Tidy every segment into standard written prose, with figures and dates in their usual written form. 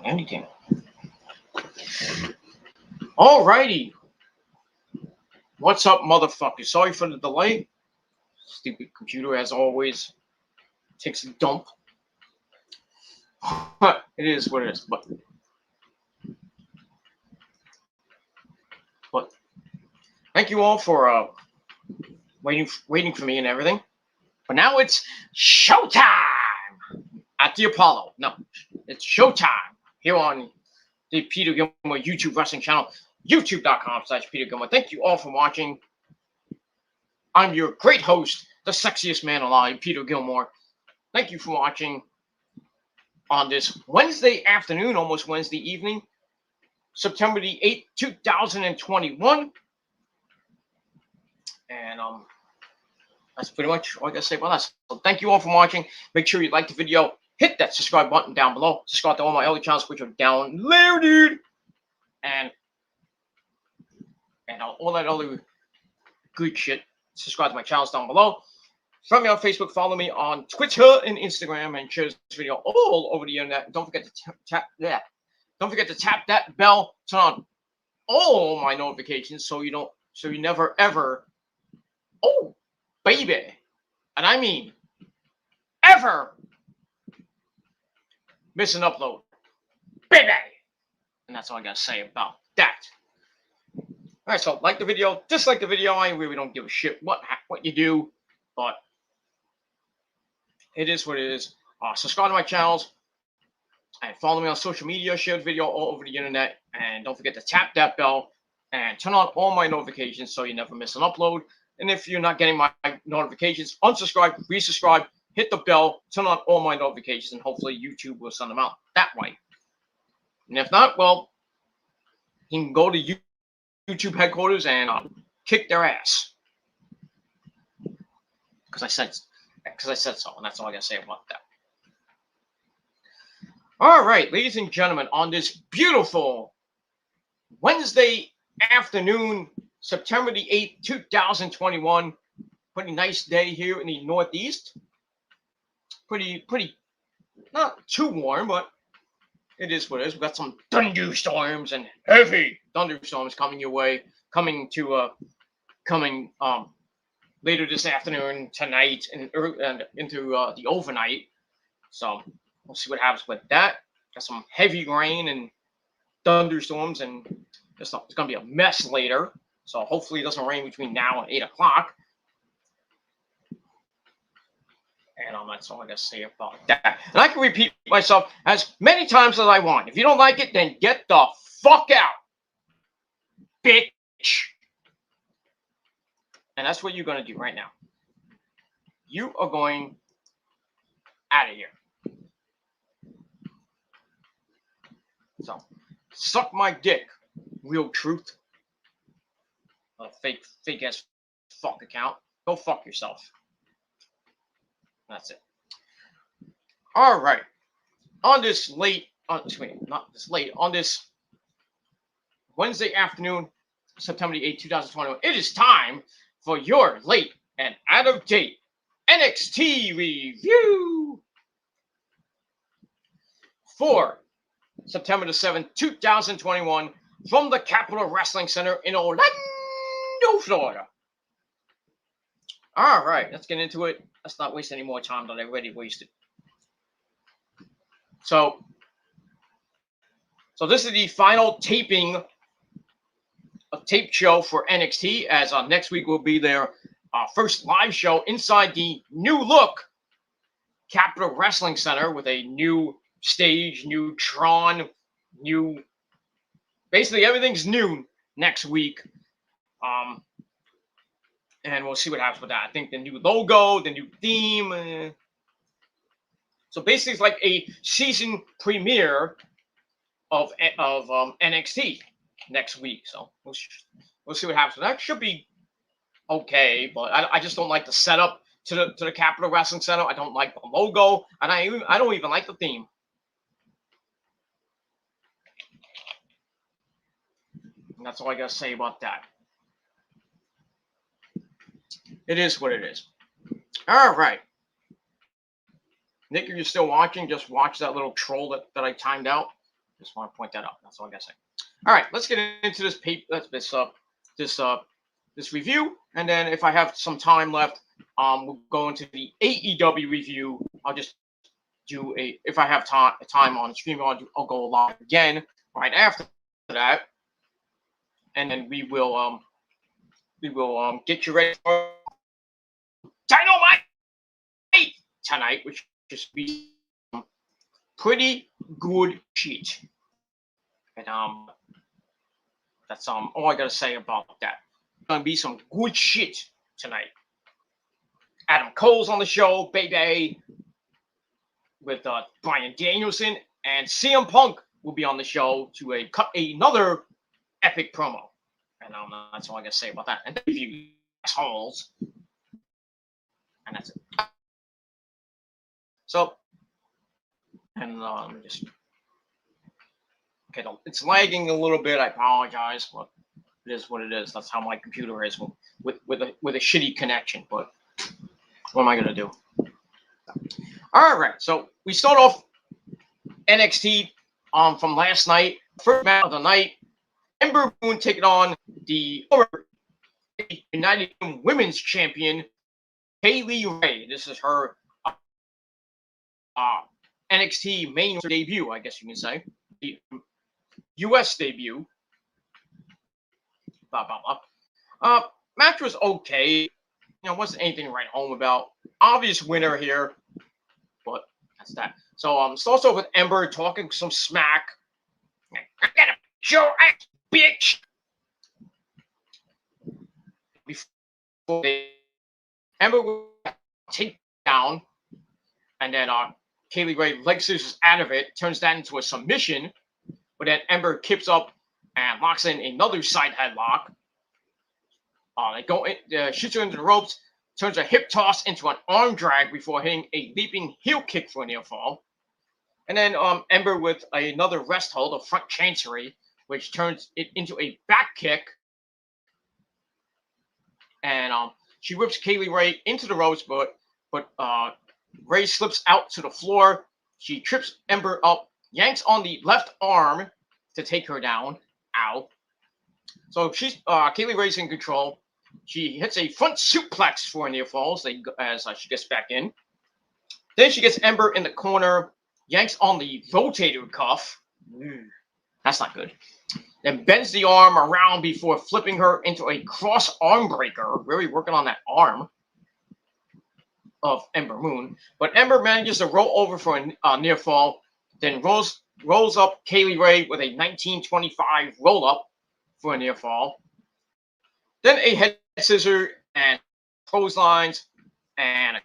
anything. Alrighty. What's up, motherfucker? Sorry for the delay. Stupid computer, as always, takes a dump. It is what it is. But thank you all for waiting for me and everything. But now it's showtime at the Apollo. No, it's showtime here on the Peter Gilmore YouTube wrestling channel, youtube.com/Peter Gilmore. Thank you all for watching. I'm your great host, the sexiest man alive, Peter Gilmore. Thank you for watching on this Wednesday afternoon, almost Wednesday evening, September the 8th, 2021. And that's pretty much all I gotta say about that. So thank you all for watching. Make sure you like the video. Hit that subscribe button down below. Subscribe to all my other channels, which are down there, dude. And all that other good shit. Subscribe to my channels down below. Friend me on Facebook. Follow me on Twitter and Instagram, and share this video all over the internet. Don't forget to tap that. Don't forget to tap that bell. Turn on all my notifications so you never ever. Oh, baby, and I mean ever miss an upload, baby. And that's all I gotta say about that. All right, so like the video, dislike the video. I really don't give a shit what you do, but it is what it is. Subscribe to my channels and follow me on social media. Share the video all over the internet, and don't forget to tap that bell and turn on all my notifications so you never miss an upload. And if you're not getting my notifications, unsubscribe, resubscribe, hit the bell, turn on all my notifications, and hopefully YouTube will send them out that way. And if not, well, you can go to YouTube headquarters and kick their ass. Because I said so, and that's all I gotta say about that. All right, ladies and gentlemen, on this beautiful Wednesday afternoon, September the 8th, 2021. Pretty nice day here in the Northeast. Pretty, not too warm, but it is what it is. We've got some thunderstorms and heavy thunderstorms coming your way, coming later this afternoon, tonight, and into the overnight. So we'll see what happens with that. Got some heavy rain and thunderstorms, and it's going to be a mess later. So hopefully it doesn't rain between now and 8 o'clock. And that's all I got to say about that. And I can repeat myself as many times as I want. If you don't like it, then get the fuck out, bitch. And that's what you're going to do right now. You are going out of here. So, suck my dick, real truth. Fake ass fuck account. Go fuck yourself. That's it. All right. On this Wednesday afternoon, September the 8th, 2021, it is time for your late and out of date NXT review for September the 7th, 2021, from the Capitol Wrestling Center in Orlando, Florida. All right, let's get into it. Let's not waste any more time than I already wasted. So this is the final taping, a taped show for NXT, as next week will be their first live show inside the new look Capitol Wrestling Center with a new stage, new Tron, new, basically everything's new next week. And we'll see what happens with that. I think the new logo, the new theme. So basically, it's like a season premiere of NXT next week. So we'll see what happens with that. Should be okay, but I just don't like the setup to the Capitol Wrestling Center. I don't like the logo, and I don't even like the theme. And that's all I gotta say about that. It is what it is. All right. Nick, if you're still watching, just watch that little troll that I timed out. Just want to point that out. That's all I gotta say. All right, let's get into this this review, and then if I have some time left, we'll go into the AEW review. I'll just do if I have time on stream, I'll go live again right after that, and then we will get you ready for Dynamite tonight, which just be pretty good shit. And that's all I gotta say about that. Gonna be some good shit tonight. Adam Cole's on the show, baby, with Bryan Danielson, and CM Punk will be on the show to cut another epic promo. And that's all I gotta say about that. And if you assholes, and that's it. So, and just okay, it's lagging a little bit. I apologize, but it is what it is. That's how my computer is with a shitty connection. But what am I gonna do? All right, so we start off NXT from last night. First match of the night, Ember Moon taking on the United Women's Champion Kaylee Ray. This is her NXT main debut, I guess you can say. The US debut. Blah, blah, blah. Match was okay. Wasn't anything to write home about. Obvious winner here, but that's that. So starts off with Ember talking some smack. I gotta show ass, bitch. Before Ember will take down, and then Kaylee Ray leg scissors out of it, turns that into a submission, but then Ember kips up and locks in another side headlock. They go in, shoots her into the ropes, turns a hip toss into an arm drag before hitting a leaping heel kick for a near fall. And then Ember with another rest hold, a front chancery, which turns it into a back kick. And she whips Kaylee Ray into the ropes, but Ray slips out to the floor. She trips Ember up, yanks on the left arm to take her down. Ow. So she's Kaylee Ray's in control. She hits a front suplex for a near fall as she gets back in. Then she gets Ember in the corner, yanks on the rotator cuff. That's not good. Then bends the arm around before flipping her into a cross arm breaker. Really working on that arm of Ember Moon. But Ember manages to roll over for a near fall, then rolls up Kaylee Ray with a 1925 roll up for a near fall. Then a head scissor and clotheslines and a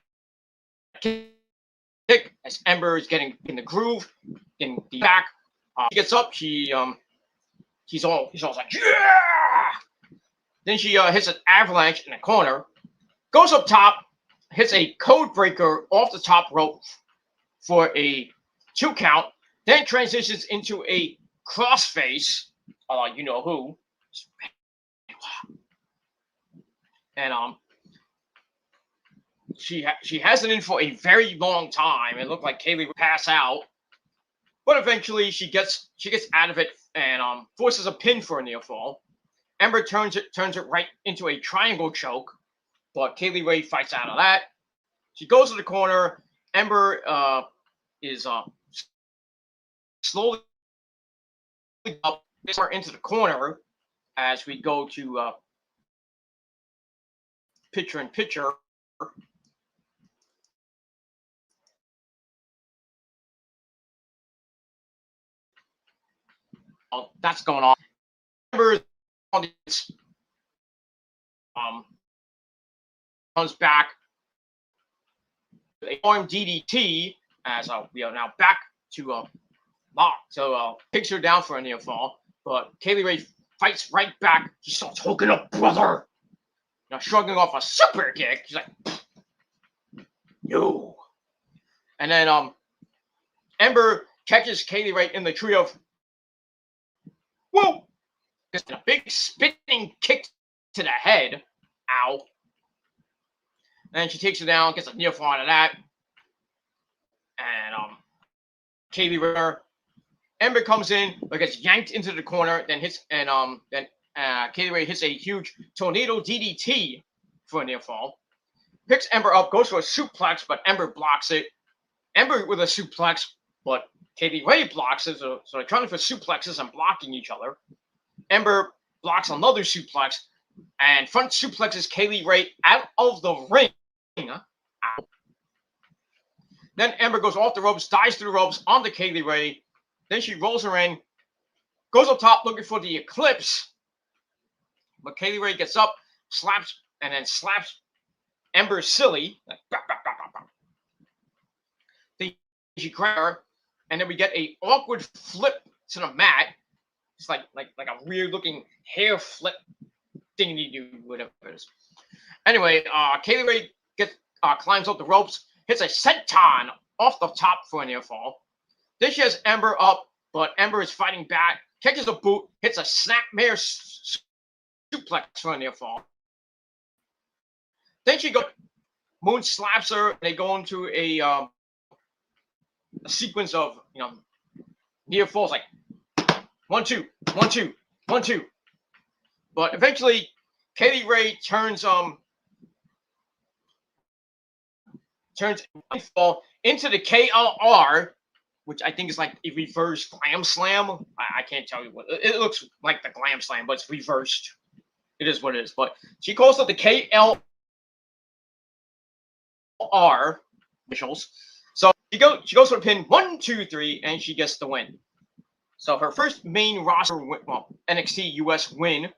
kick as Ember is getting in the groove in the back. She gets up. She's all like, yeah! Then she hits an avalanche in the corner, goes up top, hits a code breaker off the top rope for a 2 count, then transitions into a crossface, you know who. And she has it in for a very long time. It looked like Kaylee would pass out, but eventually she gets out of it and forces a pin for a near fall. Ember turns it right into a triangle choke, but Kaylee Ray fights out of that. She goes to the corner. Ember is slowly up into the corner as we go to picture in picture. That's going on. Ember comes back. A arm DDT as we are now back to lock. So takes her down for a near fall, but Kaylee Ray fights right back. She starts hooking up, brother. Now shrugging off a super kick. She's like, no. And then Ember catches Kaylee Ray in the tree of whoa. Just a big spinning kick to the head. Ow. And she takes her down, gets a near fall out of that. And Kaylee Ray Ember comes in, but gets yanked into the corner, then hits then Kaylee Ray hits a huge tornado DDT for a near fall. Picks Ember up, goes for a suplex, but Ember blocks it. Ember with a suplex, but Kaylee Ray blocks it, so they're trying for suplexes and blocking each other. Ember blocks another suplex, and front suplexes Kaylee Ray out of the ring. Ow. Then Ember goes off the ropes, dives through the ropes onto Kaylee Ray. Then she rolls her in, goes up top looking for the Eclipse. But Kaylee Ray gets up, slaps Ember silly. Like, bah, bah, bah, bah, bah. Then she grabs her, and then we get a awkward flip to the mat. It's like a weird looking hair flip thingy do whatever it is. Anyway, Kaylee Ray climbs up the ropes, hits a senton off the top for a near fall. Then she has Ember up, but Ember is fighting back, catches a boot, hits a snapmare suplex for a near fall. Then she goes, Moon slaps her, and they go into a sequence of near falls, like 1, 2, 1, 2, 1, 2. But eventually, Kaylee Ray turns fall into the KLR, which I think is like a reverse glam slam. I can't tell you what it looks like, the glam slam, but it's reversed. It is what it is. But she calls it the KLR officials. So she goes for a pin 1, 2, 3, and she gets the win. So her first main roster NXT US win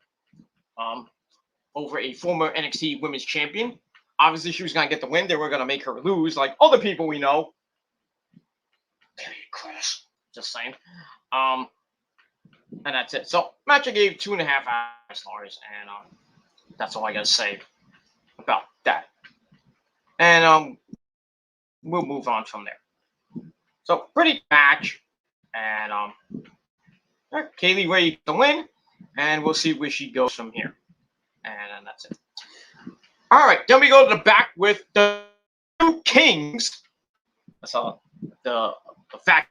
over a former NXT Women's Champion. Obviously, she was going to get the win. They were going to make her lose, like other people we know. Cross. Just saying. And that's it. So, match I gave 2.5 stars, and that's all I got to say about that. And we'll move on from there. So, pretty match, and Kaylee Ray to win, and we'll see where she goes from here. And that's it. All right, then we go to the back with the two Kings. That's all. The fact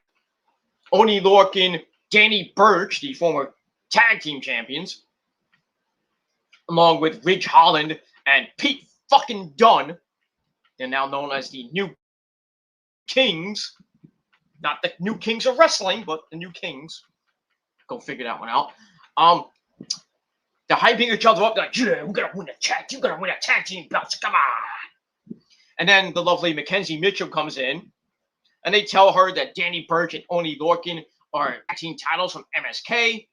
Oni Lorcan, Danny Burch, the former tag team champions, along with Ridge Holland and Pete fucking Dunne. They're now known as the New Kings. Not the New Kings of Wrestling, but the New Kings. Go figure that one out. They're hyping each other up. They're like, yeah, we're gonna win the tag. You're gonna win a tag team belts. Come on. And then the lovely Mackenzie Mitchell comes in, and they tell her that Danny Burch and Oni Lorcan are tag team titles from MSK.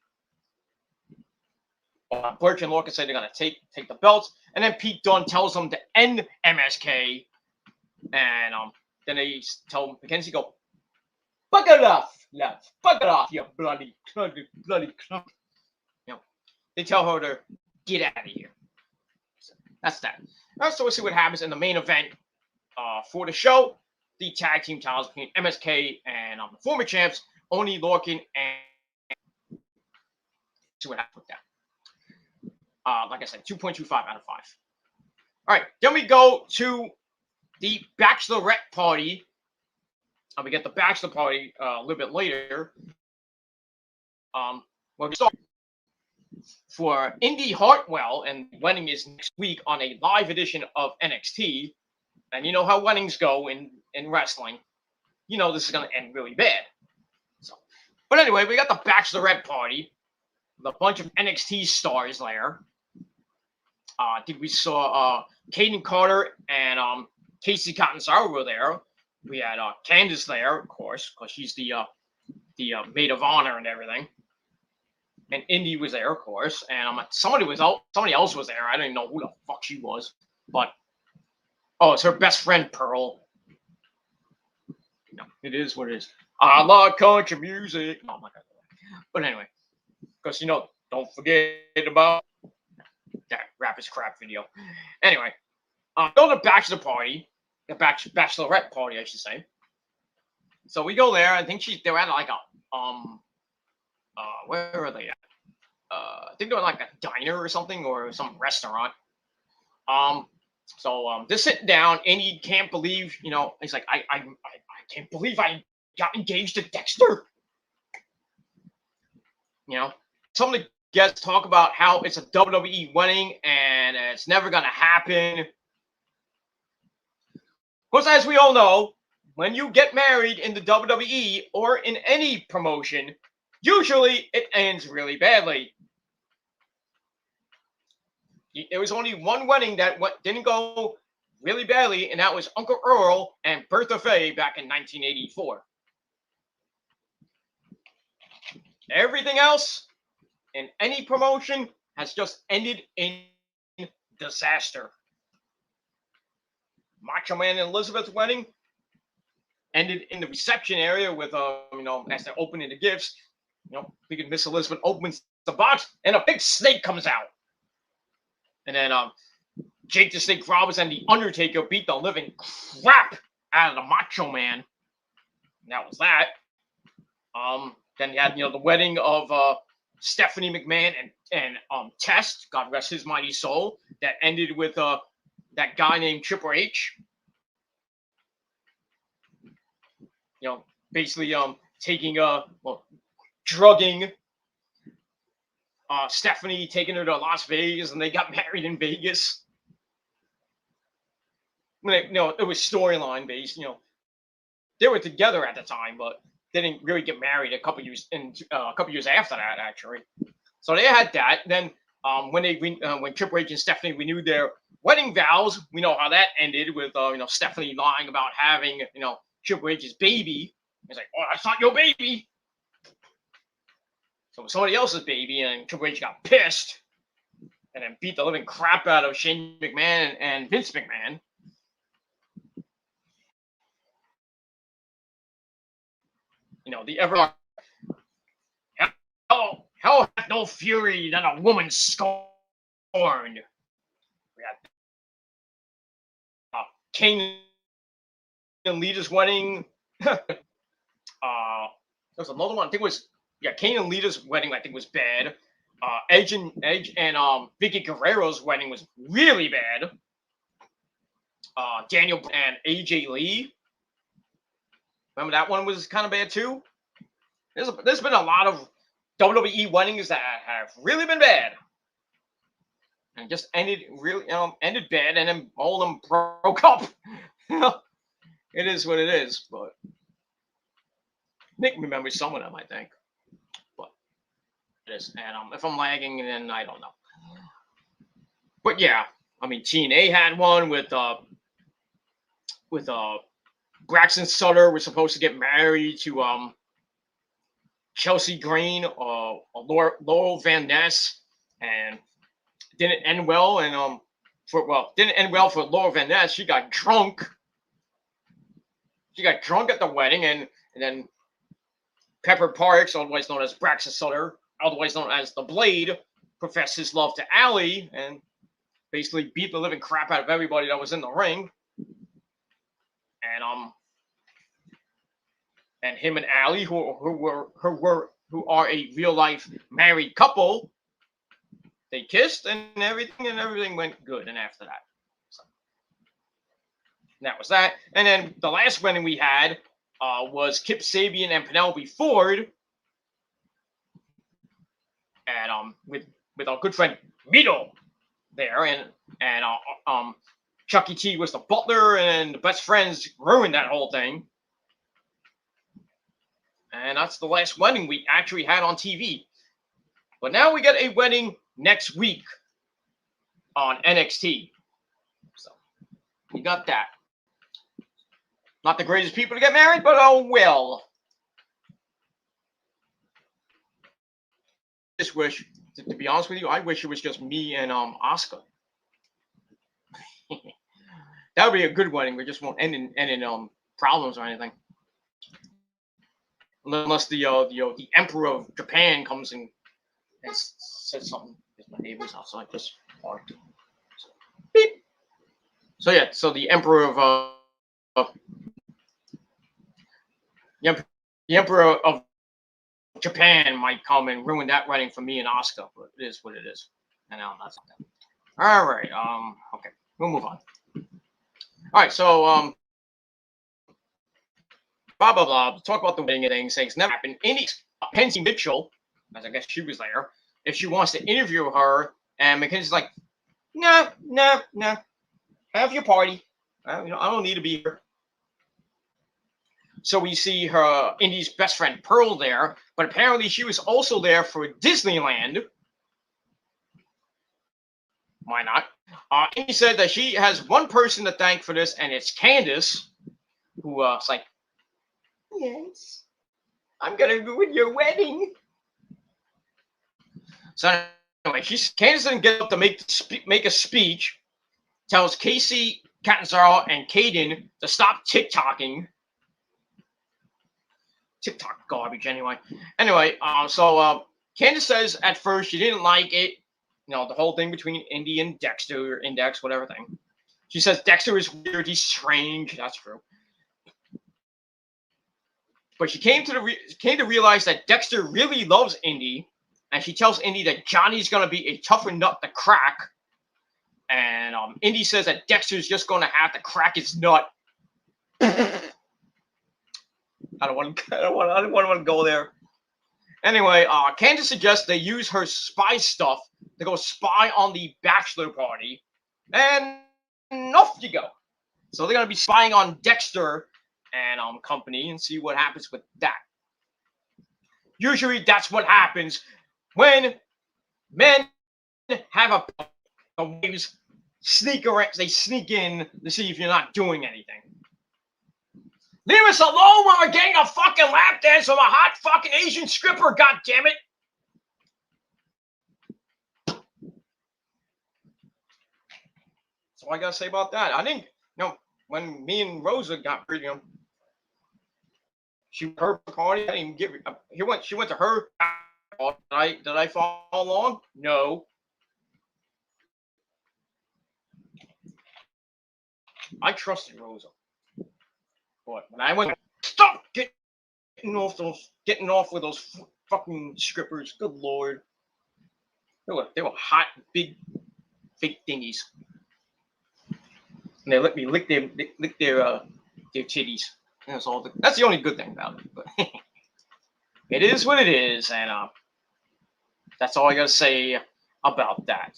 Burch and Lorcan say they're gonna take the belts, and then Pete Dunne tells them to end MSK, and then they tell Mackenzie, go, fuck it off, love, fuck it off, you bloody club. They tell her to get out of here. So that's that. All right, so we'll see what happens in the main event for the show. The tag team titles between MSK and the former champs, Oni Lorcan, and see what happens with that. Like I said, 2.25 out of 5. All right, then we go to the Bachelorette Party. We get the Bachelor Party a little bit later. We'll start for Indy Hartwell, and wedding is next week on a live edition of NXT. And you know how weddings go in wrestling. You know this is going to end really bad. So, but anyway, we got the Bachelorette Party with a bunch of NXT stars there. I think we saw Kaden Carter and Casey Catanzaro were there. We had Candice there, of course, because she's the maid of honor and everything. And Indy was there, of course, and somebody else was there. I don't even know who the fuck she was, but it's her best friend Pearl. No, it is what it is. I like country music. Oh my god! But anyway, because don't forget about that Rap is Crap video. Anyway, go to the Bachelor Party, the Bachelorette Party, I should say. So we go there. I think they're at like a where are they at? I think they're like a diner or something, or some restaurant. So they're sitting down, and he can't believe, he's like, I can't believe I got engaged to Dexter. You know, some of the guests talk about how it's a WWE wedding and it's never gonna happen. Of course, as we all know, when you get married in the WWE or in any promotion, usually it ends really badly. There was only one wedding that didn't go really badly, and that was Uncle Earl and Bertha Faye back in 1984. Everything else in any promotion has just ended in disaster. Macho Man and Elizabeth's wedding ended in the reception area with, as they're opening the gifts, thinking Miss Elizabeth opens the box and a big snake comes out. And then Jake the Snake Roberts and The Undertaker beat the living crap out of the Macho Man. And that was that. Then you had, the wedding of Stephanie McMahon and Test, God rest his mighty soul, that ended with that guy named Triple H. Basically taking drugging Stephanie, taking her to Las Vegas, and they got married in Vegas. It was storyline based. They were together at the time, but they didn't really get married a couple years after that, actually. So they had that. Then when Triple H and Stephanie renewed their wedding vows, we know how that ended with Stephanie lying about having Triple H's baby. It's like, oh, that's not your baby. So it was somebody else's baby, and Triple H got pissed and then beat the living crap out of Shane McMahon and Vince McMahon. The ever hell hath no fury than a woman scorned. We had Kane and Lita's wedding. There was another one. I think it was Kane and Lita's wedding. I think was bad. Edge and Vicky Guerrero's wedding was really bad. Daniel and AJ Lee. Remember that one was kind of bad too. There's been a lot of WWE weddings that have really been bad, and just ended bad, and then all of them broke up. It is what it is, but Nick remembers some of them, I think. But it is, and if I'm lagging, then I don't know. But yeah, TNA had one with Braxton Sutter was supposed to get married to Chelsea Green or Laurel Van Ness, and didn't end well. And didn't end well for Laurel Van Ness. She got drunk. She got drunk at the wedding, and then Pepper Parks, otherwise known as Braxton Sutter, otherwise known as the Blade, professed his love to Allie and basically beat the living crap out of everybody that was in the ring. And him and Allie, who are a real life married couple, they kissed and everything went good. And after that, that was that. And then the last wedding we had was Kip Sabian and Penelope Ford, and with our good friend Mito there, and Chucky T was the butler, and the best friends ruined that whole thing. And that's the last wedding we actually had on TV. But now we get a wedding next week on NXT. So we got that. Not the greatest people to get married, but oh well. I just wish, to be honest with you, I wish it was just me and Oscar. That would be a good wedding. We just won't end in problems or anything. Unless the Emperor of Japan comes and says something. There's my neighbors outside just parked. So, beep. So yeah, so the Emperor of the Emperor of Japan might come and ruin that wedding for me and Oscar, but it is what it is. And that's not that. All right. Okay, we'll move on. All right. So blah blah blah. Talk about the wedding and things. Things never happened. Penny Mitchell as I guess she was there, if she wants to interview her. And Mackenzie's like, no, no, no. Have your party. I don't need to be here. So we see her Indy's best friend Pearl there, but apparently she was also there for Disneyland. Why not? Indy said that she has one person to thank for this, and it's Candace, who is like, yes, I'm gonna ruin your wedding. So anyway, Candace didn't get up to make a speech. Tells Casey, Catanzaro, and Caden to stop TikToking. TikTok garbage, anyway. So Candace says at first she didn't like it, the whole thing between Indy and Dexter, or Index, whatever thing. She says Dexter is weird, he's strange. That's true. But she came to realize that Dexter really loves Indy, and she tells Indy that Johnny's gonna be a tougher nut to crack. And Indy says that Dexter's just gonna have to crack his nut. I don't want to go there. Anyway, Candace suggests they use her spy stuff to go spy on the bachelor party, and off you go. So they're gonna be spying on Dexter and company and see what happens with that. Usually, that's what happens when men have waves sneak around. They sneak in to see if you're not doing anything. Leave us alone when we're getting a fucking lap dance from a hot fucking Asian stripper, goddammit! That's all I gotta say about that. I think, when me and Rosa got married, her party, I didn't even give it. She went to her. Did I follow along? No. I trusted Rosa. But when I went, stop getting off with those fucking strippers. Good lord, they were hot, big, fake thingies, and they let me lick their titties. That's all. That's the only good thing about it. But it is what it is, and that's all I gotta say about that.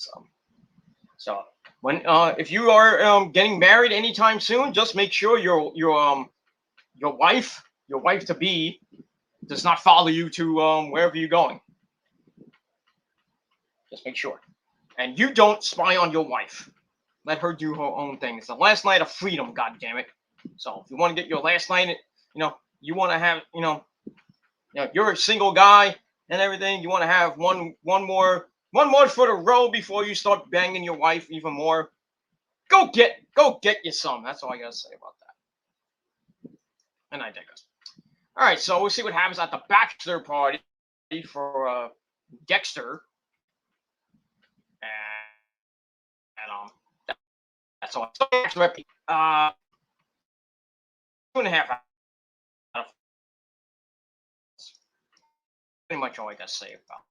So when if you are getting married anytime soon, just make sure your wife to be does not follow you to wherever you're going. Just make sure. And you don't spy on your wife. Let her do her own thing. It's the last night of freedom, goddammit. So if you want to get your last night, you want to have, you're a single guy and everything. You want to have one more for the road before you start banging your wife even more. Go get you some. That's all I gotta say about that. And I digress. All right, so we'll see what happens at the bachelor party for Dexter, and that's all. 2.5. Pretty much all I gotta say about.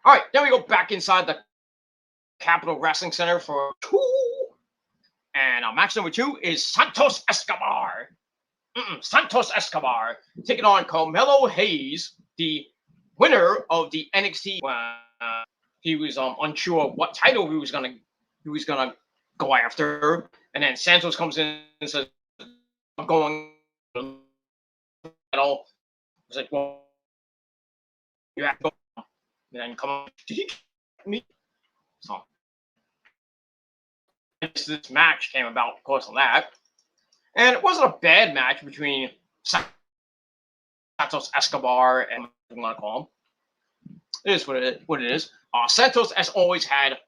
All right, then we go back inside the Capitol Wrestling Center for 2, and match number 2 is Santos Escobar. Santos Escobar taking on Carmelo Hayes, the winner of the NXT. He was unsure what title he was gonna go after, and then Santos comes in and says, "I'm going at all." It's like, well, you have to go, and then come on. Did he me? So this match came about, of course, on that. And it wasn't a bad match between Santos Escobar and what you want to call him. It is what it is. Santos, as always, had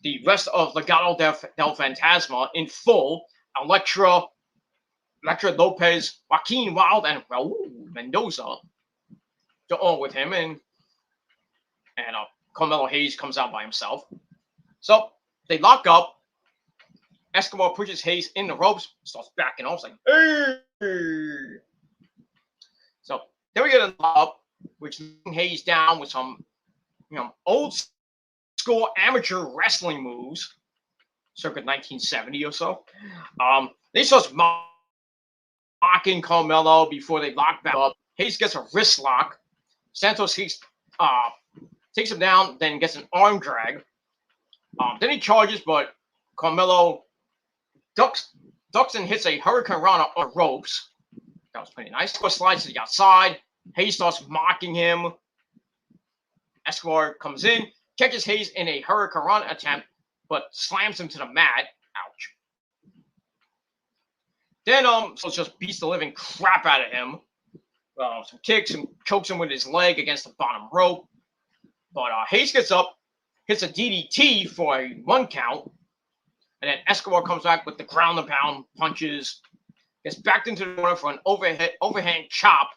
the rest of Legado del Fantasma in full. Elektra Lopez, Joaquin Wilde, and Raul Mendoza. They're all with him, and Carmelo Hayes comes out by himself. So they lock up. Escobar pushes Hayes in the ropes, starts backing off, like, hey! So then we get a up, which Hayes down with some, old school amateur wrestling moves, circa 1970 or so. They start mocking Carmelo before they lock back up. Hayes gets a wrist lock. Santos takes him down, then gets an arm drag. Then he charges, but Carmelo ducks and hits a Hurricane Rana on ropes. That was pretty nice. Escobar slides to the outside. Hayes starts mocking him. Escobar comes in, catches Hayes in a Hurricane Rana attempt, but slams him to the mat. Ouch. Then so just beats the living crap out of him. Some kicks and chokes him with his leg against the bottom rope. But Hayes gets up, hits a DDT for a 1 count. And then Escobar comes back with the ground and pound punches. Gets backed into the corner for an overhand chop.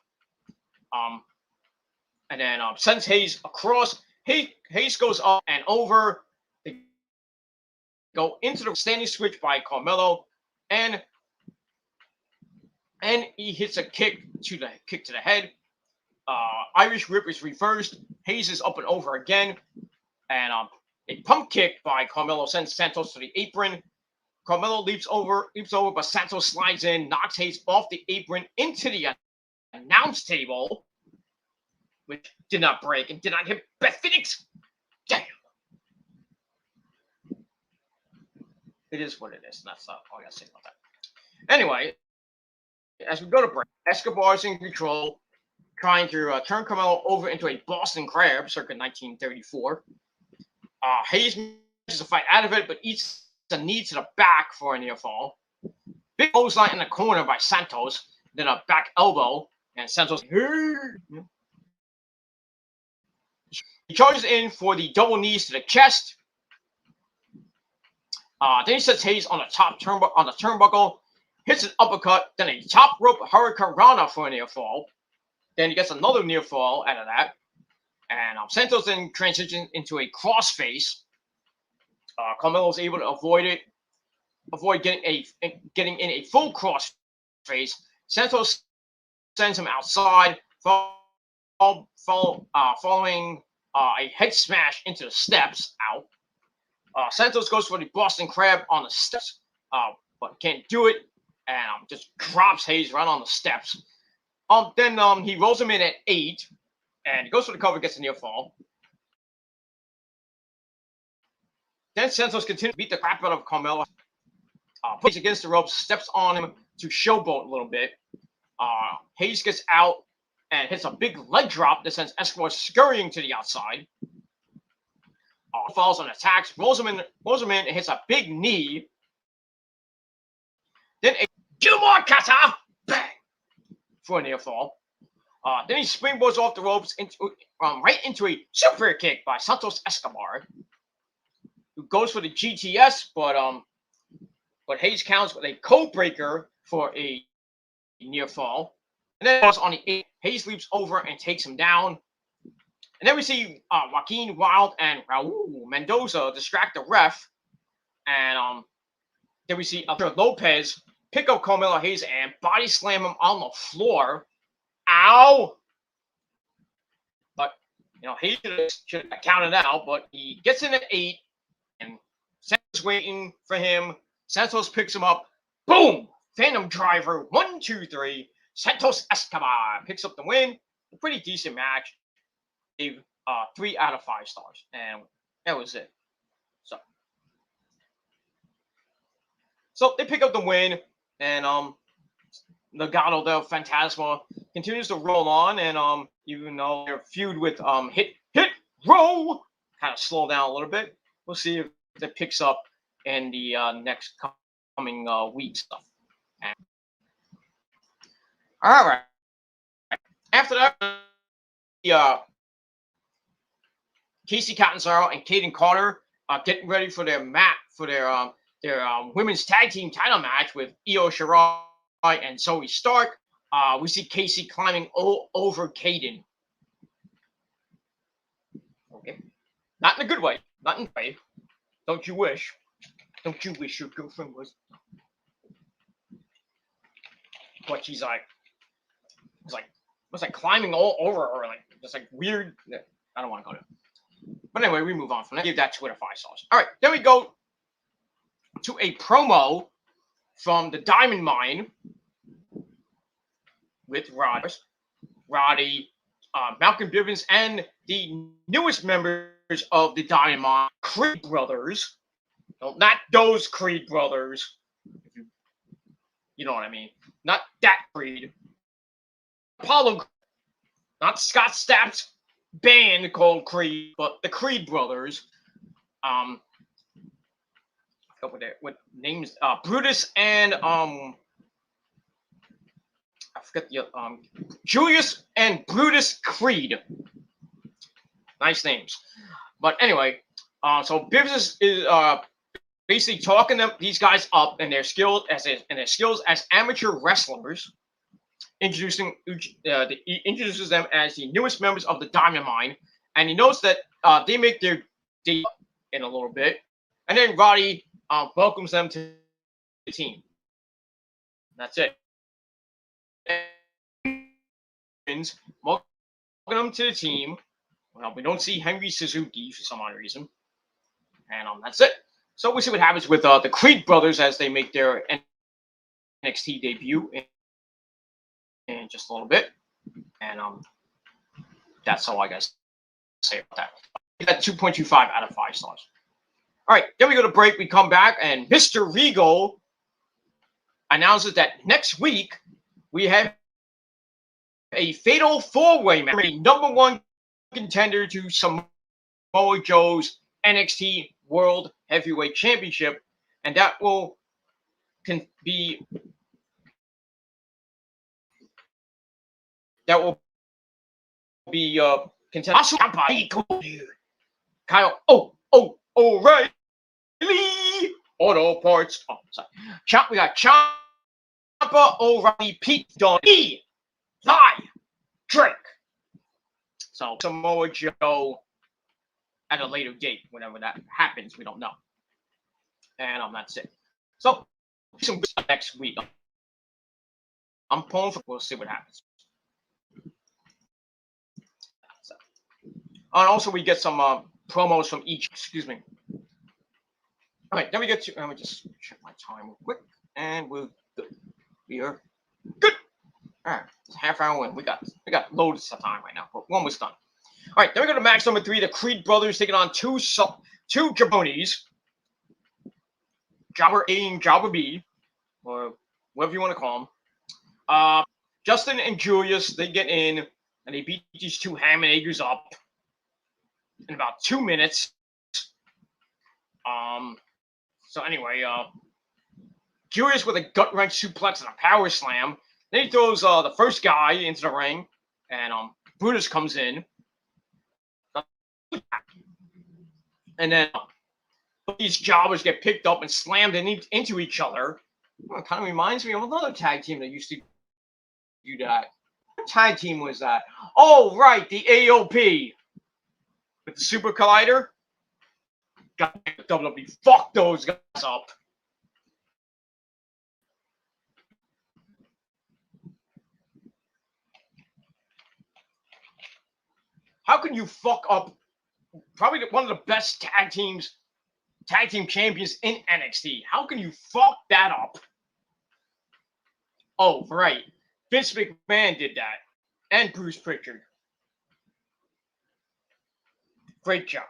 And then sends Hayes across. Hayes goes up and over. They go into the standing switch by Carmelo. And he hits a kick to the head. Irish Whip is reversed. Hayes is up and over again. And a pump kick by Carmelo sends Santos to the apron. Carmelo leaps over, but Santos slides in, knocks Hayes off the apron into the announce table, which did not break and did not hit Beth Phoenix. Damn. It is what it is. That's all I gotta say about that. Anyway, as we go to break, Escobar's in control, trying to turn Carmelo over into a Boston Crab, circa 1934. Hayes manages to fight out of it, but eats a knee to the back for a near fall. Big clothesline in the corner by Santos, then a back elbow, and Santos. He charges in for the double knees to the chest. Then he sets Hayes on the top turnbuckle, hits an uppercut, then a top rope Hurricane Rana for a near fall. Then he gets another near fall out of that. And Santos then transitions into a crossface. Carmelo is able to avoid getting in a full crossface. Santos sends him outside, following a head smash into the steps. Out. Santos goes for the Boston Crab on the steps, but can't do it, and just drops Hayes right on the steps. Then he rolls him in at 8, and goes for the cover, gets a near fall. Then Santos continues to beat the crap out of Carmelo. Puts against the ropes, steps on him to showboat a little bit. Hayes gets out and hits a big leg drop that sends Escobar scurrying to the outside. Falls on attacks, rolls him in, and hits a big knee. Then a Gilmore Kata, bang, for a near fall. Then he springboards off the ropes right into a super kick by Santos Escobar, who goes for the GTS, but Hayes counts with a code breaker for a near fall. And then on the 8, Hayes leaps over and takes him down. And then we see Joaquin Wilde and Raul Mendoza distract the ref. And then we see Lopez pick up Carmelo Hayes and body slam him on the floor. Ow! But, Hayes should have counted out, but he gets in at 8. And Santos waiting for him. Santos picks him up. Boom! Phantom Driver. 1, 2, 3. Santos Escobar picks up the win. A pretty decent match. Gave 3 out of 5 stars. And that was it. So they pick up the win. And Legado del Fantasma continues to roll on. And even though their feud with Hit Row kind of slow down a little bit. We'll see if it picks up in the next coming week stuff. All right. After that, Casey Catanzaro and Kaden Carter getting ready for their women's tag team title match with Io Shirai and Zoe Stark. We see Casey climbing over Kaden. Okay. Not in a good way. Not in a way. Don't you wish? Don't you wish your girlfriend was? But she's like, climbing all over her, like just like weird. I don't want to go there. But anyway, we move on from that. Give that Twitter 5 stars. All right, then we go to a promo from the Diamond Mine with Roddy. Malcolm Bivens and the newest members of the Dynamite Creed brothers. No, not those Creed brothers. You know what I mean. Not that Creed. Apollo, not Scott Stapp's band called Creed, but the Creed brothers. I forgot what names. Brutus and I forget the Julius and Brutus Creed. Nice names. But anyway, so Bivens is basically talking these guys up and their skills as amateur wrestlers, introduces them as the newest members of the Diamond Mine, and he notes that they make their debut in a little bit, and then Roddy welcomes them to the team. That's it. Welcome them to the team. Well, we don't see Henry Suzuki for some odd reason, and that's it. So we'll see what happens with the Creed brothers as they make their NXT debut in just a little bit. And that's all I guess say about that. I got 2.25 out of 5 stars. All right, then we go to break. We come back, and Mr. Regal announces that next week we have a fatal 4-way match, a #1 contender to Samoa Joe's NXT World Heavyweight Championship, and that will be contender Kyle O'Reilly Auto Parts. Oh, sorry. We got Ciampa, O'Reilly, Pete Dunne, Drake. So Samoa Joe at a later date, whenever that happens, we don't know. And that's it. So some next week. I'm pulling for. We'll see what happens. And also, we get some promos from each. Excuse me. All right, then we get to. Let me just check my time real quick, and we're good. We are good. All right, it's half hour in. We got loads of time right now, but one was done. All right, then we go to match number 3. The Creed brothers taking on two jabronis, Jobber A and Jobber B, or whatever you want to call them. Justin and Julius, they get in and they beat these two ham and eggers up in about 2 minutes. So anyway, Julius with a gut wrench suplex and a power slam. Then he throws the first guy into the ring, and Brutus comes in. And then these jobbers get picked up and slammed into each other. Well, it kind of reminds me of another tag team that used to do that. What tag team was that? Oh, right, the AOP. With the Super Collider. God, WWE, fuck those guys up. How can you fuck up probably one of the best tag team champions in NXT? How can you fuck that up? Oh, right. Vince McMahon did that. And Bruce Pritchard. Great job.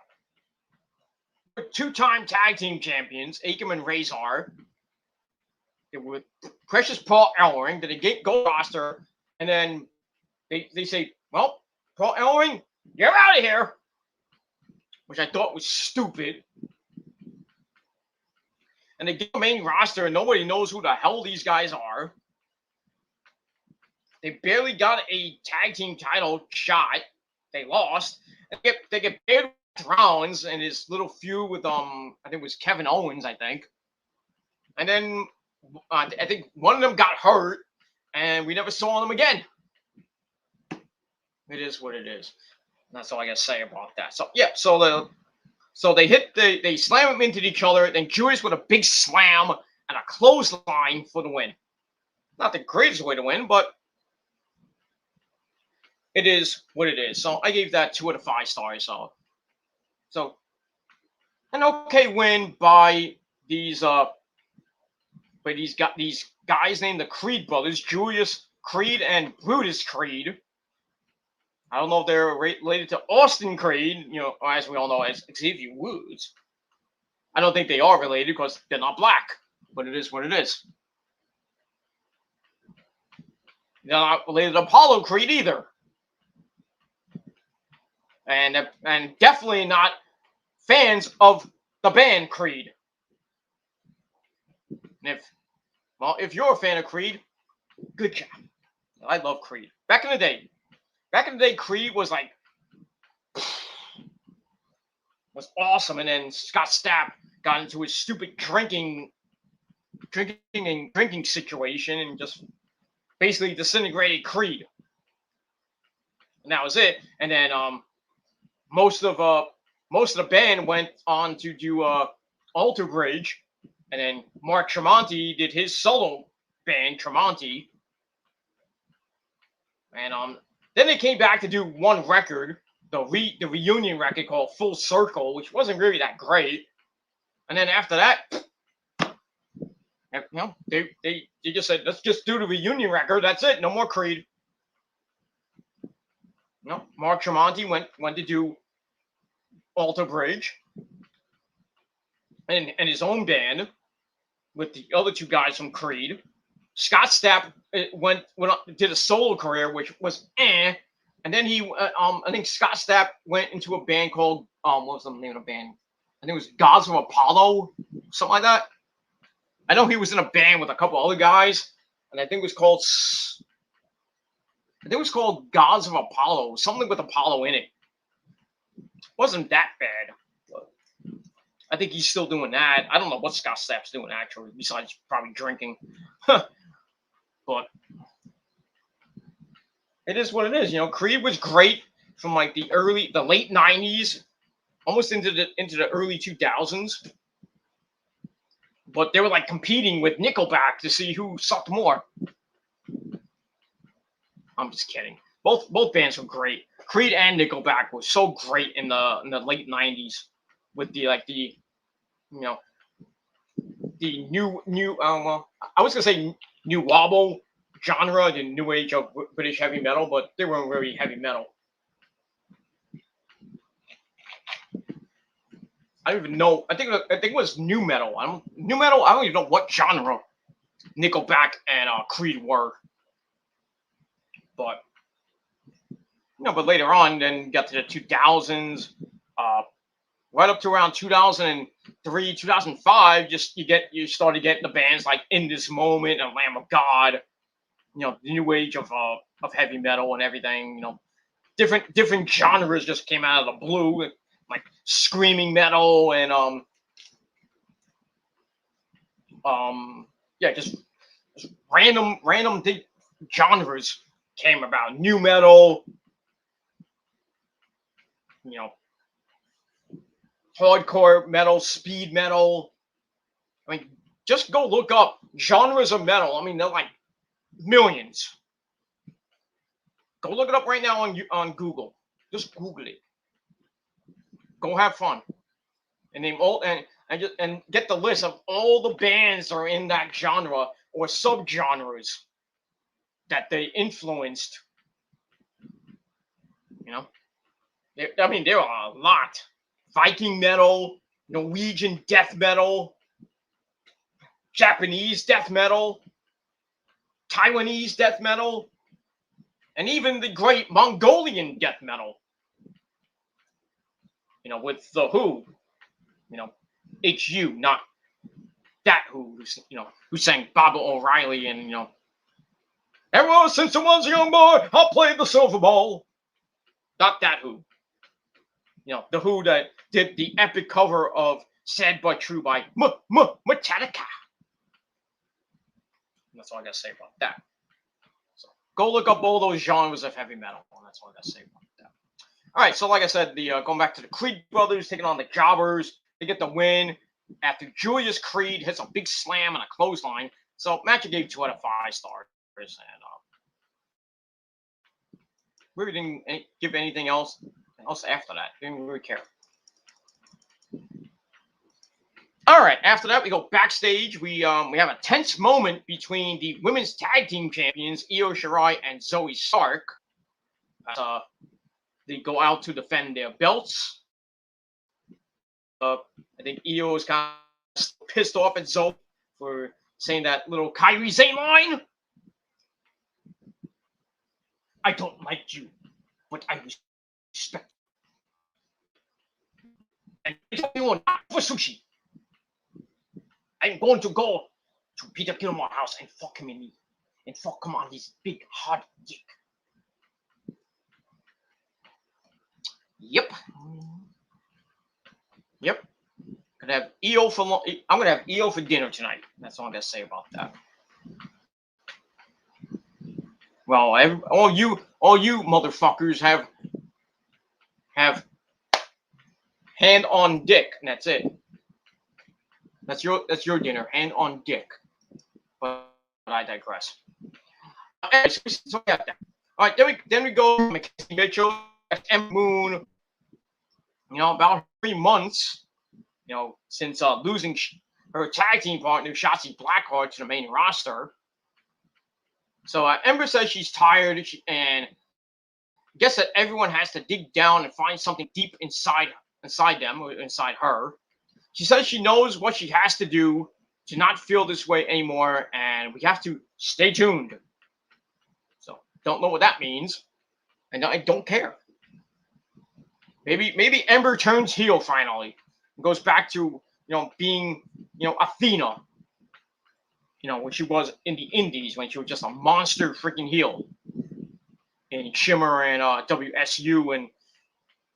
2-time tag team champions, Akam and Razor. It was Precious Paul Ellering. Then they get gold roster. And then they say, well, Paul Ellering, you're out of here. Which I thought was stupid. And they get the main roster and nobody knows who the hell these guys are. They barely got a tag team title shot. They lost. They get paired with Rollins and his little feud with I think it was Kevin Owens, I think. And then I think one of them got hurt and we never saw them again. It is what it is. That's all I gotta say about that. So yeah, so they slam them into each other. Then Julius with a big slam and a clothesline for the win. Not the greatest way to win, but it is what it is. So I gave that 2 out of 5 stars. So an okay win by these guys named the Creed brothers, Julius Creed and Brutus Creed. I don't know if they're related to Austin Creed, or as we all know as Xavier Woods. I don't think they are related because they're not black, but it is what it is. They're not related to Apollo Creed either. And definitely not fans of the band Creed. And if you're a fan of Creed, good job. I love Creed. Back in the day, Creed was like was awesome, and then Scott Stapp got into his stupid drinking situation and just basically disintegrated Creed, and that was it. And then most of the band went on to do Alter Bridge, and then Mark Tremonti did his solo band Tremonti, and then they came back to do one record, the reunion record called Full Circle, which wasn't really that great. And then after that, they just said, let's just do the reunion record. That's it. No more Creed. Mark Tremonti went to do Alter Bridge and his own band with the other two guys from Creed. Scott Stapp did a solo career, which was and then I think Scott Stapp went into a band called what was the name of the band? I think it was Gods of Apollo, something like that. I know he was in a band with a couple other guys, and I think it was called Gods of Apollo, something with Apollo in it. Wasn't that bad. But I think he's still doing that. I don't know what Scott Stapp's doing actually, besides probably drinking. But it is what it is. Creed was great from like the late '90s, almost into the early 2000s. But they were like competing with Nickelback to see who sucked more. I'm just kidding. Both bands were great. Creed and Nickelback were so great in the late '90s with the new I was gonna say new wobble genre, the new age of British heavy metal, but they weren't really heavy metal. I don't even know. I think it was new metal. I don't even know what genre Nickelback and Creed were. But but later on, then got to the 2000s, right up to around 2003, 2005. You started getting the bands like In This Moment and Lamb of God. The new age of heavy metal and everything. Different genres just came out of the blue, like screaming metal and just random genres came about. New metal, hardcore metal, speed metal. I mean, just go look up genres of metal. I mean, they're like millions. Go look it up right now on Google. Just Google it. Go have fun, and name all and get the list of all the bands that are in that genre or subgenres that they influenced. I mean, there are a lot. Viking metal, Norwegian death metal, Japanese death metal, Taiwanese death metal, and even the great Mongolian death metal. With the Who, HU, not that Who, who sang Baba O'Reilly and, ever since I was a young boy, I played the silver ball. Not that Who. The Who that did the epic cover of Sad But True by Metallica. That's all I got to say about that. So go look up all those genres of heavy metal. That's all I got to say about that. All right, so like I said, going back to the Creed brothers taking on the Jobbers, they get the win after Julius Creed hits a big slam and a clothesline. So match gave 2 out of 5 stars, and we didn't give anything else after that. Didn't really care. All right, after that we go backstage. We have a tense moment between the women's tag team champions Io Shirai and Zoe Stark. they go out to defend their belts. I think Io is kind of pissed off at Zoe for saying that little Kairi Sane line. I don't like you, but I respect you. And you will not for sushi. I'm going to go to Peter Gilmore's house and fuck him and fuck him on his big hard dick. Yep. Gonna have Io for I'm gonna have Io for dinner tonight. That's all I'm gonna say about that. Well, all you motherfuckers have hand on dick, and that's it. That's your dinner, hand on dick. But I digress. Anyway, so we have that. All right, then we go to Mackenzie Mitchell, M Moon. About 3 months, since losing her tag team partner Shotzi Blackheart to the main roster. So Ember says she's tired, and guess that everyone has to dig down and find something deep inside them or inside her. She says she knows what she has to do to not feel this way anymore, and we have to stay tuned. So don't know what that means, and I don't care. Maybe Ember turns heel finally and goes back to being Athena. When she was in the Indies, when she was just a monster freaking heel in Shimmer and WSU and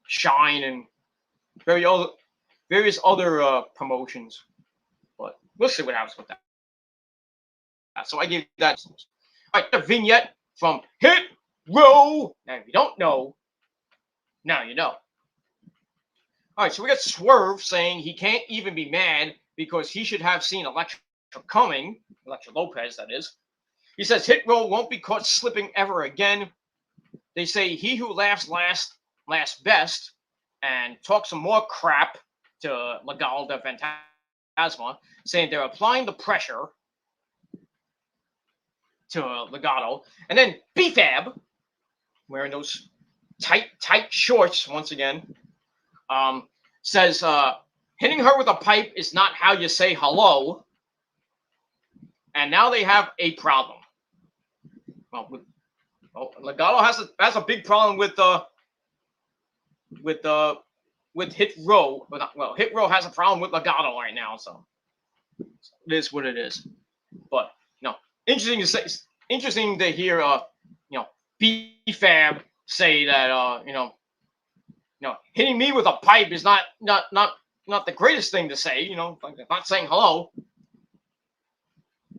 Shine and various other promotions. But we'll see what happens with that. So I give that. All right, the vignette from Hit Row. Now, if you don't know, now you know. All right, so we got Swerve saying he can't even be mad because he should have seen Elektra coming. Elektra Lopez, that is. He says Hit Row won't be caught slipping ever again. They say he who laughs last best, and talk some more crap to Legado del Fantasma, saying they're applying the pressure to Legado. And then B-Fab, wearing those tight shorts once again, says hitting her with a pipe is not how you say hello. And now they have a problem. Legado has a big problem with Hit Row. Well, Hit Row has a problem with Legado right now, so it is what it is. But interesting to hear B-Fab say that hitting me with a pipe is not the greatest thing to say. Not saying hello.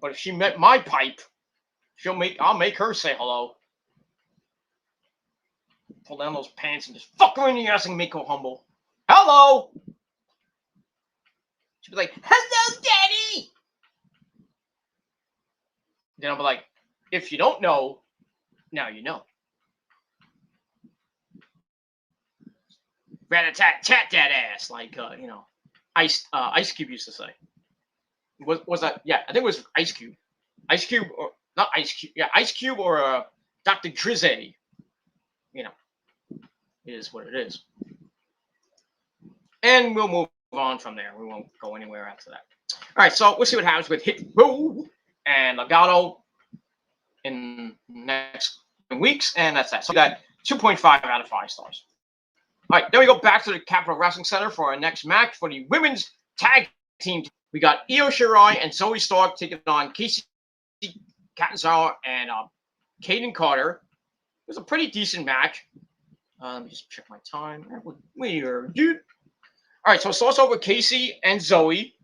But if she met my pipe, I'll make her say hello. Pull down those pants and just fuck her in the ass and make her humble. Hello. She'll be like, "Hello, Daddy." Then I'll be like, "If you don't know, now you know." Rat-a-tat-tat that ass, like Ice Cube used to say. Was that? Yeah, I think it was Ice Cube. Ice Cube or not Ice Cube? Yeah, Ice Cube or Dr. Drizzy. It is what it is. And we'll move on from there. We won't go anywhere after that. All right, so we'll see what happens with Hit Row and Legado in next weeks, and that's that. So we got 2.5 out of 5 stars. All right, then we go back to the Capitol Wrestling Center for our next match for the women's tag team. We got Io Shirai and Zoe Stark taking on Casey Catanzaro and Kaden Carter. It was a pretty decent match. Let me just check my time. Weird, dude. All right, so it starts off with Casey and Zoe.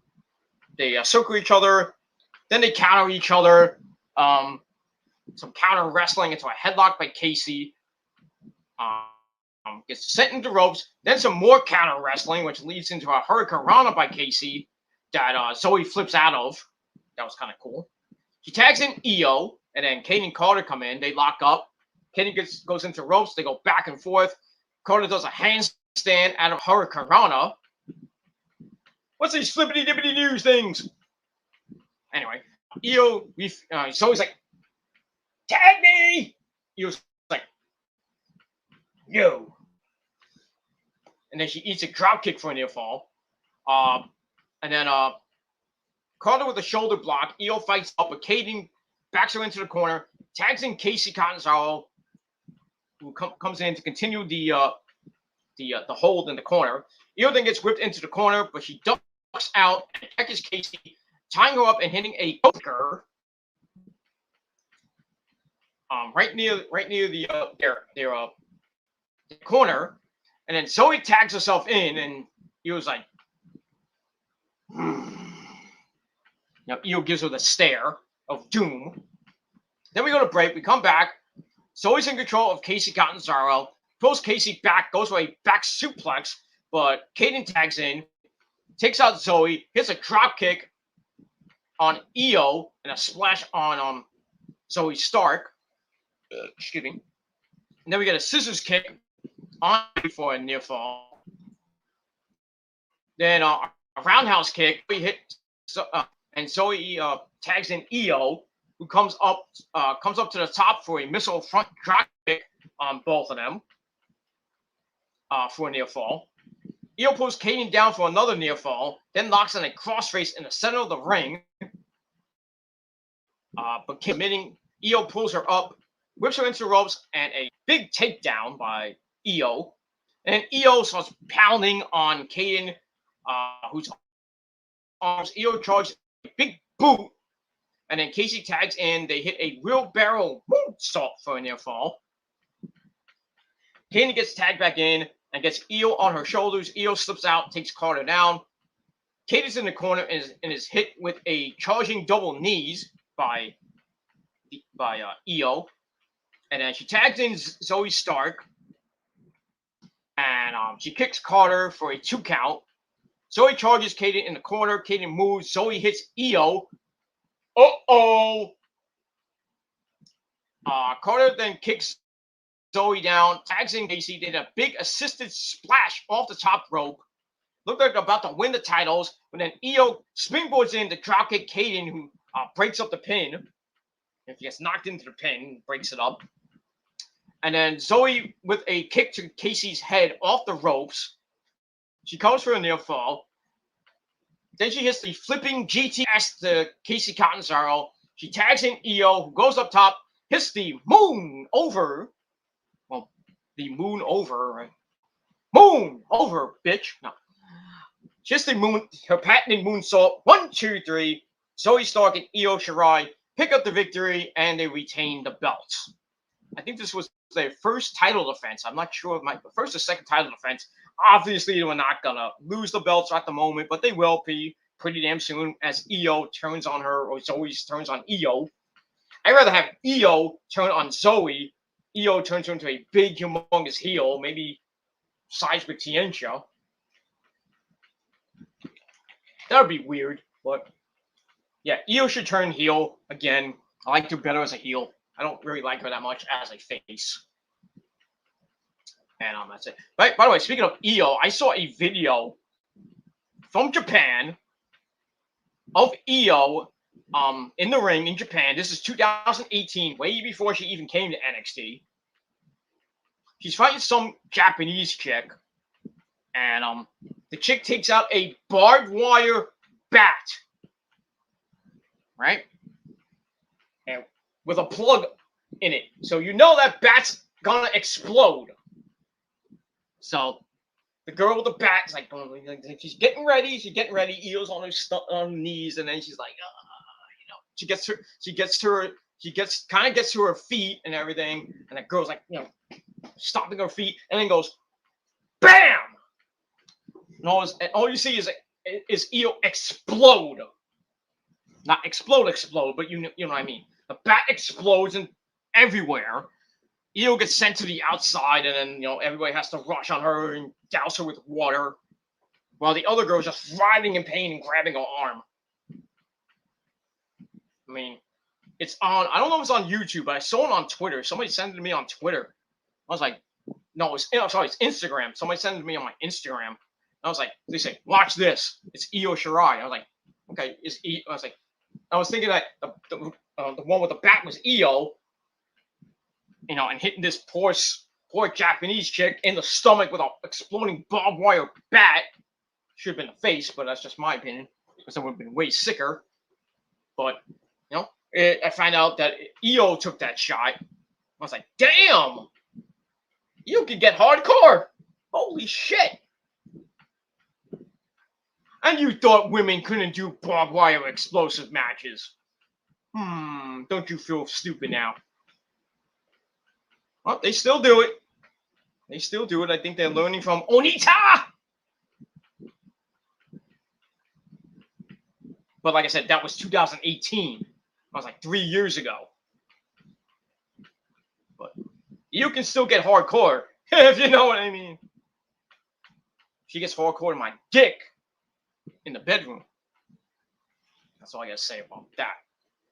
They circle each other. Then they counter each other. Some counter wrestling into a headlock by Casey. Gets sent into ropes. Then some more counter wrestling, which leads into a Hurricane Rana by Casey that Zoe flips out of. That was kind of cool. She tags in Io, and then Kane and Carter come in. They lock up. Kane goes into ropes. They go back and forth. Carter does a handstand out of Hurricane Rana. What's these flippity-dippity news things? Anyway, Io, Zoe's like, "Tag me!" Io's like, "No." and then she eats a drop kick for a near fall. And then Carter with a shoulder block. Io fights up, but Kaden backs her into the corner, tags in Casey Catanzaro, who comes in to continue the hold in the corner. Io then gets whipped into the corner, but she ducks out and catches Casey, tying her up and hitting a choker right near the their corner. And then Zoe tags herself in, and Io's like, Io gives her the stare of doom. Then we go to break. We come back. Zoe's in control of Casey Catanzaro. Pulls Casey back, goes for a back suplex, but Kaden tags in, takes out Zoe, hits a drop kick on Io, and a splash on Zoe Stark. Excuse me. And then we get a scissors kick on for a near fall. Then a roundhouse kick. We hit, and Zoe tags in Io, who comes up to the top for a missile front drop kick on both of them for a near fall. Io pulls Kaden down for another near fall, then locks in a crossface in the center of the ring. But committing, Io pulls her up, whips her into the ropes, and a big takedown by Io. And Io starts pounding on Kaden, whose arms. Io charges a big boot, and then Casey tags in. They hit a wheelbarrow moonsault for a near fall. Kaden gets tagged back in and gets Io on her shoulders. Io slips out, takes Carter down. Kaden's in the corner and is hit with a charging double knees by Io. And then she tags in Zoe Stark. And she kicks Carter for a 2 count. Zoe charges Kaden in the corner. Kaden moves. Zoe hits Io. Carter then kicks Zoe down, tags in Casey, did a big assisted splash off the top rope. Looked like they're about to win the titles, but then Io springboards in to dropkick Kaden, who breaks up the pin. If he gets knocked into the pin, breaks it up. And then Zoe with a kick to Casey's head off the ropes. She comes for a near fall. Then she hits the flipping GTS to Casey Catanzaro. She tags in Io, who goes up top, hits the moon over. Well, the moon over, right? Moon over, bitch. No. She hits the moon, her patented moonsault. 1, 2, 3. Zoe Stark and Io Shirai pick up the victory, and they retain the belts. I think this was their first title defense. I'm not sure if the first or second title defense. Obviously, they were not going to lose the belts at the moment, but they will be pretty damn soon as Io turns on her, or Zoe turns on Io. I'd rather have Io turn on Zoe. Io turns her into a big, humongous heel, maybe size with Tiencha. That would be weird, but yeah, Io should turn heel again. I like her better as a heel. I don't really like her that much as a face. And that's it. By the way, speaking of Io, I saw a video from Japan of Io in the ring in Japan. This is 2018, way before she even came to NXT. She's fighting some Japanese chick, and the chick takes out a barbed wire bat, right? And with a plug in it. So you know that bat's gonna explode. So the girl with the bat is like, she's getting ready. Io's on her knees, and then she's like, she gets to her feet and everything, and the girl's like, stomping her feet, and then goes, bam! And all you see is Io explode. Not explode, but you know what I mean. The bat explodes and everywhere. Io gets sent to the outside, and then everybody has to rush on her and douse her with water, while the other girl's just writhing in pain and grabbing her arm. I mean, it's on. I don't know if it's on YouTube, but I saw it on Twitter. Somebody sent it to me on Twitter. I was like, no, it's Instagram. Somebody sent it to me on my Instagram. I was like, they say, watch this. It's Io Shirai. I was like, okay, I was thinking that the one with the bat was Io. And hitting this poor poor Japanese chick in the stomach with an exploding barbed wire bat. Should have been the face, but that's just my opinion, because it would have been way sicker. But, you know, I found out that Io took that shot. I was like, damn! You can get hardcore! Holy shit! And you thought women couldn't do barbed wire explosive matches. Don't you feel stupid now? Well, they still do it. They still do it. I think they're learning from Onita! But like I said, that was 2018. That was like 3 years ago. But you can still get hardcore, if you know what I mean. She gets hardcore in my dick in the bedroom. That's all I gotta say about that.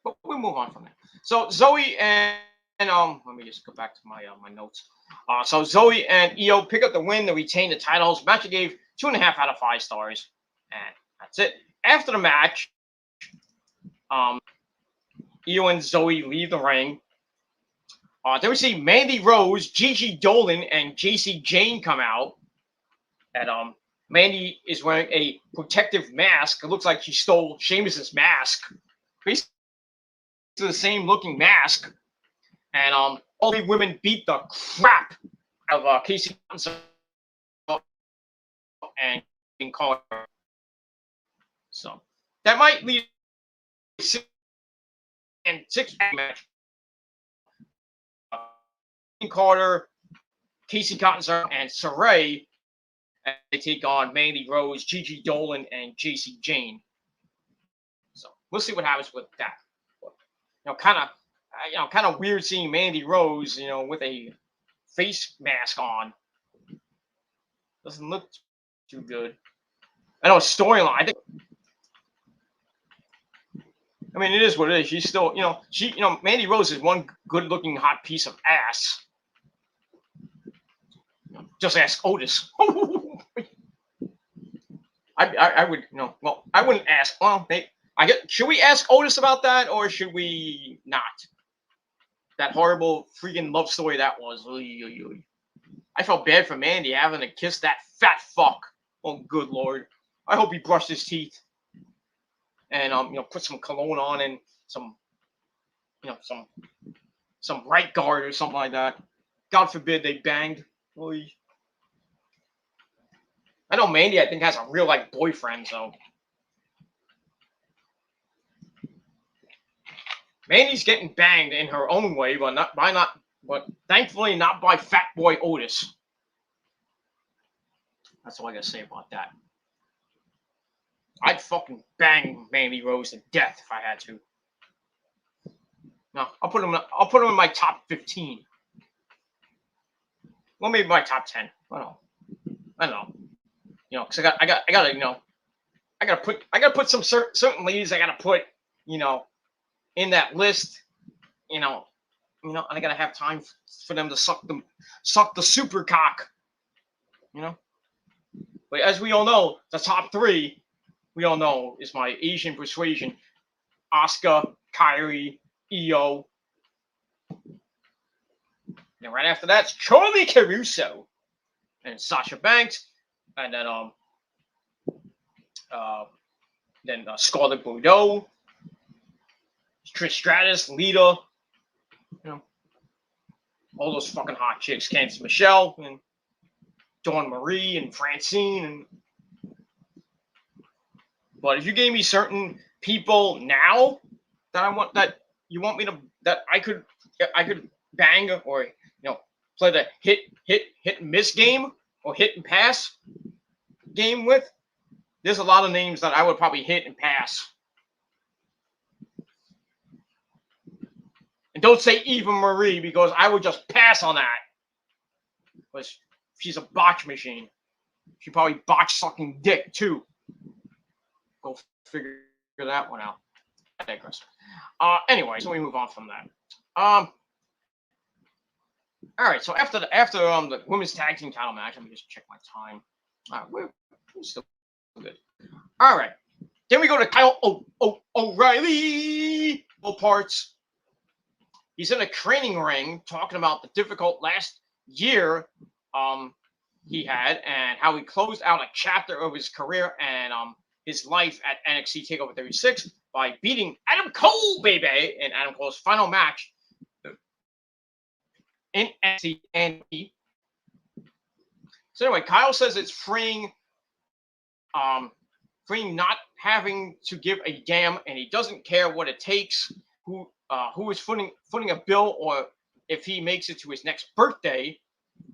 But we'll move on from that. So Zoe and let me just go back to my my notes. So Zoe and Io pick up the win to retain the titles. Match I gave 2.5 out of 5 stars, and that's it. After the match, Io and Zoe leave the ring. Then we see Mandy Rose, Gigi Dolan, and JC Jane come out. And Mandy is wearing a protective mask. It looks like she stole Sheamus's mask. Basically the same looking mask. And all 3 women beat the crap out of Casey and Carter. So that might lead to a 6-man match. Carter, Casey Cottonser, and Saray. And they take on Mandy Rose, Gigi Dolan, and JC Jane. So we'll see what happens with that. But, kind of weird seeing Mandy Rose, with a face mask on. Doesn't look too good. I know a storyline. I mean, it is what it is. She's still, Mandy Rose is one good-looking hot piece of ass. Just ask Otis. I would, well, I wouldn't ask. Well, should we ask Otis about that, or should we not? That horrible freaking love story that was. I felt bad for Mandy having to kiss that fat fuck. Oh, good Lord. I hope he brushed his teeth. And, put some cologne on and some right guard or something like that. God forbid they banged. Oy. I know Mandy, I think, has a real life boyfriend, so. Mandy's getting banged in her own way, but thankfully not by Fat Boy Otis. That's all I gotta say about that. I'd fucking bang Mandy Rose to death if I had to. No, I'll put him in my top 15. Well, maybe my top 10. I don't know. Because I gotta put some certain ladies I gotta put, in that list, and I gotta have time for them to suck the super cock, But as we all know, the top 3, we all know, is my Asian persuasion: Asuka, Kairi, Io. And right after that's Charlie Caruso and Sasha Banks, and then Scarlett Bordeaux, Trish Stratus, Lita, all those fucking hot chicks, Candice Michelle, and Dawn Marie, and Francine, But if you gave me certain people now that I could bang, or play the hit and miss game, or hit and pass game with, there's a lot of names that I would probably hit and pass. And don't say Eva Marie, because I would just pass on that. Because she's a botch machine. She probably botched sucking dick too. Go figure that one out. I digress. Anyway, so we move on from that. All right. So after the women's tag team title match, let me just check my time. All right, we're still good. All right. Then we go to Kyle O'Reilly. All parts. He's in a training ring talking about the difficult last year he had, and how he closed out a chapter of his career and his life at NXT TakeOver 36 by beating Adam Cole, baby, in Adam Cole's final match in NXT. And so anyway, Kyle says it's freeing not having to give a damn, and he doesn't care what it takes, who is footing a bill, or if he makes it to his next birthday,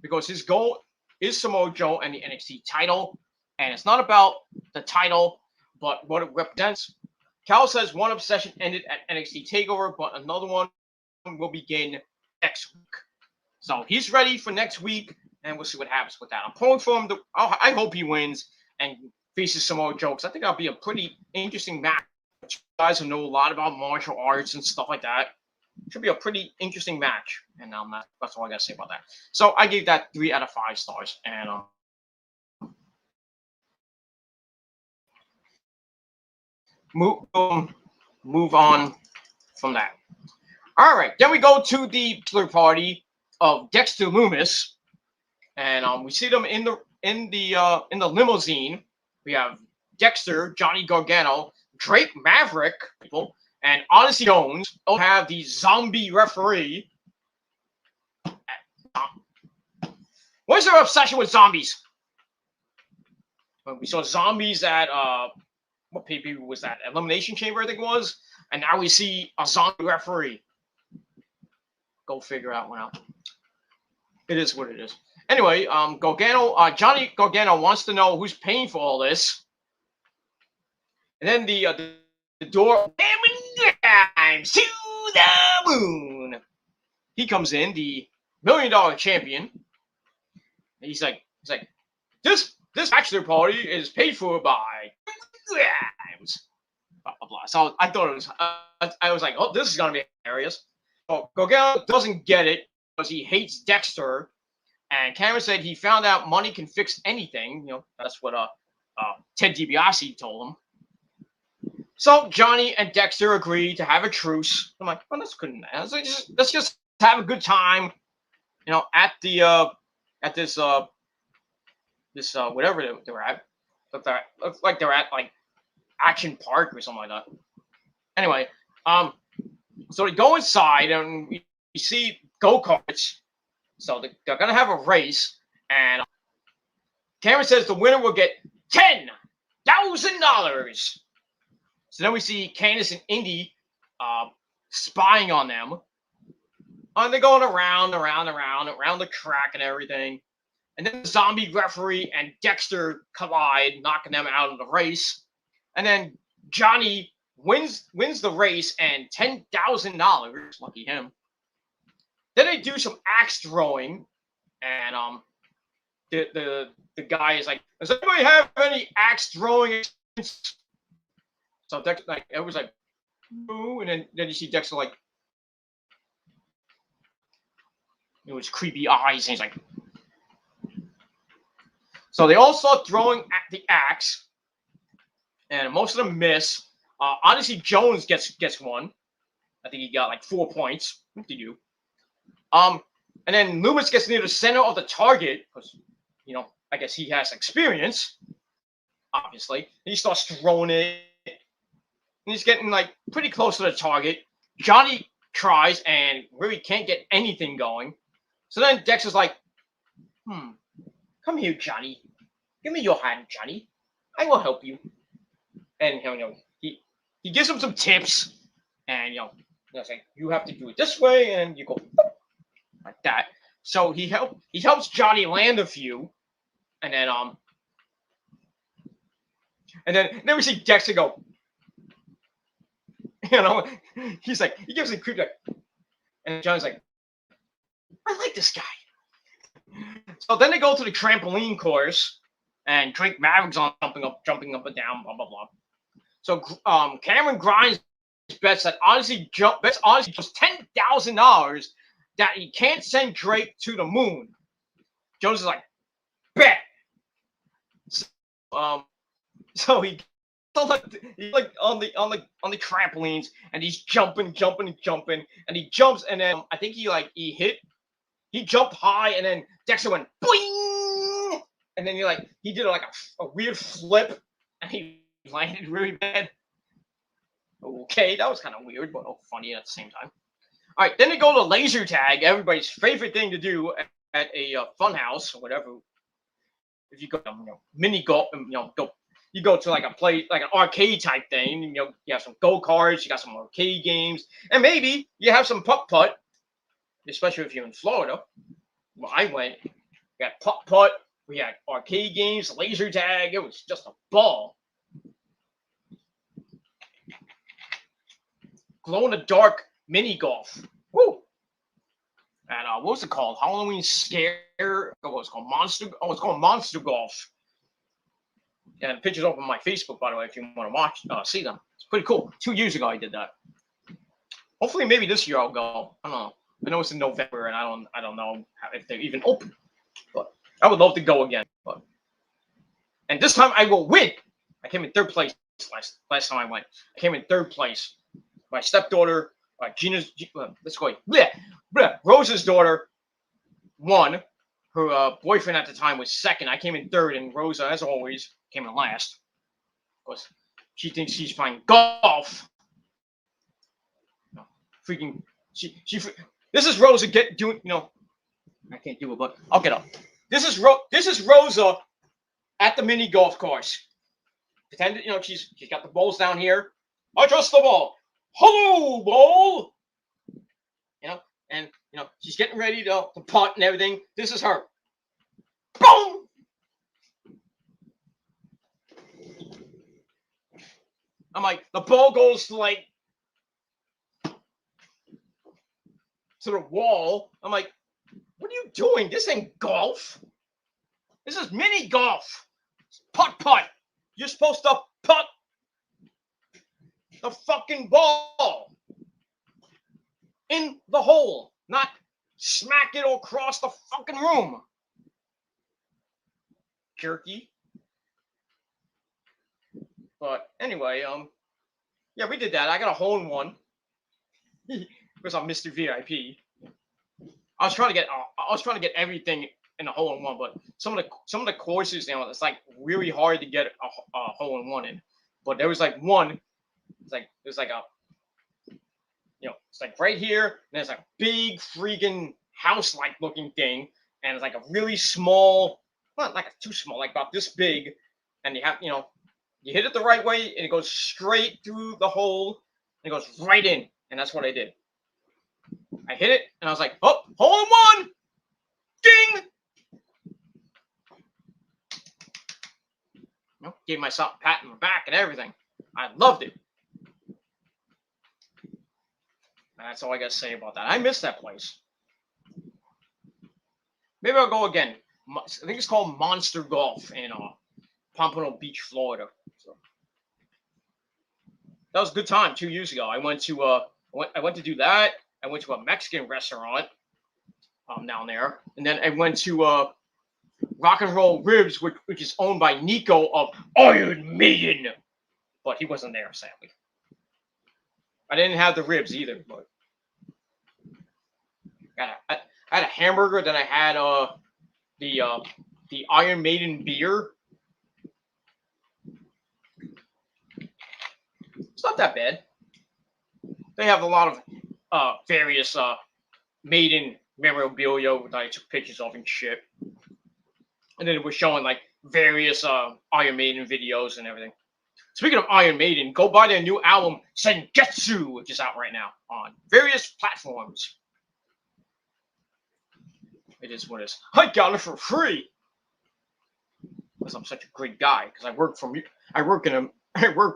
because his goal is Samoa Joe and the NXT title, and it's not about the title, but what it represents. Cal says one obsession ended at NXT TakeOver, but another one will begin next week. So he's ready for next week, and we'll see what happens with that. I'm pulling for him. I hope he wins and faces Samoa Joe, because I think that'll be a pretty interesting match. You guys who know a lot about martial arts and stuff like that. Should be a pretty interesting match, and that's all I gotta say about that. So I gave that 3 out of 5 stars, and move on from that. All right, then we go to the third party of Dexter Lumis, and we see them in the limousine. We have Dexter, Johnny Gargano, Drake Maverick, people, and Odyssey Jones. All have the zombie referee. What is their obsession with zombies? We saw zombies at what pay-per-view was that? Elimination Chamber, I think it was. And now we see a zombie referee. Go figure that one out. It is what it is. Anyway, Johnny Gargano wants to know who's paying for all this. And then the door climbs to the moon. He comes in, the $1 million champion. And he's like, this bachelor party is paid for by Grimes. Blah, blah, blah. So I thought it was, I was like, oh, this is gonna be hilarious. So Gargano doesn't get it because he hates Dexter. And Cameron said he found out money can fix anything. You know, that's what Ted DiBiase told him. So Johnny and Dexter agree to have a truce. I'm like, well, that's good enough. Let's just have a good time, you know, at this whatever they're at. Looks like they're at like Action Park or something like that. Anyway, so they go inside and we see go-karts. So they're gonna have a race, and Cameron says the winner will get $10,000. So then we see Candice and Indy spying on them. And they're going around the track and everything. And then the zombie referee and Dexter collide, knocking them out of the race. And then Johnny wins the race and $10,000. Lucky him. Then they do some axe throwing, and the guy is like, "Does anybody have any axe throwing?" So Dexter, like, it was like, "Ooh," and then you see Dexter like, it was creepy eyes, and he's like, so they all start throwing at the axe, and most of them miss. Odyssey Jones gets one. I think he got like 4 points. What did you do? And then Loomis gets near the center of the target because, you know, I guess he has experience, obviously. And he starts throwing it. And he's getting like pretty close to the target. Johnny tries and really can't get anything going. So then Dexter's like, come here, Johnny. Give me your hand, Johnny. I will help you. And, you know, he gives him some tips. And, you know, saying, you have to do it this way, and you go like that. So he helps Johnny land a few, and then we see Dexter go, you know, he's like, he gives a creep like, and Johnny's like, I like this guy. So then they go to the trampoline course, and Drake Maverick's on jumping up and down, blah blah blah. So Cameron Grimes bets Odyssey just $10,000 that he can't send Drake to the moon. Jones is like, bet. So he's like on the trampolines, and he's jumping, and he jumps, and then I think he hit he jumped high, and then Dexter went boing, and then he did like a weird flip, and he landed really bad. Okay, that was kind of weird, but funny at the same time. All right, then they go to laser tag, everybody's favorite thing to do at a fun house or whatever. If you go, mini golf, you go to like a play, like an arcade type thing. You have some go karts, you got some arcade games, and maybe you have some putt putt, especially if you're in Florida. Well, I went. We had putt putt, we had arcade games, laser tag. It was just a ball. Glow in the dark mini golf. Woo! And what was it called? Halloween Scare. What was it called? Monster. Oh, it's called Monster Golf. And the pictures up on my Facebook, by the way, if you want to see them. It's pretty cool. 2 years ago, I did that. Hopefully, maybe this year I'll go. I don't know. I know it's in November, and I don't know if they're even open. But I would love to go again. And this time I will win. I came in third place last time I went. I came in third place. My stepdaughter, Gina's. Let's go. Rose's daughter won. Her boyfriend at the time was second. I came in third, and Rosa, as always, came in last. Of course, she thinks she's playing golf. No, freaking, she. This is Rosa doing. I can't do it, but I'll get up. This is Rosa at the mini golf course. Pretend, she's got the balls down here. I trust the ball. Hello, ball. And she's getting ready to putt and everything. This is her. Boom! I'm like, the ball goes to the wall. I'm like, what are you doing? This ain't golf. This is mini golf. Putt. You're supposed to putt the fucking ball in the hole, not smack it across the fucking room. Jerky. But anyway, yeah, we did that. I got a hole in one. Because I'm Mr. VIP. I was trying to get everything in a hole in one, but some of the courses, it's like really hard to get a hole in one in. But there was like one. It's like a, it's like right here, and there's a big freaking house-like looking thing, and it's like a really small, not like too small, like about this big, and you have, you hit it the right way, and it goes straight through the hole, and it goes right in, and that's what I did. I hit it, and I was like, oh, hole in one! Ding! Gave myself a pat on the back and everything. I loved it. That's all I got to say about that. I miss that place. Maybe I'll go again. I think it's called Monster Golf in Pompano Beach, Florida. So that was a good time 2 years ago. I went to do that. I went to a Mexican restaurant down there, and then I went to Rock and Roll Ribs, which is owned by Nico of Iron Maiden, but he wasn't there, sadly. I didn't have the ribs either, but I had a hamburger. Then I had the Iron Maiden beer. It's not that bad. They have a lot of various Maiden memorabilia that I took pictures of and shit. And then it was showing like various Iron Maiden videos and everything. Speaking of Iron Maiden, go buy their new album, Sengetsu, which is out right now on various platforms. It is what it is. I got it for free because I'm such a great guy. Because I work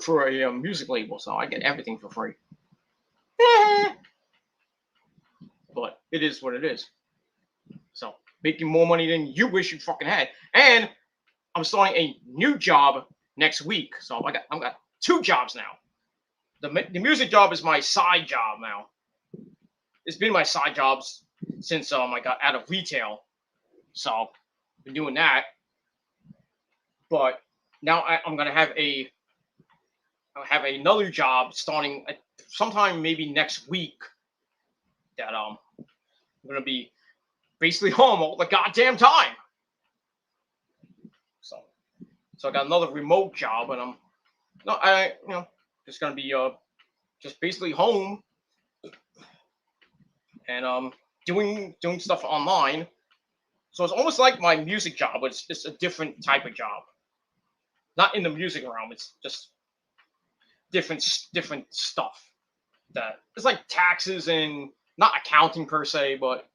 for a music label, so I get everything for free. But it is what it is. So making more money than you wish you fucking had, and I'm starting a new job next week. So I've got 2 jobs now. The music job is my side job now. It's been my side jobs since I got out of retail. So I've been doing that. But now I'm gonna have another job starting sometime maybe next week. That I'm gonna be basically home all the goddamn time. So I got another remote job, and I'm just gonna be just basically home and doing stuff online. So it's almost like my music job, but it's just a different type of job. Not in the music realm. It's just different stuff. That it's like taxes and not accounting per se, but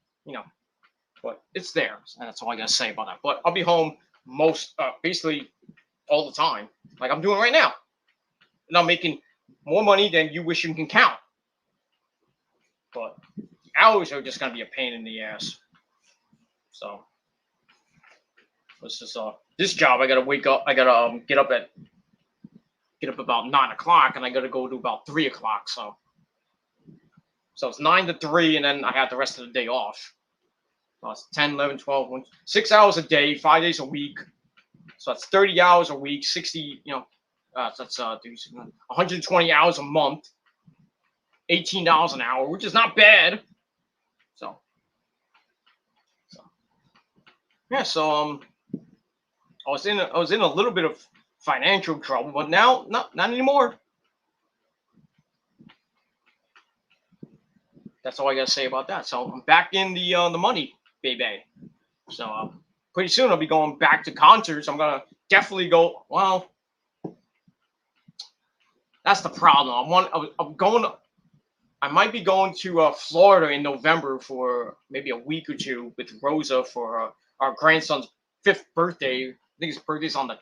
but it's there, and that's all I gotta say about that. But I'll be home basically all the time, like I'm doing right now, and I'm making more money than you wish you can count. But hours are just gonna be a pain in the ass. So this job. I gotta wake up. I gotta get up about 9 o'clock, and I gotta go to about 3 o'clock. So it's 9 to 3, and then I have the rest of the day off. So it's 10, 11, 12, 6 hours a day, 5 days a week. So that's 30 hours a week, 60. That's 120 hours a month, $18 an hour, which is not bad. So yeah. So I was in a little bit of financial trouble, but now not anymore. That's all I gotta say about that. So I'm back in the money, baby. So pretty soon I'll be going back to concerts. I'm gonna definitely go. Well, that's the problem. I'm going. I might be going to Florida in November for maybe a week or two with Rosa for our grandson's 5th birthday. I think his birthday's on the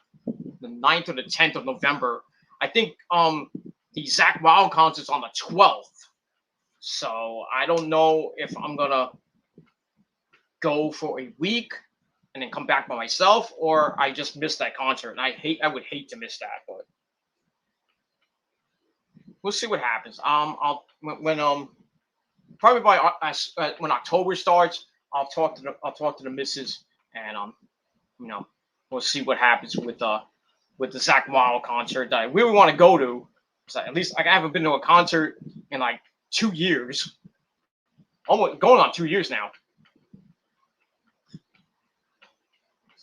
9th or the 10th of November. I think the Zach Wild concert's on the 12th. So I don't know if I'm gonna go for a week and then come back by myself, or I just missed that concert. And I would hate to miss that, but we'll see what happens. When probably by when October starts, I'll talk to the missus, and we'll see what happens with the Zach Wild concert that I really want to go to. So at least I haven't been to a concert in like 2 years, almost going on 2 years now.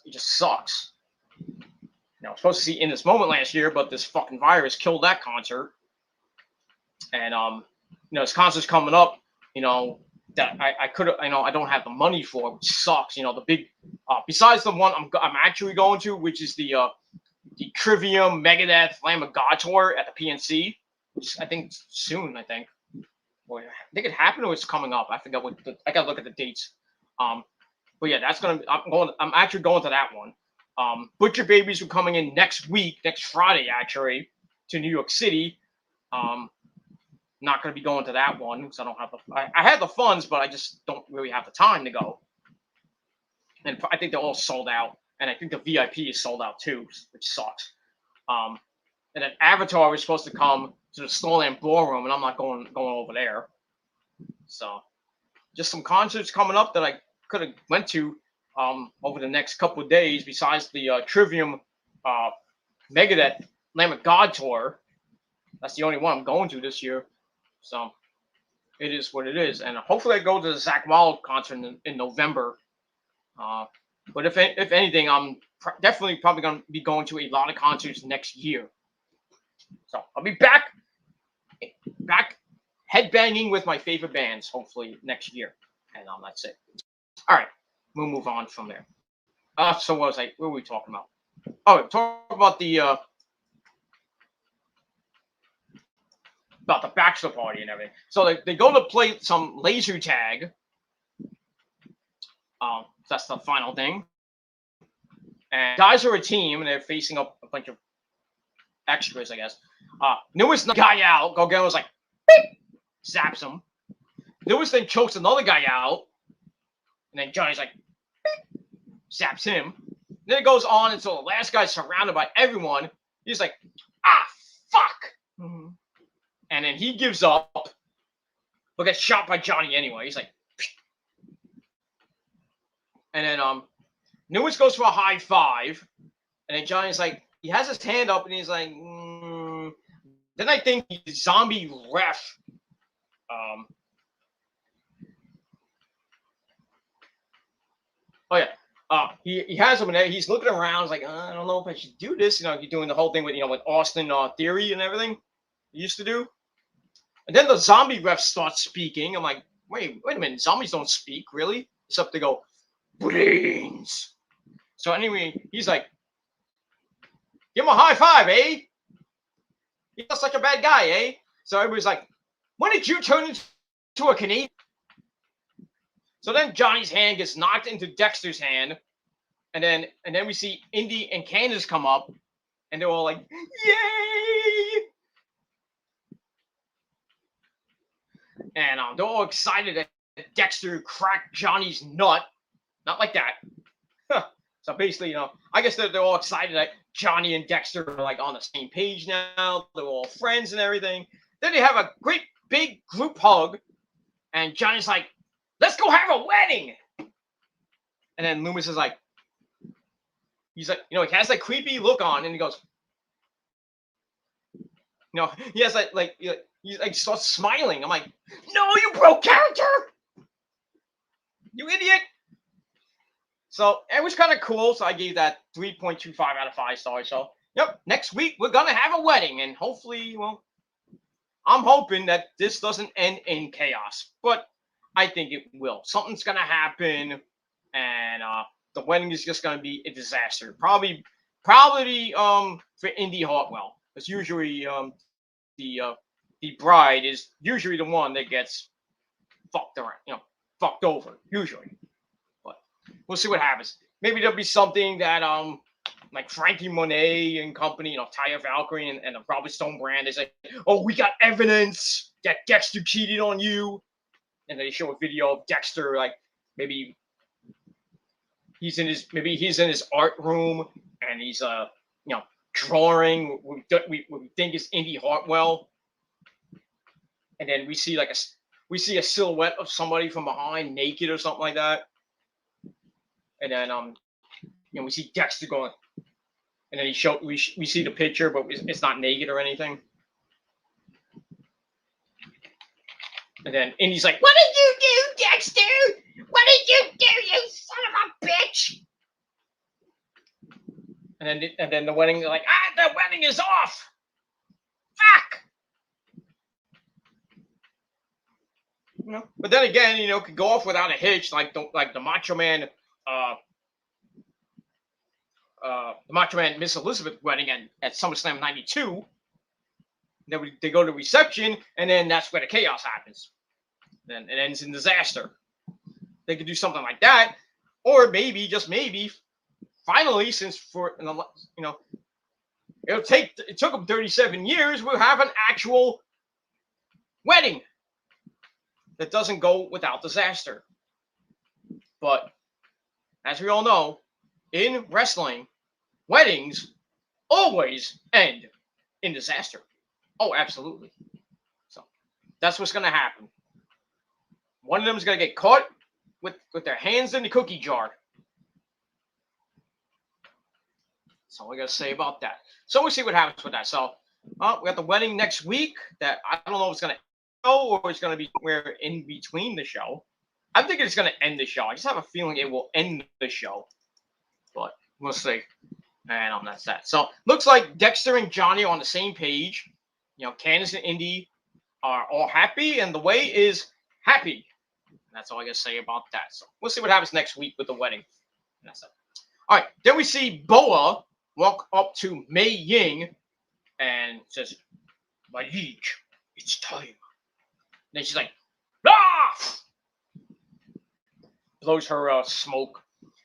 It just sucks. I was supposed to see In This Moment last year, but this fucking virus killed that concert. And this concert's coming up, that I could have, I don't have the money for, which sucks. The big, besides the one I'm actually going to, which is the Trivium Megadeth Lamb of God tour at the PNC, which I think soon. I think it happened or it's coming up. I forgot I gotta look at the dates. But yeah, that's I'm actually going to that one. Butcher Babies are coming in next Friday actually, to New York City. Not going to be going to that one because I don't have I had the funds, but I just don't really have the time to go. And I think they're all sold out, and I think the VIP is sold out too, which sucks. And then Avatar is supposed to come to the Snowland Ballroom, and I'm not going over there. So just some concerts coming up that I could have went to over the next couple of days, besides the Trivium Megadeth Lamb of God tour. That's the only one I'm going to this year. So it is what it is. And hopefully I go to the Zach Wild concert in November. But if anything, I'm definitely probably going to be going to a lot of concerts next year. So I'll be back headbanging with my favorite bands, hopefully next year. And that's it. All right, we'll move on from there. So what were we talking about? Oh, talk about the bachelor party and everything. So they go to play some laser tag. That's the final thing. And guys are a team, and they're facing up a bunch of extras, I guess. Newest guy out, was like, beep, zaps him. Newest then chokes another guy out, and then Johnny's like, beep, zaps him. Then it goes on until the last guy's surrounded by everyone. He's like, fuck. Mm-hmm. And then he gives up, but gets shot by Johnny anyway. He's like, psh. And then Newest goes for a high five, and then Johnny's like, he has his hand up, and he's like, Then I think the zombie ref, Oh yeah. He has him in there. He's looking around. He's like, I don't know if I should do this. He's doing the whole thing with with Austin Theory and everything he used to do. And then the zombie ref starts speaking. I'm like, wait a minute. Zombies don't speak, really? Except they go, brains. So anyway, he's like, give him a high five, eh? He looks like a bad guy, eh? So everybody's like, when did you turn into a Canadian? So then Johnny's hand gets knocked into Dexter's hand. And then we see Indy and Candace come up. And they're all like, yay! And they're all excited that Dexter cracked Johnny's nut. Not like that. So basically, I guess they're all excited that Johnny and Dexter are like on the same page now. They're all friends and everything. Then they have a great big group hug. And Johnny's like, let's go have a wedding. And then Loomis is like, he's like, he has that creepy look on. And he goes, he has that he starts smiling. I'm like, no, you broke character, you idiot. So it was kind of cool. So I gave that 3.25 out of 5 stars. So yep, next week we're gonna have a wedding, and hopefully, I'm hoping that this doesn't end in chaos, but I think it will. Something's gonna happen, and the wedding is just gonna be a disaster. Probably for Indy Hartwell, because usually the bride is usually the one that gets fucked around, fucked over, usually. But we'll see what happens. Maybe there'll be something that like Frankie Monet and company, Taya Valkyrie and the Robert Stone brand, they say, oh, we got evidence that Dexter cheated on you. And they show a video of Dexter, like maybe he's in his art room and he's drawing what we think is Indy Hartwell. And then we see a silhouette of somebody from behind, naked or something like that. And then we see Dexter going, and then we see the picture, but it's not naked or anything. And then Indy's like, what did you do, Dexter? What did you do, you son of a bitch? And then the wedding, they're like, the wedding is off. Fuck. But then again, could go off without a hitch, like the Macho Man, the Macho Man Miss Elizabeth wedding at SummerSlam '92. Then they go to reception, and then that's where the chaos happens. Then it ends in disaster. They could do something like that, or maybe, just maybe, finally, since it took them 37 years, we'll have an actual wedding that doesn't go without disaster. But as we all know, in wrestling, weddings always end in disaster. Oh, absolutely. So that's what's going to happen. One of them is going to get caught with their hands in the cookie jar. That's all I got to say about that. So we'll see what happens with that. So we got the wedding next week that I don't know if it's going to go or it's going to be where in between the show. I think it's going to end the show. I just have a feeling it will end the show. But we'll see. And that's that. So looks like Dexter and Johnny are on the same page. Candace and Indy are all happy, and the way is happy. And that's all I got to say about that. So we'll see what happens next week with the wedding. And that's it. All right. Then we see Boa walk up to Mei Ying and says, my liege, it's time. And then she's like, ah! Blows her smoke.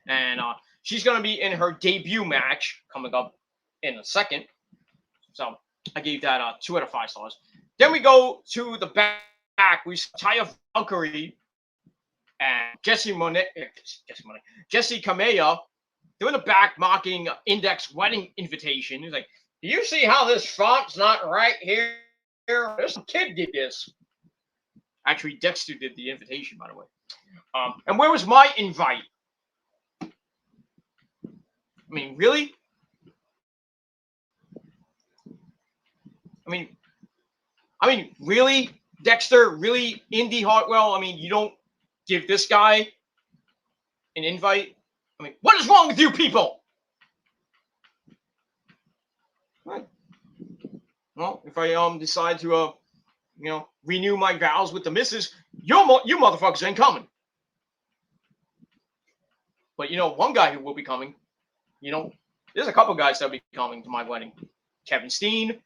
And she's going to be in her debut match coming up in a second. So I gave that 2 out of 5 stars. Then we go to the back. We see Taya Valkyrie and Jesse Kamea. They're in the back mocking Index wedding invitation. He's like, do you see how this font's not right here? This kid did this. Actually, Dexter did the invitation, by the way. And where was my invite? I mean, really? I mean, really? Dexter, really? Indy Hartwell? I mean, you don't give this guy an invite? I mean, what is wrong with you people? Right. Well, if I decide to renew my vows with the missus, you motherfuckers ain't coming. But one guy who will be coming, there's a couple guys that'll be coming to my wedding. Kevin Steen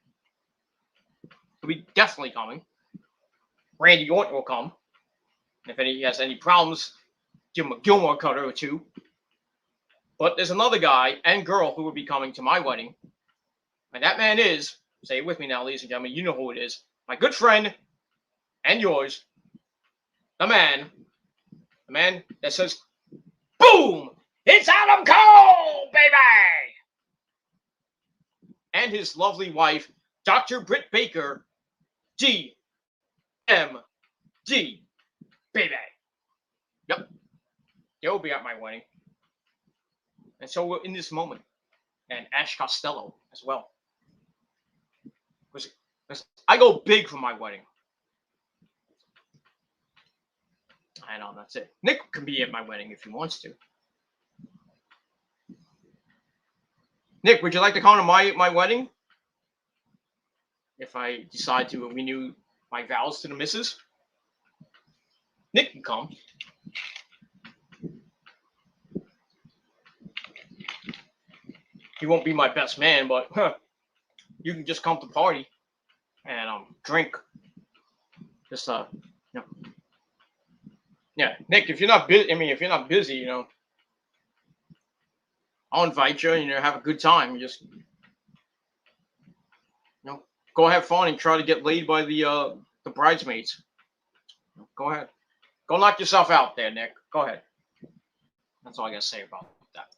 will be definitely coming. Randy Orton will come. If he has any problems, give him a Gilmore cutter or two. But there's another guy and girl who will be coming to my wedding. And that man is, say it with me now, ladies and gentlemen, you know who it is. My good friend and yours, the man that says, boom, it's Adam Cole, baby! And his lovely wife, Dr. Britt Baker, DMD, baby. Yep. They'll be at my wedding. And so we're in this moment. And Ash Costello as well. Because I go big for my wedding. And that's it. Nick can be at my wedding if he wants to. Nick, would you like to come to my wedding? If I decide to renew my vows to the missus? Nick can come. He won't be my best man, but you can just come to the party and drink. Just yeah, Nick. If you're not busy, I'll invite you. Have a good time. You just go have fun and try to get laid by the bridesmaids. Go ahead. Go knock yourself out there, Nick. Go ahead. That's all I gotta say about that.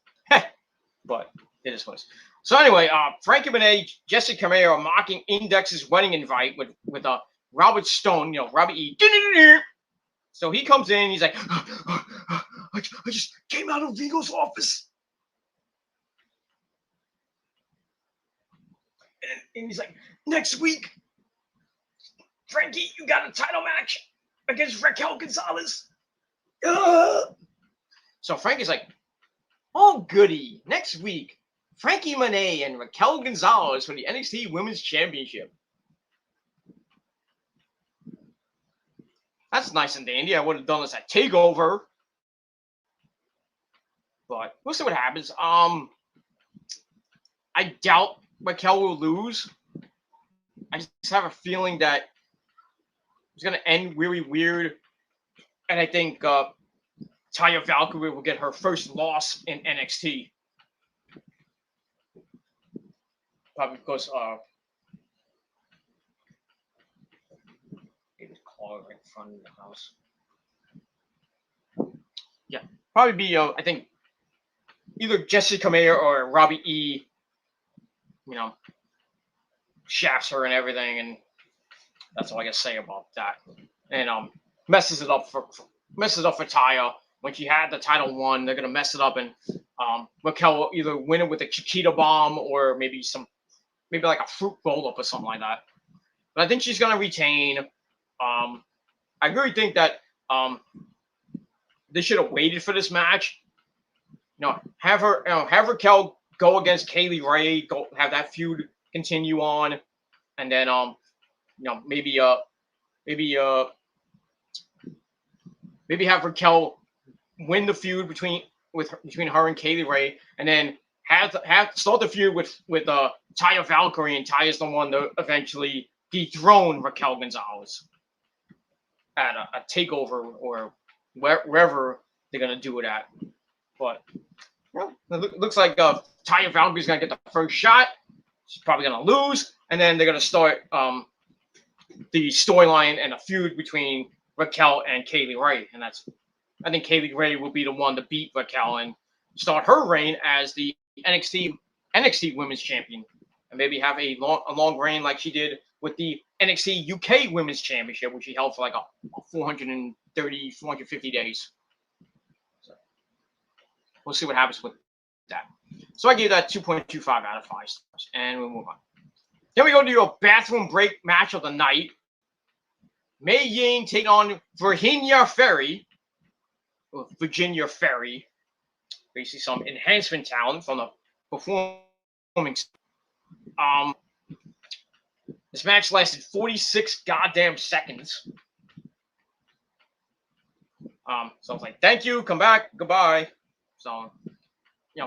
But it is what it is. So anyway, Frankie Monet, Jesse Camaro mocking Index's wedding invite with Robert Stone, Robbie E. So he comes in, he's like, I just came out of Vigo's office. And he's like, next week, Frankie, you got a title match against Raquel Gonzalez. So Frankie's like, oh, goody. Next week, Frankie Monet and Raquel Gonzalez for the NXT Women's Championship. That's nice and dandy. I would have done this at TakeOver. But we'll see what happens. I doubt Raquel will lose. I just have a feeling that it's going to end really weird. And I think Taya Valkyrie will get her first loss in NXT. Probably because David Claw right in front of the house. Yeah, probably be I think either Jessica Mayer or Robbie E. Shafts her and everything, and that's all I gotta say about that. And messes it up for Taya. When she had the title won, they're gonna mess it up, and Raquel will either win it with a Chiquita bomb or maybe like a fruit roll up or something like that. But I think she's gonna retain. I really think that they should have waited for this match. Have Raquel go against Kaylee Ray, go have that feud continue on, and then maybe have Raquel win the feud between her and Kaylee Ray, and then start the feud with Taya Valkyrie, and Taya's the one to eventually dethrone Raquel Gonzalez at a TakeOver or wherever they're gonna do it at. But it looks like Taya Valkyrie's gonna get the first shot. She's probably gonna lose, and then they're gonna start the storyline and a feud between Raquel and Kaylee Ray, and I think Kaylee Ray will be the one to beat Raquel and start her reign as the NXT Women's Champion, and maybe have a long reign like she did with the NXT UK Women's Championship, which she held for like 450 days. So we'll see what happens with that. So I gave that 2.25 out of 5 stars, and we'll move on. Then we go to your bathroom break match of the night. Mei Ying take on Virginia Ferry. basically some enhancement talent from the performing. This match lasted 46 goddamn seconds. So I was like, thank you, come back, goodbye. So,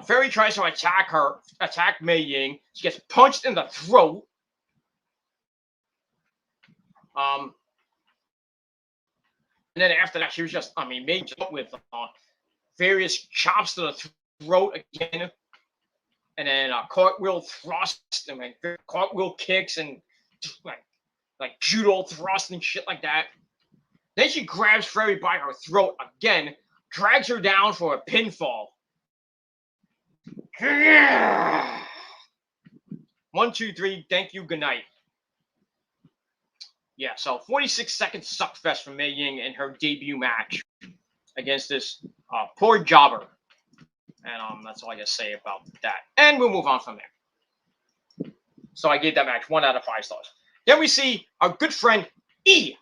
Fairy tries to attack Mei Ying. She gets punched in the throat. And then after that, she was just, Mei jumped with various chops to the throat again. And then cartwheel thrust and cartwheel kicks and like judo thrust and shit like that. Then she grabs Fairy by her throat again, drags her down for a pinfall. 1, 2, 3, thank you, good night. Yeah, so 46 second suckfest from Mei Ying in her debut match against this poor jobber. And that's all I gotta say about that. And we'll move on from there. So I gave that match 1 out of 5 stars. Then we see our good friend Eli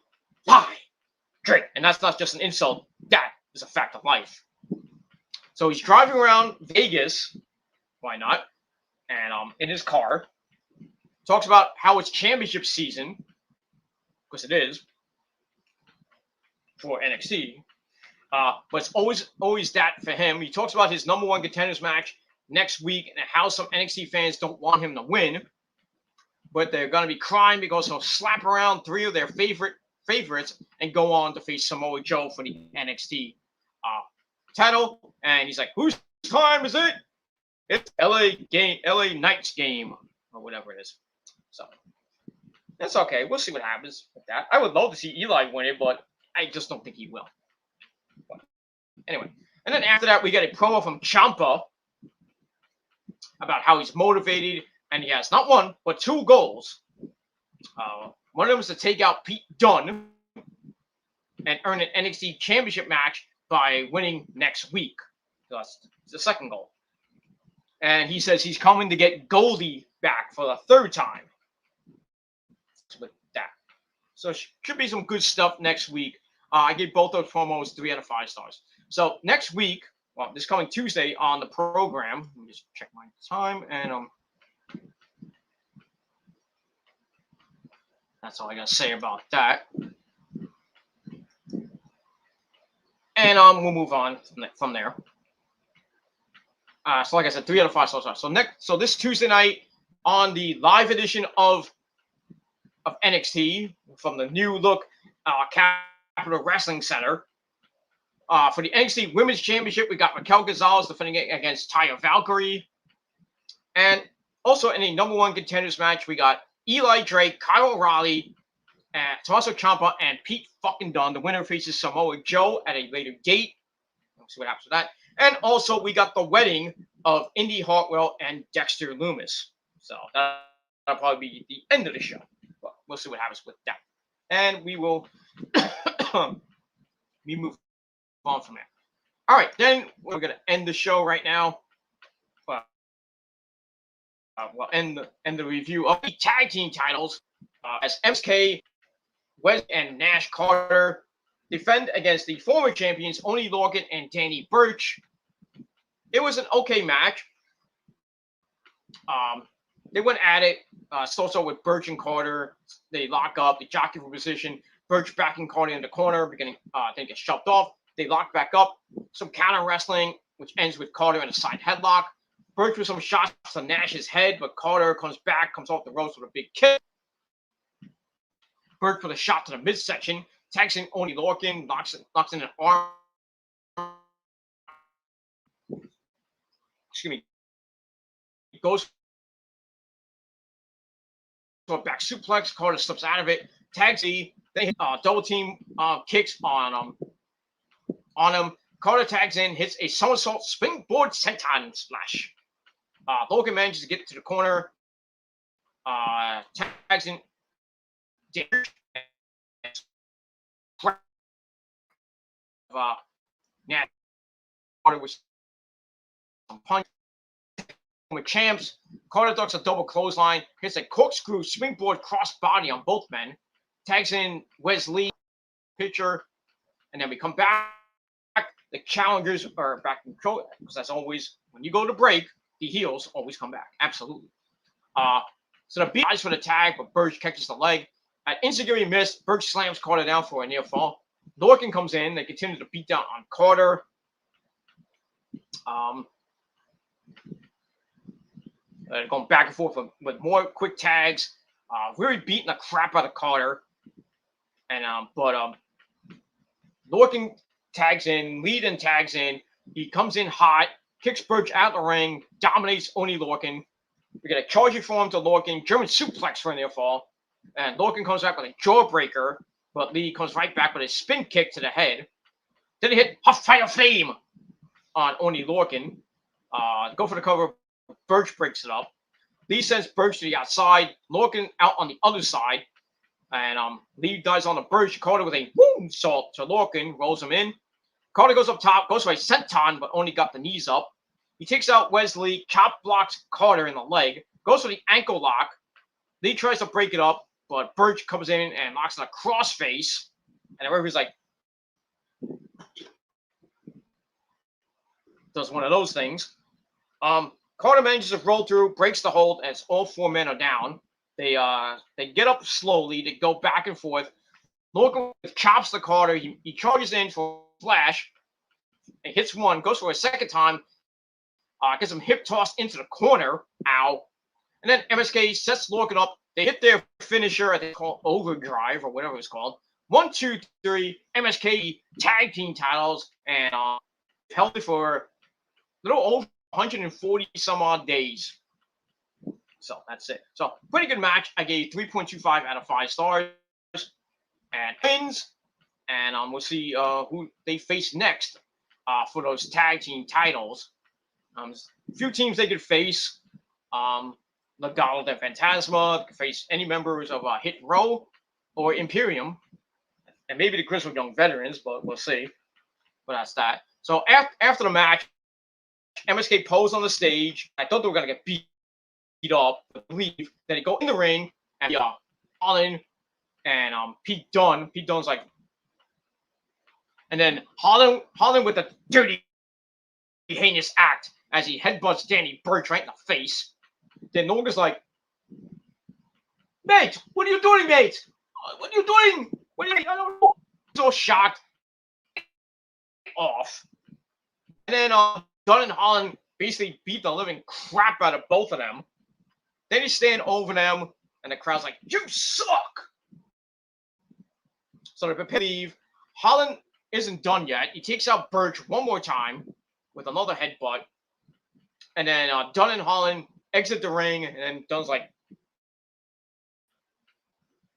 Drake. And that's not just an insult. That is a fact of life. So he's driving around Vegas. Why not? And in his car. Talks about how it's championship season. Because it is. For NXT. But it's always that for him. He talks about his number 1 contenders match next week and how some NXT fans don't want him to win. But they're going to be crying because he'll slap around 3 of their favorites and go on to face Samoa Joe for the NXT title. And he's like, whose time is it? It's LA Knights game or whatever it is. So that's okay. We'll see what happens with that. I would love to see Eli win it, but I just don't think he will. But anyway, and then after that, we get a promo from Ciampa about how he's motivated and he has not 1 but 2 goals. One of them is to take out Pete Dunne and earn an NXT championship match by winning next week. So that's the second goal. And he says he's coming to get Goldie back for the 3rd time. With that. So should be some good stuff next week. I gave both those promos 3 out of 5 stars. So next week, well, this coming Tuesday on the program, let me just check my time, and that's all I gotta say about that. And we'll move on from there. So like I said, 3 out of 5 stars. So this Tuesday night on the live edition of NXT from the new look Capital Wrestling Center. For the NXT Women's Championship, we got Raquel Gonzalez defending it against Taya Valkyrie. And also in a number 1 contenders match, we got Eli Drake, Kyle O'Reilly, Tommaso Ciampa, and Pete fucking Dunne. The winner faces Samoa Joe at a later date. We'll see what happens with that. And also, we got the wedding of Indy Hartwell and Dexter Lumis. So that'll probably be the end of the show. But we'll see what happens with that. And we will move on from there. All right, then we're going to end the show right now. We'll end the review of the tag team titles as MSK, Wes, and Nash Carter defend against the former champions Oney Lorcan and Danny Burch. It was an okay match. They went at it. Starts out with Burch and Carter. They lock up. They jockey for position. Burch backing Carter in the corner, beginning then gets shoved off. They lock back up. Some counter wrestling, which ends with Carter in a side headlock. Burch with some shots to Nash's head, but Carter comes back, comes off the ropes with a big kick. Burch with a shot to the midsection. Tags in Oney Lorcan, knocks in an arm. Excuse me. Goes to a back suplex. Carter slips out of it. Tags E. They hit double team kicks on him. Carter tags in, hits a somersault springboard senton splash. Lorcan manages to get to the corner. Tags in. Carter with some punch. With champs, Carter ducks a double clothesline, hits a corkscrew springboard crossbody on both men. Tags in Wesley, pitcher, and then we come back. the challengers are back in control, because that's always, when you go to break, the heels always come back. Absolutely. So the beat eyes for the tag, but Burge catches the leg. At insecurity miss, Burge slams Carter down for a near fall. Lorcan comes in. They continue to beat down on Carter. Going back and forth with more quick tags. Really beating the crap out of Carter. And Lorcan tags in, Leadon tags in. He comes in hot, kicks Burge out of the ring, dominates Oni Lorcan. We get a charging form to Lorcan, German suplex for a near fall. And Lorcan comes back with a jawbreaker, but Lee comes right back with a spin kick to the head. Then he hit Huff Fire Flame on Oni Lorcan. Go for the cover. Burge breaks it up. Lee sends Burge to the outside. Lorcan out on the other side. And Lee dives on the Burge. Carter with a moonsault to Lorcan. Rolls him in. Carter goes up top. Goes for a senton, but only got the knees up. He takes out Wesley. Chop blocks Carter in the leg. Goes for the ankle lock. Lee tries to break it up, but Burge comes in and locks in a crossface. And everybody's like, does one of those things. Carter manages to roll through, breaks the hold as all four men are down. They get up slowly. They go back and forth. Lorcan chops the Carter. He charges in for a flash. It hits one, goes for a second time. Gets him hip tossed into the corner. Ow. And then MSK sets Lorcan up. They hit their finisher, I think it's called Overdrive or whatever it's called. 1, 2, 3, MSK tag team titles, and held it for a little over 140 some odd days. So that's it. So pretty good match. I gave 3.25 out of 5 stars. And wins. And we'll see who they face next for those tag team titles. A few teams they could face. Legado and Phantasma could face any members of Hit Row or Imperium. And maybe the Crystal Young Veterans, but we'll see. But that's that. So after the match, MSK posed on the stage. I thought they were going to get beat up, I believe. Then they go in the ring, and Holland and Pete Dunne. Pete Dunne's like, and then Holland with a dirty, heinous act as he headbutts Danny Burch right in the face. Then Norga's like, mate, what are you doing, mate? What are you doing? What are you doing? I don't know. He's all shocked. Off. And then Dunn and Holland basically beat the living crap out of both of them. Then he stand over them, and the crowd's like, you suck! So they prepare to leave. Holland isn't done yet. He takes out Burch one more time with another headbutt. And then Dunn and Holland exit the ring, and then Dunn's like,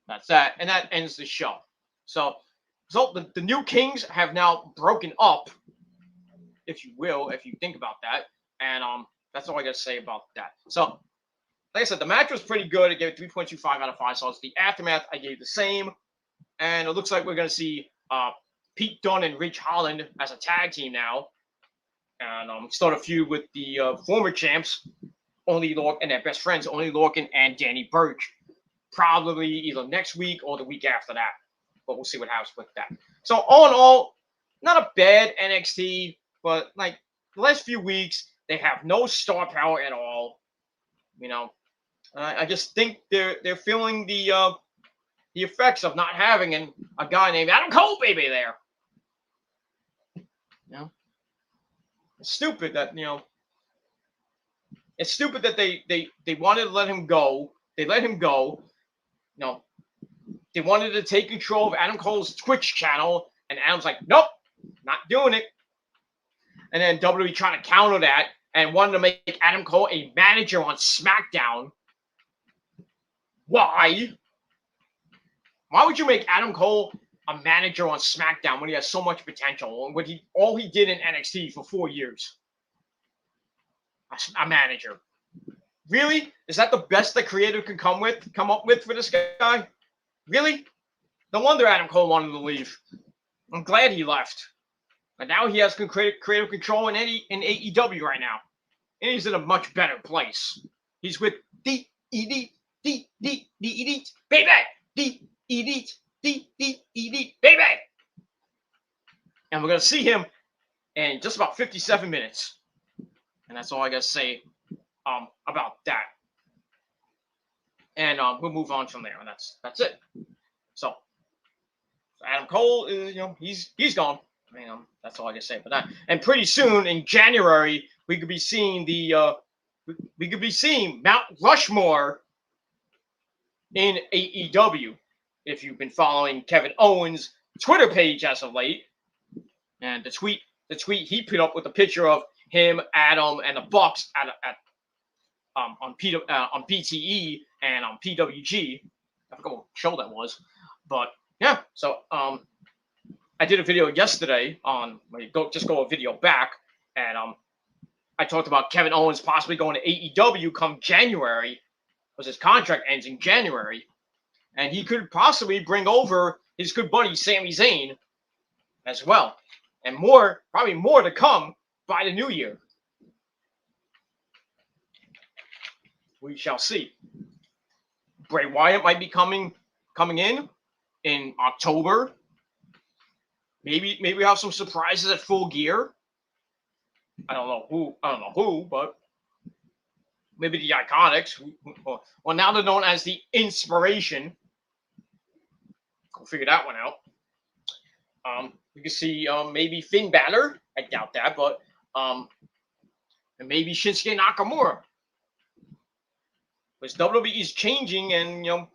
that's that. And that ends the show. So the New Kings have now broken up, if you will, if you think about that. And that's all I got to say about that. So, like I said, the match was pretty good. I gave it 3.25 out of 5 stars. The Aftermath, I gave the same. And it looks like we're going to see Pete Dunne and Rich Holland as a tag team now. And start a feud with the former champs, Only Lorcan, and their best friends, Only Lorcan and Danny Burch. Probably either next week or the week after that. But we'll see what happens with that. So, all in all, not a bad NXT, but like the last few weeks, they have no star power at all. You know, I just think they're feeling the effects of not having a guy named Adam Cole, baby, there. You know, it's stupid that it's stupid that they wanted to let him go. They let him go. You know, they wanted to take control of Adam Cole's Twitch channel, and Adam's like, nope, not doing it. And then WWE trying to counter that and wanted to make Adam Cole a manager on SmackDown. Why? Why would you make Adam Cole a manager on SmackDown when he has so much potential? And when all he did in NXT for 4 years? A manager. Really? Is that the best the creative can come up with for this guy? Really? No wonder Adam Cole wanted to leave. I'm glad he left. But now he has creative control in AEW right now. And he's in a much better place. He's with the Elite, the Elite, baby! The Elite, baby! And we're going to see him in just about 57 minutes. And that's all I got to say about that. And we'll move on from there. And that's it. So Adam Cole is, he's gone. I mean, that's all I can say about that. And pretty soon in January, we could be seeing Mount Rushmore in AEW. If you've been following Kevin Owens' Twitter page as of late, and the tweet he put up with a picture of him, Adam, and the Bucks on PTE and on PWG. I forgot what show that was, but yeah. So I did a video yesterday on go a video back, and I talked about Kevin Owens possibly going to AEW come January, because his contract ends in January, and he could possibly bring over his good buddy Sami Zayn as well, and probably more to come by the new year. We shall see. Bray Wyatt might be coming in October. Maybe we have some surprises at Full Gear. I don't know who, but maybe the Iconics. Well, now they're known as the Inspiration. We'll figure that one out. We can see maybe Finn Balor. I doubt that, but and maybe Shinsuke Nakamura. Because WWE is changing, and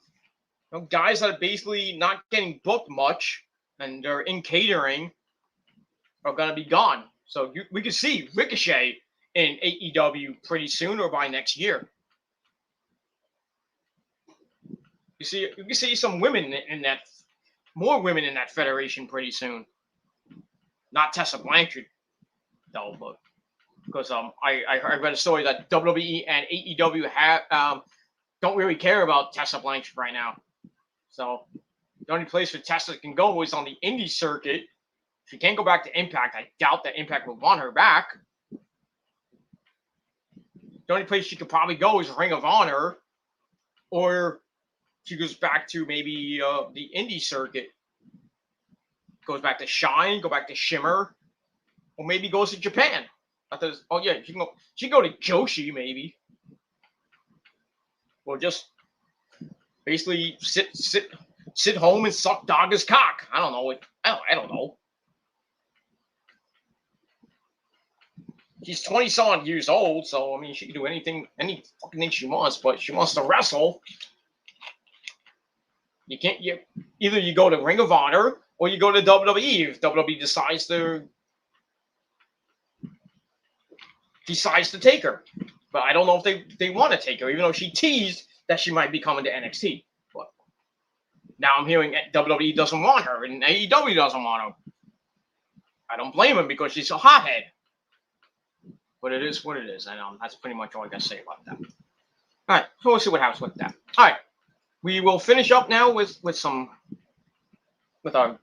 guys that are basically not getting booked much and they're in catering are going to be gone. So we could see Ricochet in AEW pretty soon, or by next year. You can see some women more women in that federation pretty soon. Not Tessa Blanchard, though, but because I read a story that WWE and AEW don't really care about Tessa Blanchard right now. So the only place for Tessa can go is on the indie circuit. If she can't go back to Impact, I doubt that Impact will want her back. The only place she could probably go is Ring of Honor, or she goes back to maybe the indie circuit. Goes back to Shine, go back to Shimmer, or maybe goes to Japan. She can go to Joshi maybe, or just basically sit home and suck Dogger's cock. I don't know. I don't know. She's 20-some years old, so I mean, she can do any fucking thing she wants. But she wants to wrestle. You can't. Either you go to Ring of Honor or you go to WWE if WWE decides to take her. But I don't know if they want to take her, even though she teased that she might be coming to NXT. But now I'm hearing WWE doesn't want her and AEW doesn't want her. I don't blame him because she's a hothead. But it is what it is, and that's pretty much all I got to say about that. All right, so we'll see what happens with that. All right, we will finish up now with our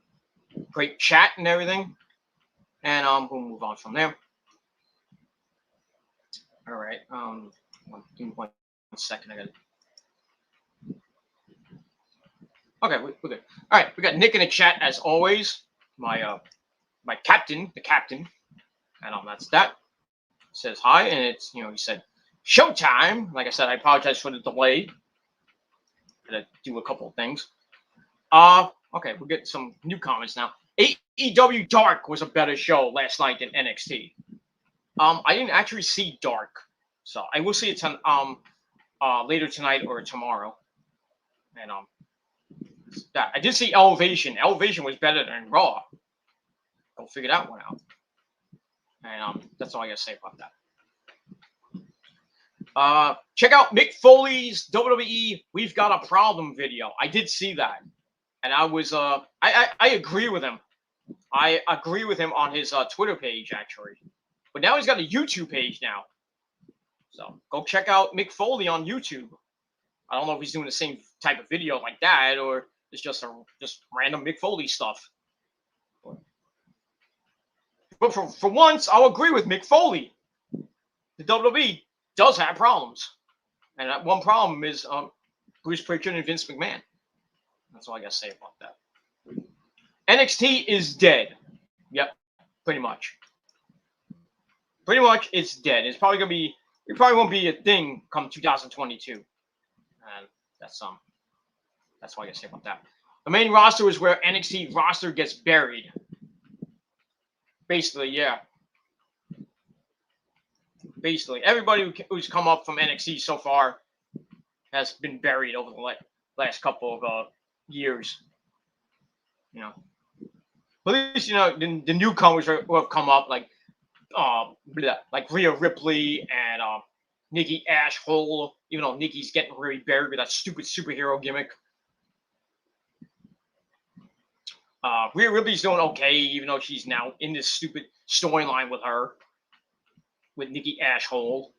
great chat and everything, and we'll move on from there. All right, give me 1 second. Okay, we're good. All right, we got Nick in the chat as always. My captain, the captain, and that's that. Says hi, and it's he said showtime. Like I said, I apologize for the delay. Gotta do a couple of things. Okay, we'll get some new comments now. AEW Dark was a better show last night than NXT. I didn't actually see Dark, so I will see it later tonight or tomorrow. And I did see Elevation. Elevation was better than Raw. Go figure that one out. And that's all I gotta say about that. Check out Mick Foley's WWE We've Got a Problem video. I did see that, and I was I agree with him. I agree with him on his Twitter page actually, but now he's got a YouTube page now. So go check out Mick Foley on YouTube. I don't know if he's doing the same type of video like that, or it's just random Mick Foley stuff. But for once, I'll agree with Mick Foley. The WWE does have problems. And that one problem is Bruce Prichard and Vince McMahon. That's all I got to say about that. NXT is dead. Yep, pretty much. pretty much it's dead. It's probably gonna be. It probably won't be a thing come 2022, and that's That's all I gotta say about that. The main roster is where NXT roster gets buried. Basically, yeah. Basically, everybody who's come up from NXT so far has been buried over the last couple of years. You know, but at least the newcomers who have come up like Rhea Ripley and Nikki Ashhole. Even though Nikki's getting really buried with that stupid superhero gimmick. Rhea Ripley's doing okay, even though she's now in this stupid storyline with her, with Nikki Ashhole.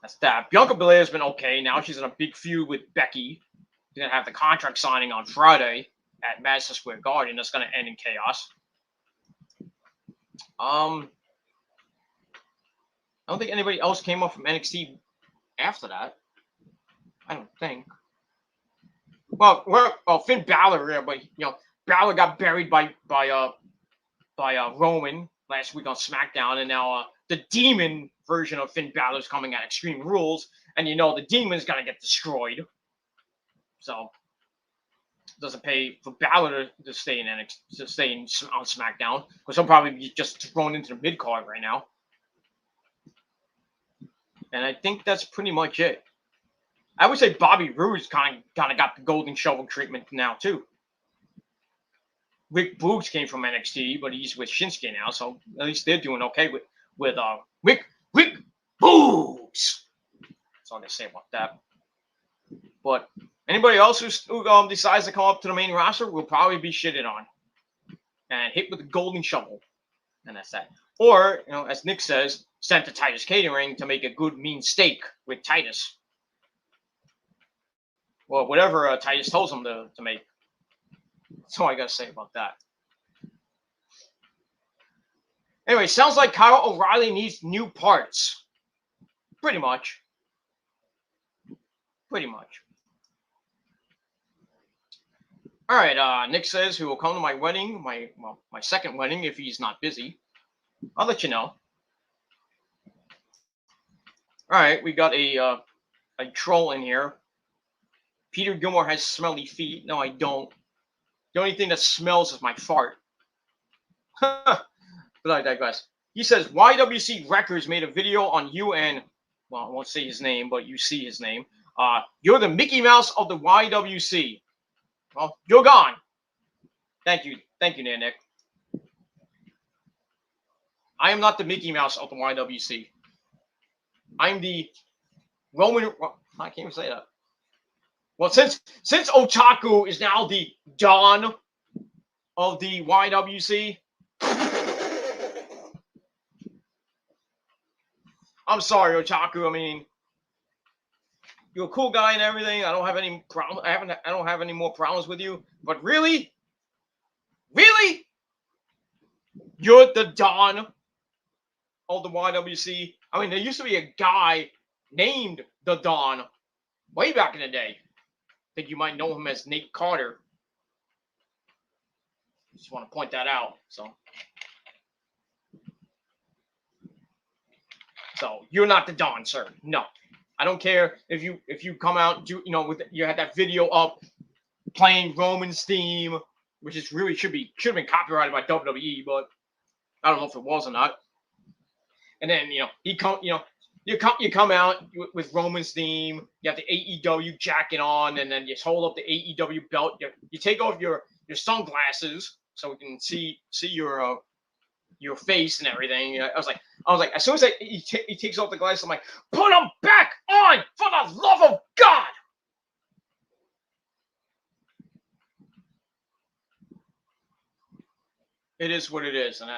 That's that. Bianca Belair's been okay. Now she's in a big feud with Becky. She's gonna have the contract signing on Friday at Madison Square Garden. That's gonna end in chaos. I don't think anybody else came up from NXT after that. I don't think. Well, Finn Balor, yeah, but Balor got buried by Roman last week on SmackDown, and now the Demon version of Finn Balor is coming at Extreme Rules, and the Demon's gonna get destroyed. So it doesn't pay for Balor to stay in NXT, to stay on SmackDown, because he'll probably be just thrown into the mid card right now. And I think that's pretty much it. I would say Bobby Roode's kind of got the golden shovel treatment now too. Rick Boogs came from NXT, but he's with Shinsuke now, so at least they're doing okay with Rick Boogs. That's all I can say about that. But anybody else who decides to come up to the main roster will probably be shitted on and hit with the golden shovel, and that's that. Or as Nick says, sent to Titus Catering to make a good mean steak with Titus. Well, whatever Titus tells him to make. That's all I gotta say about that. Anyway, sounds like Kyle O'Reilly needs new parts. Pretty much. All right, Nick says he will come to my wedding, my second wedding, if he's not busy. I'll let you know. All right, we got a troll in here. Peter Gilmore has smelly feet. No, I don't. The only thing that smells is my fart. But I digress. He says, YWC Records made a video on you and, well, I won't say his name, but you see his name. You're the Mickey Mouse of the YWC. Well, you're gone. Thank you, Nick. I am not the Mickey Mouse of the YWC. I'm the Roman. Well, I can't even say that. Well, since Otaku is now the Don of the YWC, I'm sorry, Otaku. I mean, you're a cool guy and everything. I don't have any problem. I don't have any more problems with you. But really, you're the Don of the YWC. I mean, there used to be a guy named the Don way back in the day. I think you might know him as Nate Carter. Just want to point that out. So you're not the Don, sir. No, I don't care if you come out, you had that video up playing Roman's theme, which is really should have been copyrighted by WWE, but I don't know if it was or not. And then you come out with Roman's theme. You have the AEW jacket on, and then you hold up the AEW belt. You take off your sunglasses so we can see your face and everything. I was like, as soon as he takes off the glasses, I'm like, put them back on for the love of God. It is what it is, and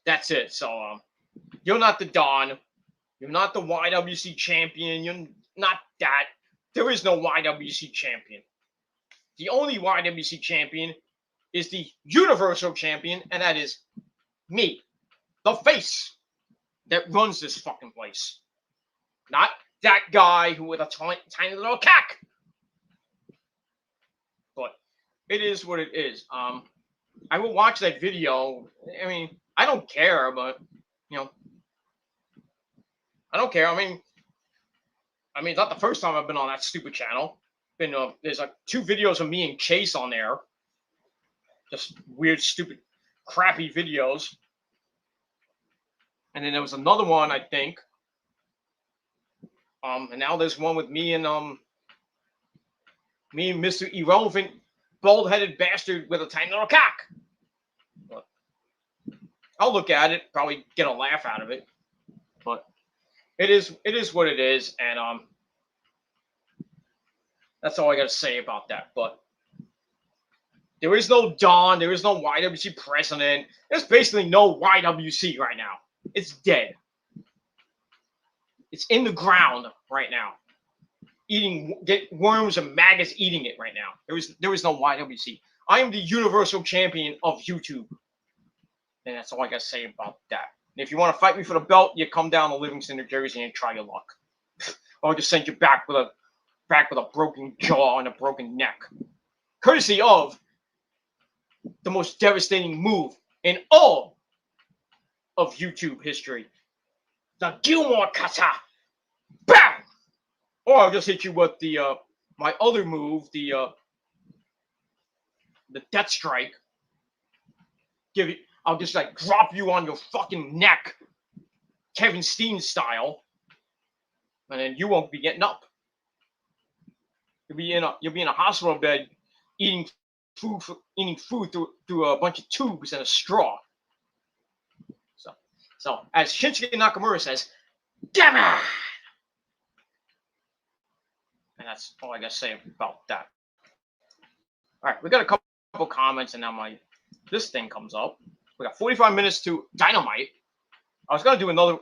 that's it. So you're not the Don. You're not the YWC champion. You're not that. There is no YWC champion. The only YWC champion is the Universal Champion, and that is me, the face that runs this fucking place. Not that guy who with a tiny little cack. But it is what it is. I will watch that video. I mean, I don't care, but You know, I don't care. I mean, it's not the first time I've been on that stupid channel. There's like 2 videos of me and Chase on there. Just weird, stupid, crappy videos. And then there was another one, I think. And now there's one with me and Mr. Irrelevant, bald-headed bastard with a tiny little cock. But I'll look at it, probably get a laugh out of it. But it is what it is, and that's all I got to say about that. But there is no Don, there is no YWC president. There's basically no YWC right now. It's dead. It's in the ground right now. Get worms and maggots eating it right now. There is no YWC. I am the universal champion of YouTube. And that's all I got to say about that. And if you want to fight me for the belt, you come down to Livingston, New Jersey, and try your luck. Or I'll just send you back with a broken jaw and a broken neck. Courtesy of the most devastating move in all of YouTube history. The Gilmore Kata. Bam! Or I'll just hit you with the my other move, the Death Strike. I'll just like drop you on your fucking neck, Kevin Steen style, and then you won't be getting up. You'll be in a hospital bed eating food through a bunch of tubes and a straw. So as Shinsuke Nakamura says, damn it! And that's all I got to say about that. All right, we got a couple comments, and now this thing comes up. We got 45 minutes to Dynamite. I was gonna do another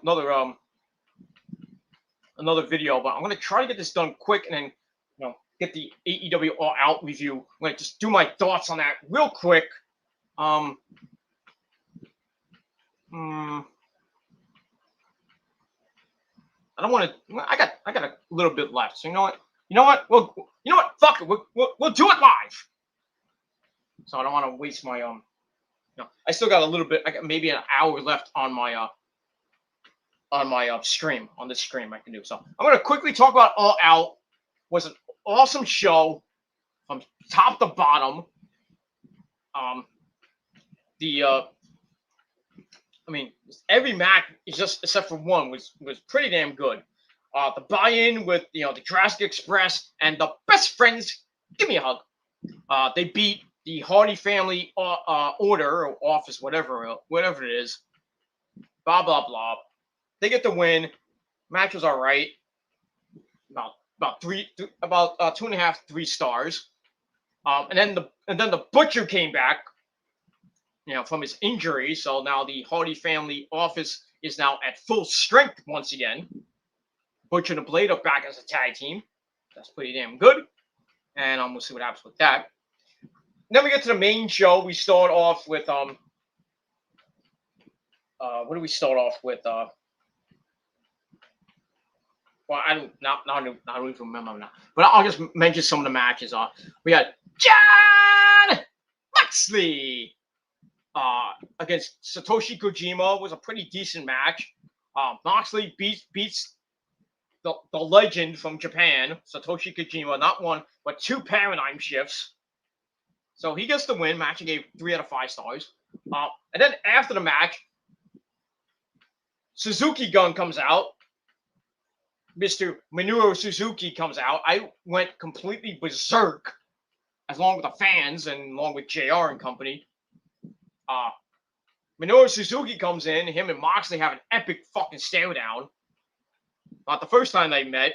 video, but I'm gonna try to get this done quick, and then get the AEW All Out review. I'm gonna just do my thoughts on that real quick. I don't want to. I got a little bit left. So you know what? Fuck it. We'll do it live. So I don't want to waste my I still got a little bit. I got maybe an hour left on my stream, on this stream I can do. So I'm gonna quickly talk about All Out. It was an awesome show from top to bottom. Every match is just except for one was pretty damn good. The buy-in with the Jurassic Express and the Best Friends. Give me a hug. They beat the Hardy Family Order or Office, whatever it is. Blah blah blah. They get the win. Match was all right. About 2.5, 3 stars. And then the Butcher came back, from his injury. So now the Hardy Family Office is now at full strength once again. Butcher and the Blade are back as a tag team. That's pretty damn good. And we'll see what happens with that. Then we get to the main show. We start off with what do we start off with? Well, I don't even remember now. But I'll just mention some of the matches. We got Jon Moxley against Satoshi Kojima. It was a pretty decent match. Moxley beats the legend from Japan, Satoshi Kojima, not one, but 2 paradigm shifts. So he gets the win. Match he gave 3 out of 5 stars. And then after the match, Suzuki Gun comes out. Mr. Minoru Suzuki comes out. I went completely berserk, along with the fans and along with JR and company. Minoru Suzuki comes in. Him and Moxley have an epic fucking stare down. Not the first time they met.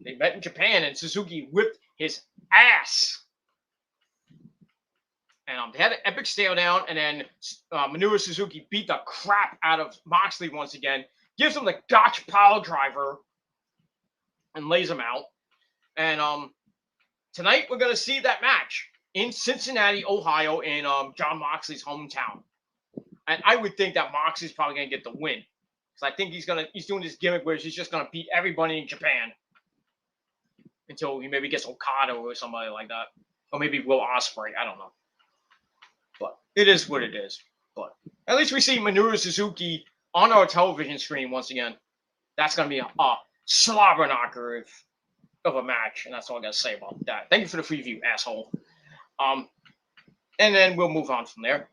They met in Japan, and Suzuki whipped his ass. And they had an epic stare down, and then Minoru Suzuki beat the crap out of Moxley once again. Gives him the Gotch pile driver and lays him out. And tonight we're going to see that match in Cincinnati, Ohio, in Jon Moxley's hometown. And I would think that Moxley's probably going to get the win. Because I think he's doing this gimmick where he's just going to beat everybody in Japan until he maybe gets Okada or somebody like that. Or maybe Will Ospreay. I don't know. But it is what it is. But at least we see Minoru Suzuki on our television screen once again. That's going to be a slobber knocker of a match, and that's all I got to say about that. Thank you for the preview, asshole. And then we'll move on from there.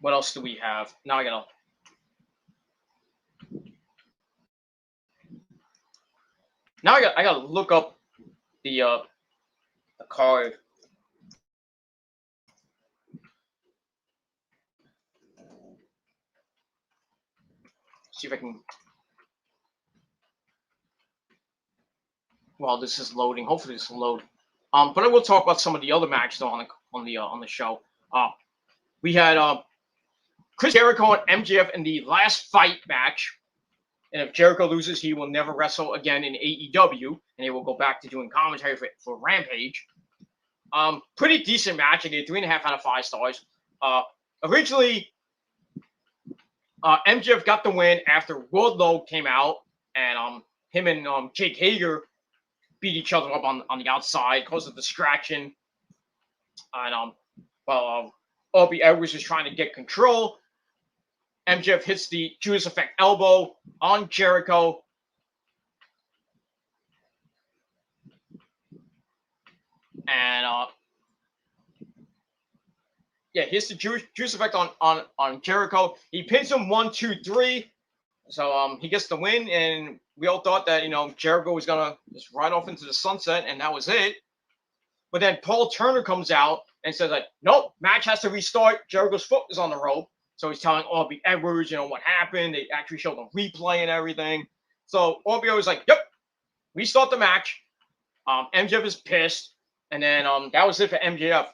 What else do we have? Now I gotta look up the card. See if I can. While this is loading, hopefully this will load. But I will talk about some of the other matches on the show. We had Chris Jericho and MJF in the last fight match. And if Jericho loses, he will never wrestle again in AEW, and he will go back to doing commentary for Rampage. Pretty decent match. I gave 3.5 out of 5 stars. Originally, MJF got the win after Wardlow came out, and him and Jake Hager beat each other up on the outside, caused a distraction. And Aubrey Edwards was trying to get control. MJF hits the Judas Effect elbow on Jericho. And hits the Judas Effect on Jericho. He pins him 1, 2, 3. So he gets the win, and we all thought that Jericho was gonna just ride off into the sunset, and that was it. But then Paul Turner comes out and says like, nope, match has to restart. Jericho's foot is on the rope. So he's telling Aubrey Edwards, what happened. They actually showed the replay and everything. So Aubrey was like, yep, restart the match. MJF is pissed. And then that was it for MJF.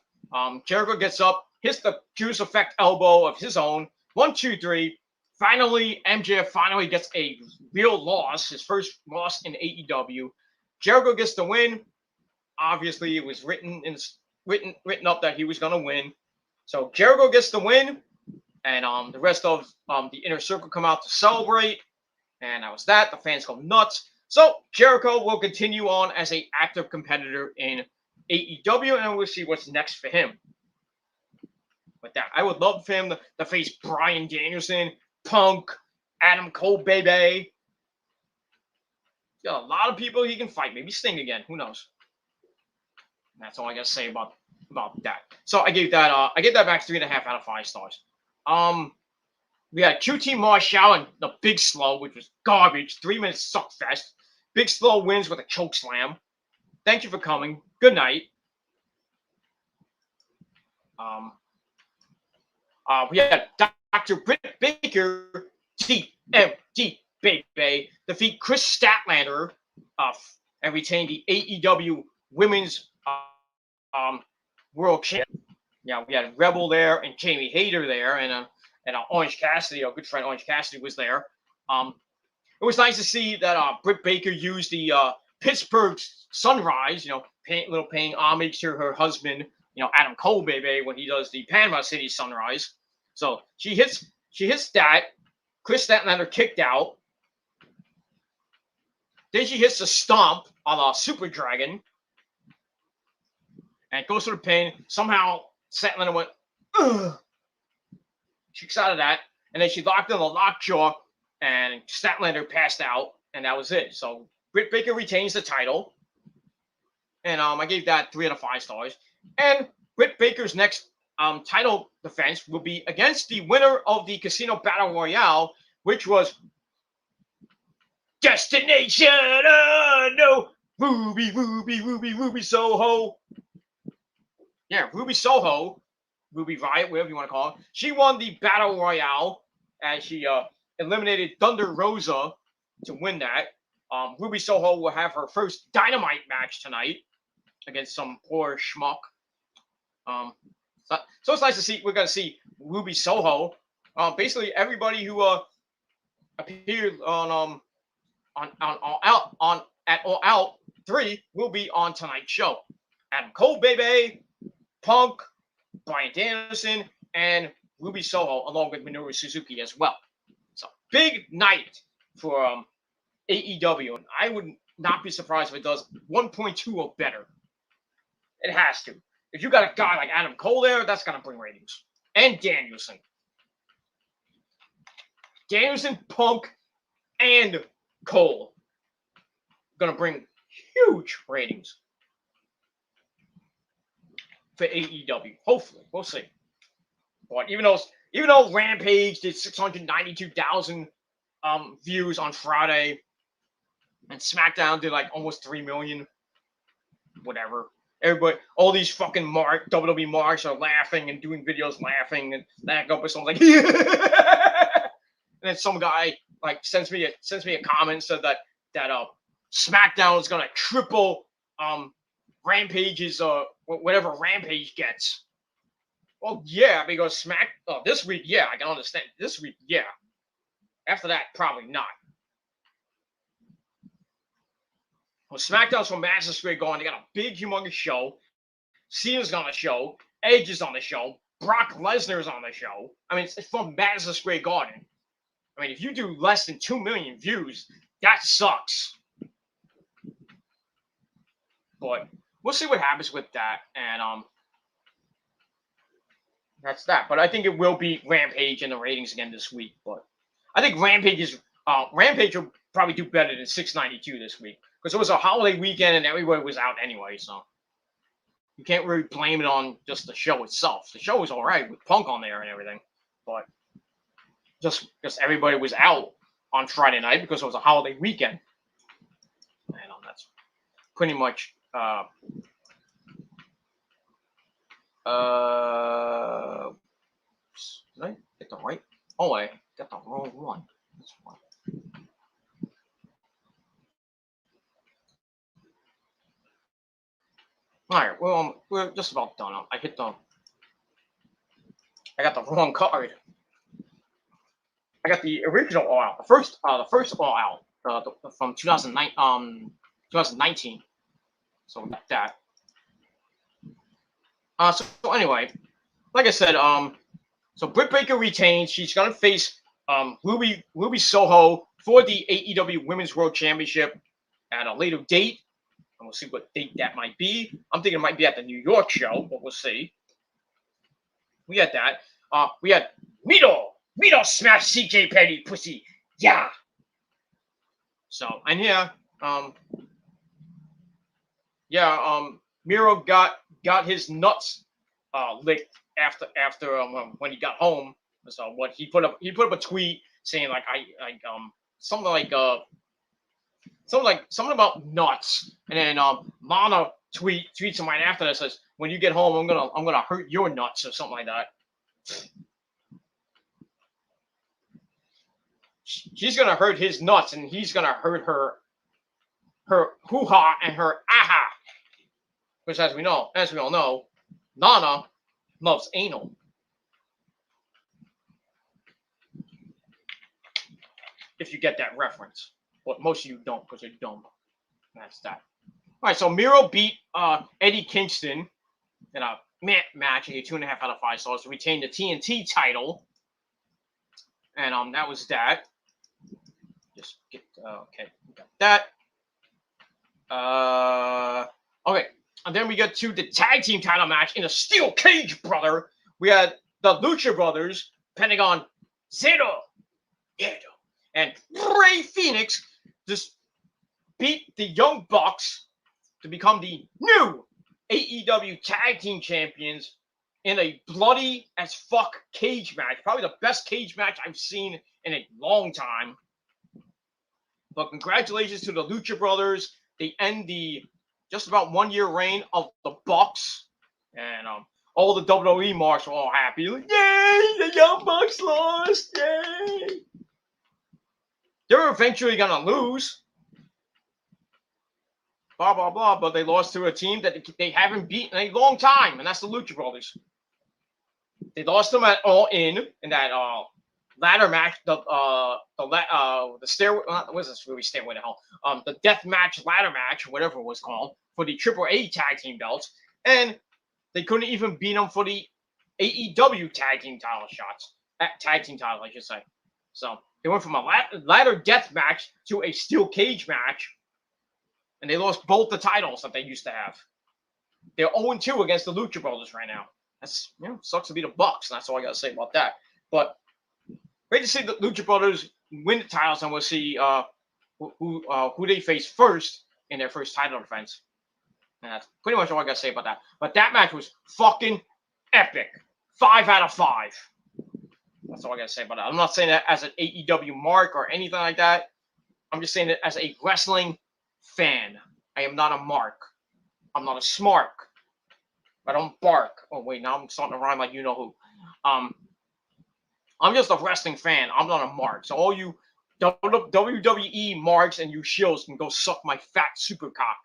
Jericho gets up, hits the Juice Effect elbow of his own. 1, 2, 3. Finally, MJF finally gets a real loss, his first loss in AEW. Jericho gets the win. Obviously, it was written up that he was going to win. So Jericho gets the win. And the rest of the Inner Circle come out to celebrate. And that was that. The fans go nuts. So Jericho will continue on as an active competitor in AEW. And we'll see what's next for him. With that, I would love for him to face Bryan Danielson, Punk, Adam Cole, baby. Got a lot of people he can fight. Maybe Sting again. Who knows? And that's all I got to say about that. So I gave that match 3.5 out of 5 stars. We had QT Marshall and the Big Slow, which was garbage. 3-minute suck fest. Big Slow wins with a choke slam. Thank you for coming. Good night. We had Dr. Britt Baker, TMD baby, defeat Chris Statlander, and retain the AEW Women's World Championship. Yeah, we had Rebel there and Jamie Hayter there, and Orange Cassidy, our good friend Orange Cassidy, was there. It was nice to see that Britt Baker used the Pittsburgh Sunrise, paying homage to her husband, Adam Cole, baby, when he does the Panama City Sunrise. So she hits that. Chris Statlander kicked out. Then she hits the stomp on Super Dragon, and goes to the pin. Somehow Statlander went, ugh. She kicks out of that, and then she locked in the lockjaw, and Statlander passed out, and that was it. So Britt Baker retains the title, and I gave that 3 out of 5 stars. And Britt Baker's next title defense will be against the winner of the Casino Battle Royale, which was Destination No, Ruby Soho. Yeah, Ruby Soho. Ruby Riot, whatever you want to call it. She won the Battle Royale as she eliminated Thunder Rosa to win that. Ruby Soho will have her first Dynamite match tonight against some poor schmuck. So it's nice to see. We're going to see Ruby Soho. Basically, everybody who appeared at All Out 3 will be on tonight's show. Adam Cole, baby, Punk, Bryan Danielson, and Ruby Soho, along with Minoru Suzuki as well. So big night for AEW, and I would not be surprised if it does 1.2 or better. It has to. If you got a guy like Adam Cole there, that's gonna bring ratings. and Danielson. Danielson, Punk, and Cole. Gonna bring huge ratings for AEW. Hopefully, we'll see. But even though Rampage did 692,000 views on Friday, and SmackDown did like almost 3 million, whatever. Everybody, all these fucking WWE marks are laughing and doing videos laughing and that up with someone like, and then some guy like sends me a comment and said that SmackDown is gonna triple Rampage's whatever Rampage gets. Well, yeah, because this week, yeah, I can understand. This week, yeah. After that, probably not. Well, SmackDown's from Madison Square Garden. They got a big, humongous show. Cena's on the show. Edge is on the show. Brock Lesnar's on the show. I mean, it's from Madison Square Garden. I mean, if you do less than 2 million views, that sucks. But we'll see what happens with that. And that's that. But I think it will be Rampage in the ratings again this week. But I think Rampage will probably do better than 692 this week. Because it was a holiday weekend and everybody was out anyway, so you can't really blame it on just the show itself. The show was all right with Punk on there and everything, but just everybody was out on Friday night because it was a holiday weekend. And that's pretty much did I get the right? Oh, I got the wrong one. This one. All right, well, we're just about done. I got the wrong card. I got the original All Out, the first All Out from 2019. So we got that. So anyway, like I said, so Britt Baker retains. She's gonna face Ruby Soho for the AEW Women's World Championship at a later date. And we'll see what date that might be. I'm thinking it might be at the New York show, but we'll see. We had that. We had Mito smash CJ Petty pussy. Yeah. So, and Miro got his nuts licked after when he got home. So what he put up a tweet saying like something about nuts, and then Mana tweets him right after that, says, "When you get home, I'm gonna hurt your nuts," or something like that. She's gonna hurt his nuts, and he's gonna hurt her hoo-ha and her aha, which as we all know, Nana loves anal. If you get that reference. But most of you don't because you're dumb. That's that. All right, so Miro beat Eddie Kingston in a match, a 2.5 out of 5 stars to retain the TNT title. And that was that. Just get okay, we got that. Okay, and then we get to the tag team title match in a steel cage, brother. We had the Lucha Brothers, Pentagon Zero, and Rey Fenix just beat the Young Bucks to become the new AEW Tag Team Champions in a bloody as fuck cage match. Probably the best cage match I've seen in a long time. But congratulations to the Lucha Brothers. They end the just about 1 year reign of the Bucks. And all the WWE marks were all happy. Like, yay, the Young Bucks lost. Yay. They're eventually going to lose. Blah, blah, blah. But they lost to a team that they haven't beaten in a long time. And that's the Lucha Brothers. They lost them at All In that ladder match. The stairway. What is this really stairway to hell? The death match, ladder match, whatever it was called, for the AAA tag team belts. And they couldn't even beat them for the AEW tag team title shots. Tag team title, I should say. So they went from a ladder death match to a steel cage match. And they lost both the titles that they used to have. They're 0-2 against the Lucha Brothers right now. That's, sucks to be the Bucks. And that's all I got to say about that. But great to see the Lucha Brothers win the titles, and we'll see who they face first in their first title defense. And that's pretty much all I got to say about that. But that match was fucking epic. 5 out of 5. That's all I got to say about that. I'm not saying that as an AEW mark or anything like that. I'm just saying that as a wrestling fan. I am not a mark. I'm not a smark. I don't bark. Oh, wait, now I'm starting to rhyme like you know who. I'm just a wrestling fan. I'm not a mark. So all you WWE marks and you shills can go suck my fat super cock.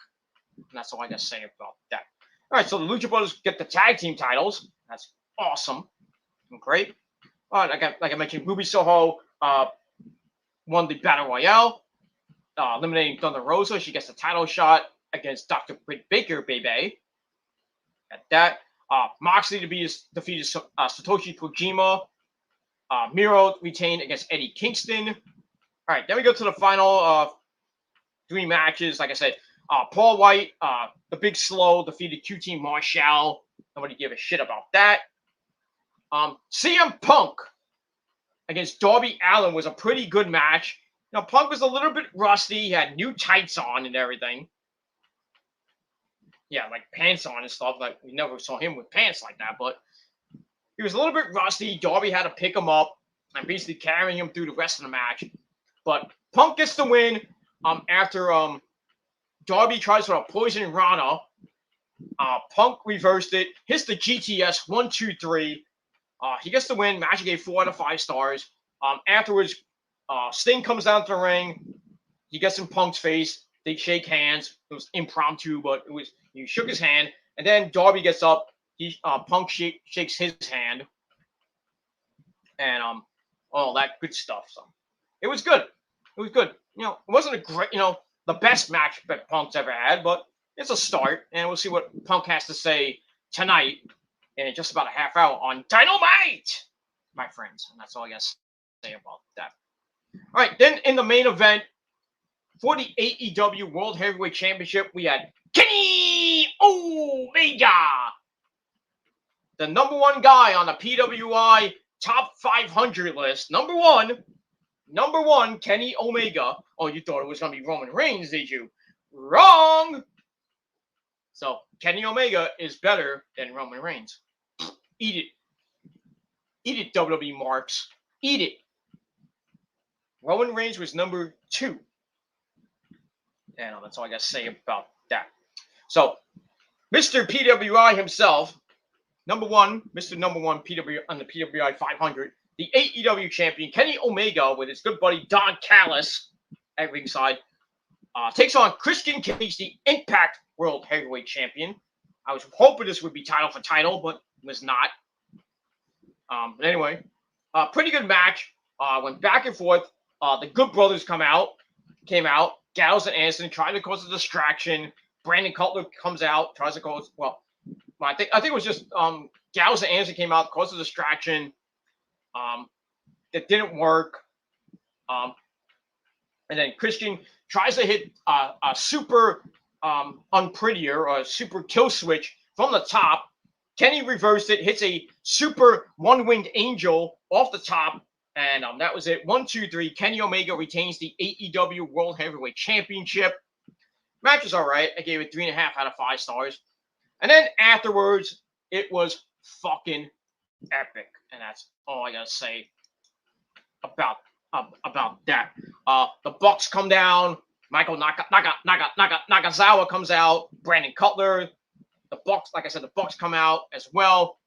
And that's all I got to say about that. All right, so the Lucha Brothers get the tag team titles. That's awesome. Great. All right, like I mentioned, Ruby Soho won the Battle Royale, eliminating Thunder Rosa. She gets the title shot against Dr. Britt Baker, baby. At that, Moxley defeated Satoshi Kojima. Miro retained against Eddie Kingston. All right, then we go to the final 3 matches. Like I said, Paul White, the Big Slow, defeated QT Marshall. Nobody gave a shit about that. CM Punk against Darby Allin was a pretty good match. Now, Punk was a little bit rusty. He had new tights on and everything. Yeah, like pants on and stuff. Like, we never saw him with pants like that, but he was a little bit rusty. Darby had to pick him up and basically carrying him through the rest of the match. But Punk gets the win after Darby tries for a poison Rana. Punk reversed it, hits the GTS 1, 2, 3. He gets the win. Match gave 4 out of 5 stars. Afterwards, Sting comes down to the ring. He gets in Punk's face. They shake hands. It was impromptu, but he shook his hand. And then Darby gets up. Punk shakes his hand. And all that good stuff. So it was good. It was good. It wasn't a great, the best match that Punk's ever had, but it's a start. And we'll see what Punk has to say tonight in just about a half hour on Dynamite, my friends. And that's all I got to say about that. All right, then in the main event for the AEW World Heavyweight Championship, we had Kenny Omega, the #1 guy on the PWI Top 500 list. Number one, Kenny Omega. Oh, you thought it was going to be Roman Reigns, did you? Wrong! So, Kenny Omega is better than Roman Reigns. Eat it. Eat it, WWE marks. Eat it. Roman Reigns was number 2. And that's all I got to say about that. So, Mr. PWI himself, Mr. Number 1 PW on the PWI 500, the AEW champion, Kenny Omega, with his good buddy Don Callis at ringside, takes on Christian Cage, the Impact World Heavyweight Champion. I was hoping this would be title for title, but it was not. But anyway, pretty good match. Went back and forth. The Good Brothers came out. Gallows and Anderson tried to cause a distraction. Brandon Cutler comes out, tries to cause, I think it was just Gallows and Anderson came out, caused a distraction. It didn't work. And then Christian tries to hit a super unprettier or a super kill switch from the top. Kenny reversed it, hits a super one-winged angel off the top, and that was it. 1, 2, 3. Kenny Omega retains the AEW World Heavyweight Championship. Match was all right. I gave it 3.5 out of 5 stars. And then afterwards, it was fucking epic, and that's all I gotta say about that. The Bucks come down. Michael Nakazawa comes out. Brandon Cutler. The Bucks, like I said, the Bucks come out as well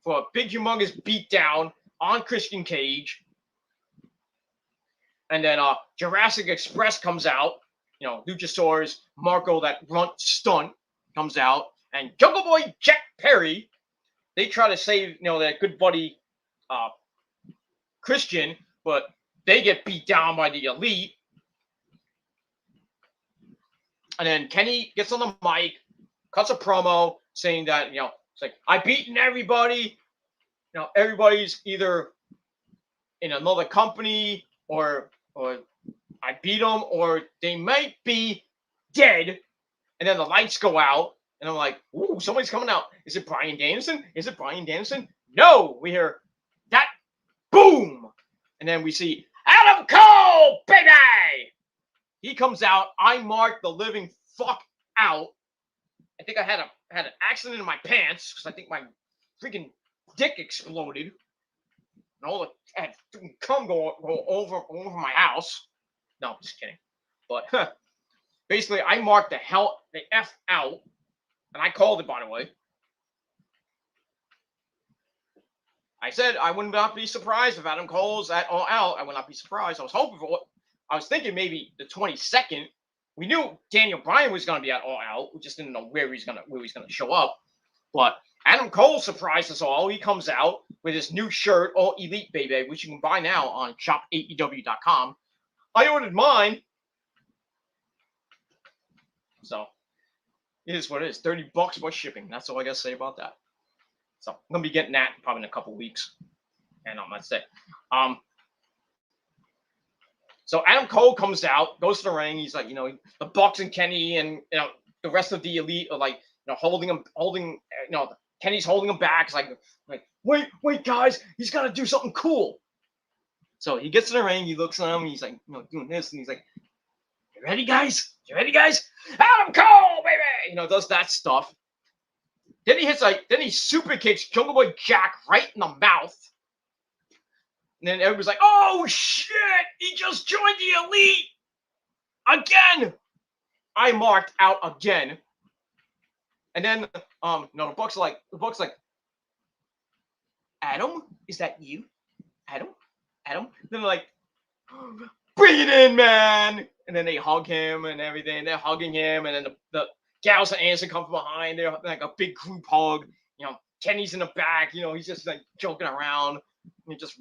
for a big, humongous beatdown on Christian Cage. And then Jurassic Express comes out. Luchasaurus, Marco, that grunt stunt, comes out. And Jungle Boy Jack Perry, they try to save, their good buddy Christian, but they get beat down by the Elite. And then Kenny gets on the mic, cuts a promo saying that, it's like, I've beaten everybody. Everybody's either in another company or I beat them or they might be dead. And then the lights go out And I'm like, ooh, somebody's coming out. Is it Bryan Danielson? Is it Bryan Danielson? No, we hear that boom. And then we see Adam Cole, baby. He comes out. I mark the living fuck out. I think I had an accident in my pants because I think my freaking dick exploded. And all the I had cum go over my house. No, I'm just kidding. But basically, I marked the F out. And I called it, by the way. I said I would not be surprised if Adam Cole's at All Out. I would not be surprised. I was hoping for it. I was thinking maybe the 22nd. We knew Daniel Bryan was going to be at All Out. We just didn't know where he's gonna show up. But Adam Cole surprised us all. He comes out with his new shirt, All Elite Baby, which you can buy now on shopaew.com. I ordered mine. So it is what it is. $30 plus shipping. That's all I gotta say about that. So I'm gonna be getting that probably in a couple weeks. And that's it. So Adam Cole comes out, goes to the ring. He's like, the Bucks and Kenny and the rest of the Elite are like, holding, Kenny's holding him back. It's like, wait, guys, he's gotta do something cool. So he gets in the ring, he looks at him, and he's like, doing this, and he's like, You ready, guys? Adam Cole, baby! Does that stuff. Then he super kicks Jungle Boy Jack right in the mouth. And then everybody's like, oh shit, he just joined the Elite again. I marked out again. And then the Bucks are like, Adam, is that you? Adam? Then they're like, bring it in, man. And then they hug him and everything. They're hugging him, and then the Gals and Anderson come from behind. They're like a big group hug. Kenny's in the back. He's just like joking around. He just,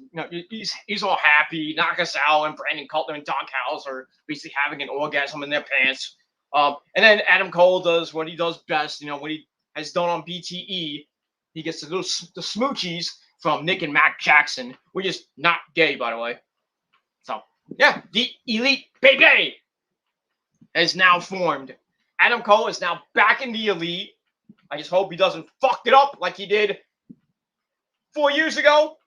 he's all happy. Nakazawa and Brandon Cutler and Doghouse are basically having an orgasm in their pants. And then Adam Cole does what he does best. What he has done on BTE. He gets the smoochies from Nick and Mac Jackson, which is not gay, by the way. So yeah, the Elite Baby is now formed. Adam Cole is now back in the Elite. I just hope he doesn't fuck it up like he did 4 years ago.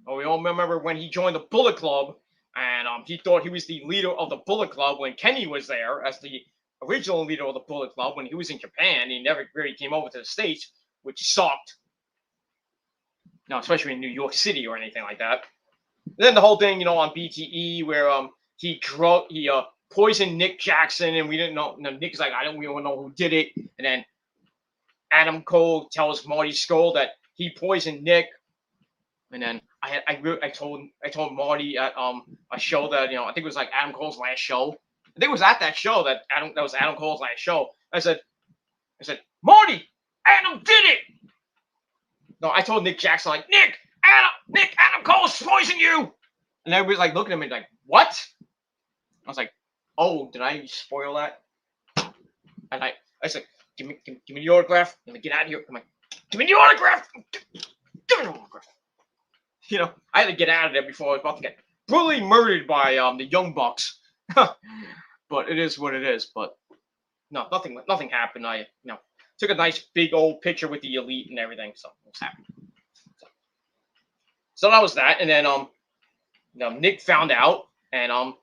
We all remember when he joined the Bullet Club, and he thought he was the leader of the Bullet Club when Kenny was there as the original leader of the Bullet Club. When he was in Japan, he never really came over to the States, which sucked. Especially in New York City or anything like that. And then the whole thing, on BTE, where he poisoned Nick Jackson, and we didn't know. Nick's like, we don't know who did it. And then Adam Cole tells Marty Scurll that he poisoned Nick. And then I told Marty at a show that I think it was like Adam Cole's last show. I think it was at that show that was Adam Cole's last show. I said, Marty, Adam did it. No, I told Nick Jackson, like, Adam Cole's poisoned you. And everybody's like looking at me like, what? I was like, oh, did I spoil that? And I said, give me the autograph. Let me get out of here. I'm like, give me the autograph. Give me the autograph. I had to get out of there before I was about to get brutally murdered by the Young Bucks. But it is what it is. But no, nothing happened. I took a nice big old picture with the Elite and everything, so I was happy. So that was that, and then Nick found out, and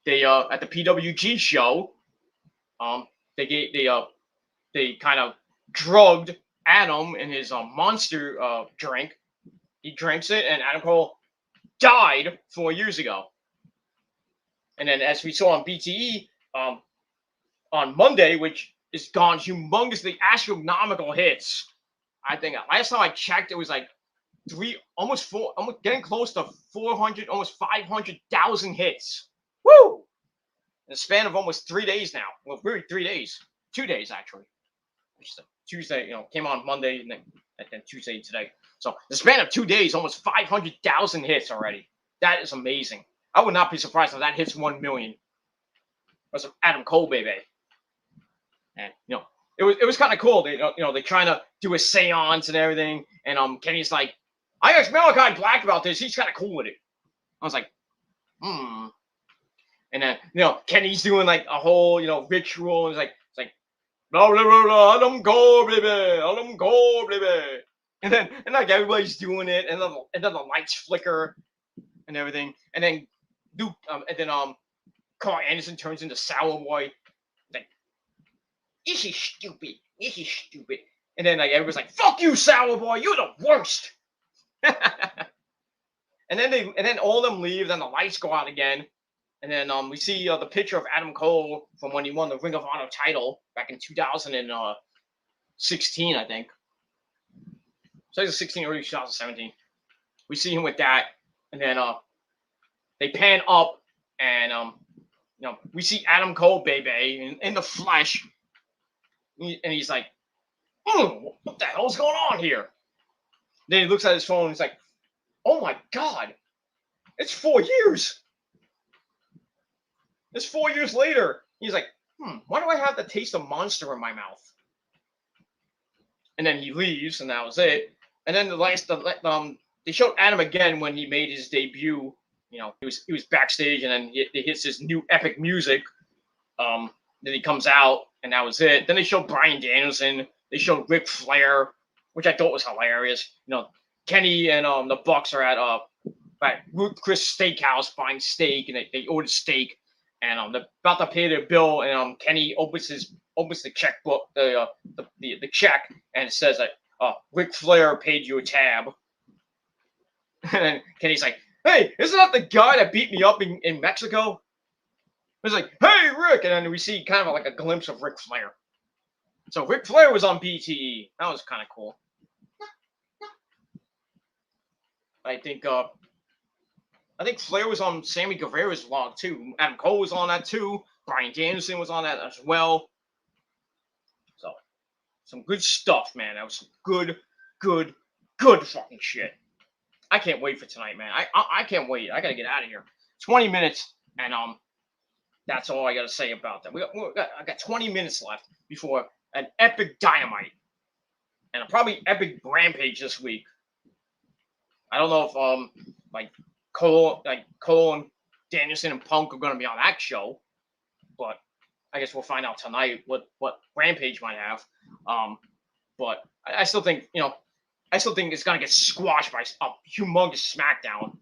they at the PWG show, they kind of drugged Adam in his monster drink. He drinks it, and Adam Cole died 4 years ago. And then, as we saw on BTE on Monday, which is gone humongously astronomical hits. I think last time I checked, it was like almost getting close to 400, almost 500,000 hits. Woo! In the span of almost 3 days now. Well, really 3 days. 2 days, actually. Tuesday, came on Monday, and then Tuesday today. So the span of 2 days, almost 500,000 hits already. That is amazing. I would not be surprised if that hits 1 million. That's Adam Cole, baby. And it was kind of cool. They're trying to do a seance and everything. And Kenny's like, I asked Malachi Black about this. He's kind of cool with it. I was like, And then Kenny's doing like a whole ritual. And it's like blah blah blah blah. Let them go, baby. Let them go, baby. And then like everybody's doing it, and then the lights flicker and everything, and then Carl Anderson turns into Sour Boy. Like, this is stupid. This is stupid. And then like everybody's like, "Fuck you, Sour Boy. You're the worst." and then all of them leave. Then the lights go out again. And then we see the picture of Adam Cole from when he won the Ring of Honor title back in 2016, I think. So it was 16 or 2017. We see him with that, and then they pan up, and we see Adam Cole, baby, in the flesh, and he's like, "What the hell's going on here?" Then he looks at his phone, and he's like, "Oh my God, it's 4 years." It's 4 years later. He's like, why do I have the taste of Monster in my mouth? And then he leaves, and that was it. And then they showed Adam again when he made his debut. He was backstage, and then he hits his new epic music. Then he comes out, and that was it. Then they showed Bryan Danielson. They showed Ric Flair, which I thought was hilarious. Kenny and the Bucks are at Ruth Chris Steakhouse buying steak, and they ordered steak. And they're about to pay their bill, and Kenny opens the checkbook, the check, and it says that Ric Flair paid you a tab. And then Kenny's like, "Hey, isn't that the guy that beat me up in Mexico?" He's like, "Hey, Rick," and then we see kind of like a glimpse of Ric Flair. So Ric Flair was on BTE. That was kind of cool. I think Flair was on Sammy Guevara's vlog too. Adam Cole was on that too. Bryan Danielson was on that as well. So, some good stuff, man. That was some good fucking shit. I can't wait for tonight, man. I can't wait. I gotta get out of here. 20 minutes, and that's all I gotta say about that. I got 20 minutes left before an epic Dynamite and a probably epic Rampage this week. I don't know if Cole and Danielson and Punk are going to be on that show, but I guess we'll find out tonight what Rampage might have. But I still think it's going to get squashed by a humongous SmackDown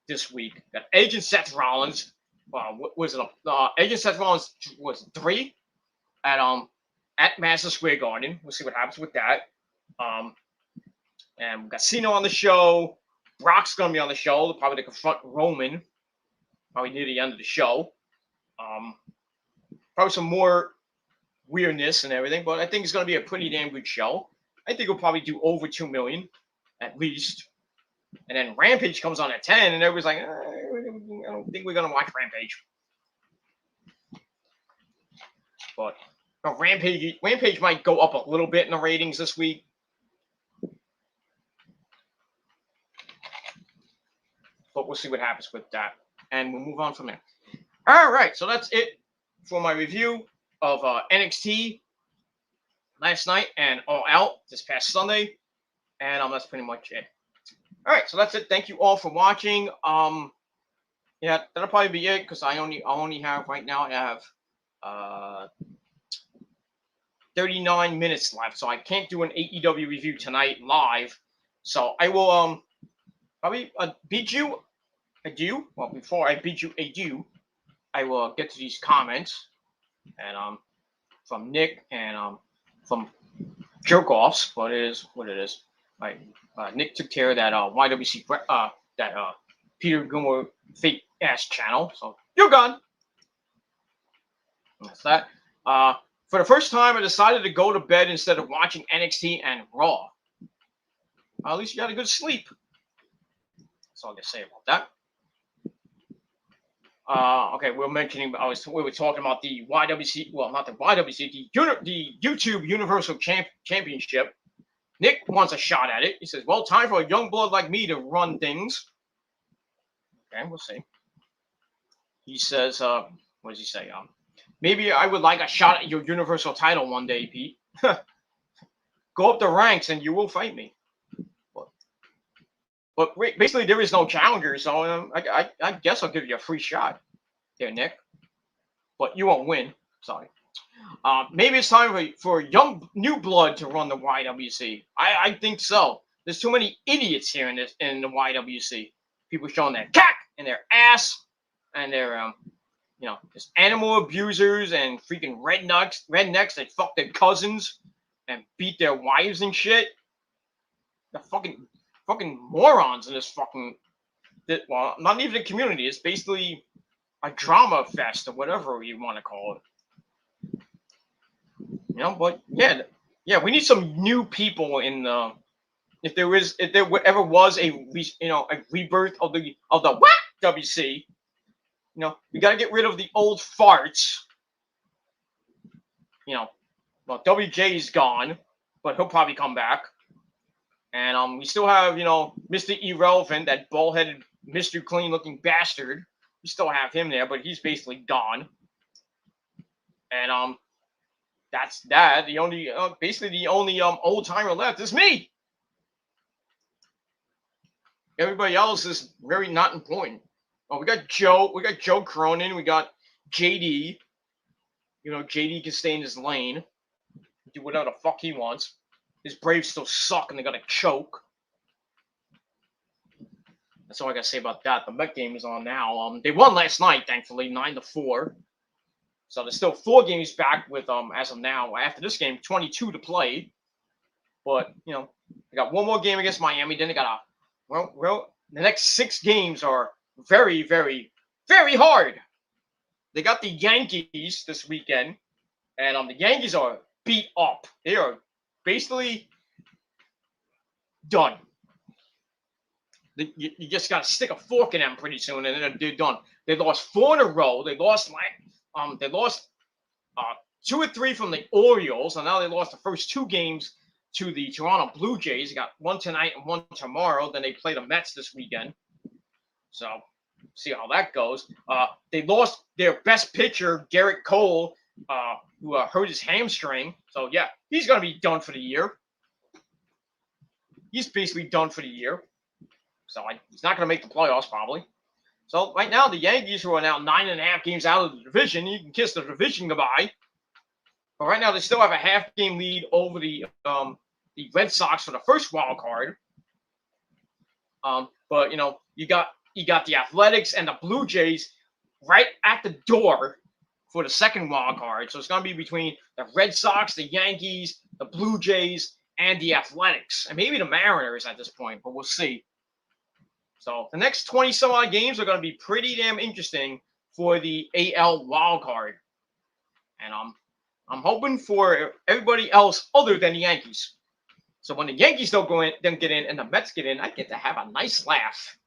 this week. Got Agent Seth Rollins. Agent Seth Rollins was 3 at Madison Square Garden. We'll see what happens with that. And we've got Cena on the show. Brock's going to be on the show. They'll probably confront Roman probably near the end of the show. Probably some more weirdness and everything, but I think it's going to be a pretty damn good show. I think we'll probably do over 2 million at least. And then Rampage comes on at 10, and everybody's like, I don't think we're going to watch Rampage. But Rampage might go up a little bit in the ratings this week. But we'll see what happens with that. And we'll move on from there. All right, so that's it for my review of NXT last night and All Out this past Sunday. And that's pretty much it. All right, so that's it. Thank you all for watching. Yeah, that'll probably be it because I only have right now. I have 39 minutes left, so I can't do an AEW review tonight live. So I will probably beat you adieu. Well, before I beat you adieu, I will get to these comments and from Nick and from Jerk Offs, but it is what it is. Right. Nick took care of that YWC that Peter Gilmore fake ass channel, so you're gone. That's that. For the first time, I decided to go to bed instead of watching NXT and Raw. At least you got a good sleep. That's all I can say about that. Okay, we were talking about the YWC. Well, not the YWC. The YouTube Universal Championship. Nick wants a shot at it. He says, "Well, time for a young blood like me to run things." Okay, we'll see. He says, "What does he say? Maybe I would like a shot at your Universal title one day, Pete. Go up the ranks and you will fight me." But basically, there is no challenger, so I guess I'll give you a free shot there, Nick. But you won't win. Sorry. Maybe it's time for young new blood to run the YWC. I think so. There's too many idiots here in the YWC. People showing their cock and their ass and their just animal abusers and freaking rednecks that fuck their cousins and beat their wives and shit. The fucking morons in this fucking well, not even a community. It's basically a drama fest or whatever you want to call it. But yeah, we need some new people in the. If there ever was a rebirth of the what WC, we got to get rid of the old farts. Well, WJ's gone, but he'll probably come back. And we still have Mr. Irrelevant, that bald-headed Mr. Clean-looking bastard. We still have him there, but he's basically gone. And that's that. The only old timer left is me. Everybody else is very not important. We got Joe Cronin, we got JD. JD can stay in his lane, do whatever the fuck he wants. His Braves still suck and they got to choke. That's all I got to say about that. The Met game is on now. They won last night, thankfully, 9-4. So there's still 4 games back with as of now. After this game, 22 to play. But they got one more game against Miami. Then they got the next 6 games are very, very, very hard. They got the Yankees this weekend, and the Yankees are beat up. They are basically done. You just got to stick a fork in them pretty soon, and then they're done. They lost 4 in a row. They lost 2 or 3 from the Orioles, and now they lost the first 2 games to the Toronto Blue Jays. They got 1 tonight and 1 tomorrow. Then they play the Mets this weekend. So see how that goes. They lost their best pitcher, Garrett Cole, who hurt his hamstring. So yeah, he's going to be done for the year. He's basically done for the year. So he's not going to make the playoffs probably. So right now the Yankees, who are now 9.5 games out of the division, you can kiss the division goodbye. But right now they still have a half-game lead over the Red Sox for the first wild card. But you got the Athletics and the Blue Jays right at the door for the second wild card. So it's going to be between the Red Sox, the Yankees, the Blue Jays, and the Athletics, and maybe the Mariners at this point. But we'll see. So the next 20-some-odd games are going to be pretty damn interesting for the AL wild card. And I'm hoping for everybody else other than the Yankees. So when the Yankees don't get in, and the Mets get in, I get to have a nice laugh.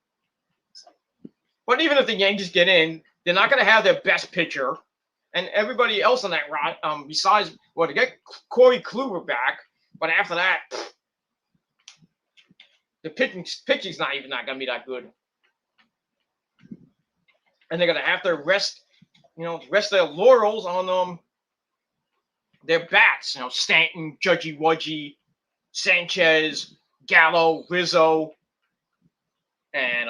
But even if the Yankees get in, they're not going to have their best pitcher. And everybody else on that rod, besides, to get Corey Kluber back, but after that, the pitching's not even going to be that good. And they're going to have to rest their laurels on their bats. Stanton, Judgy Wudgy, Sanchez, Gallo, Rizzo, and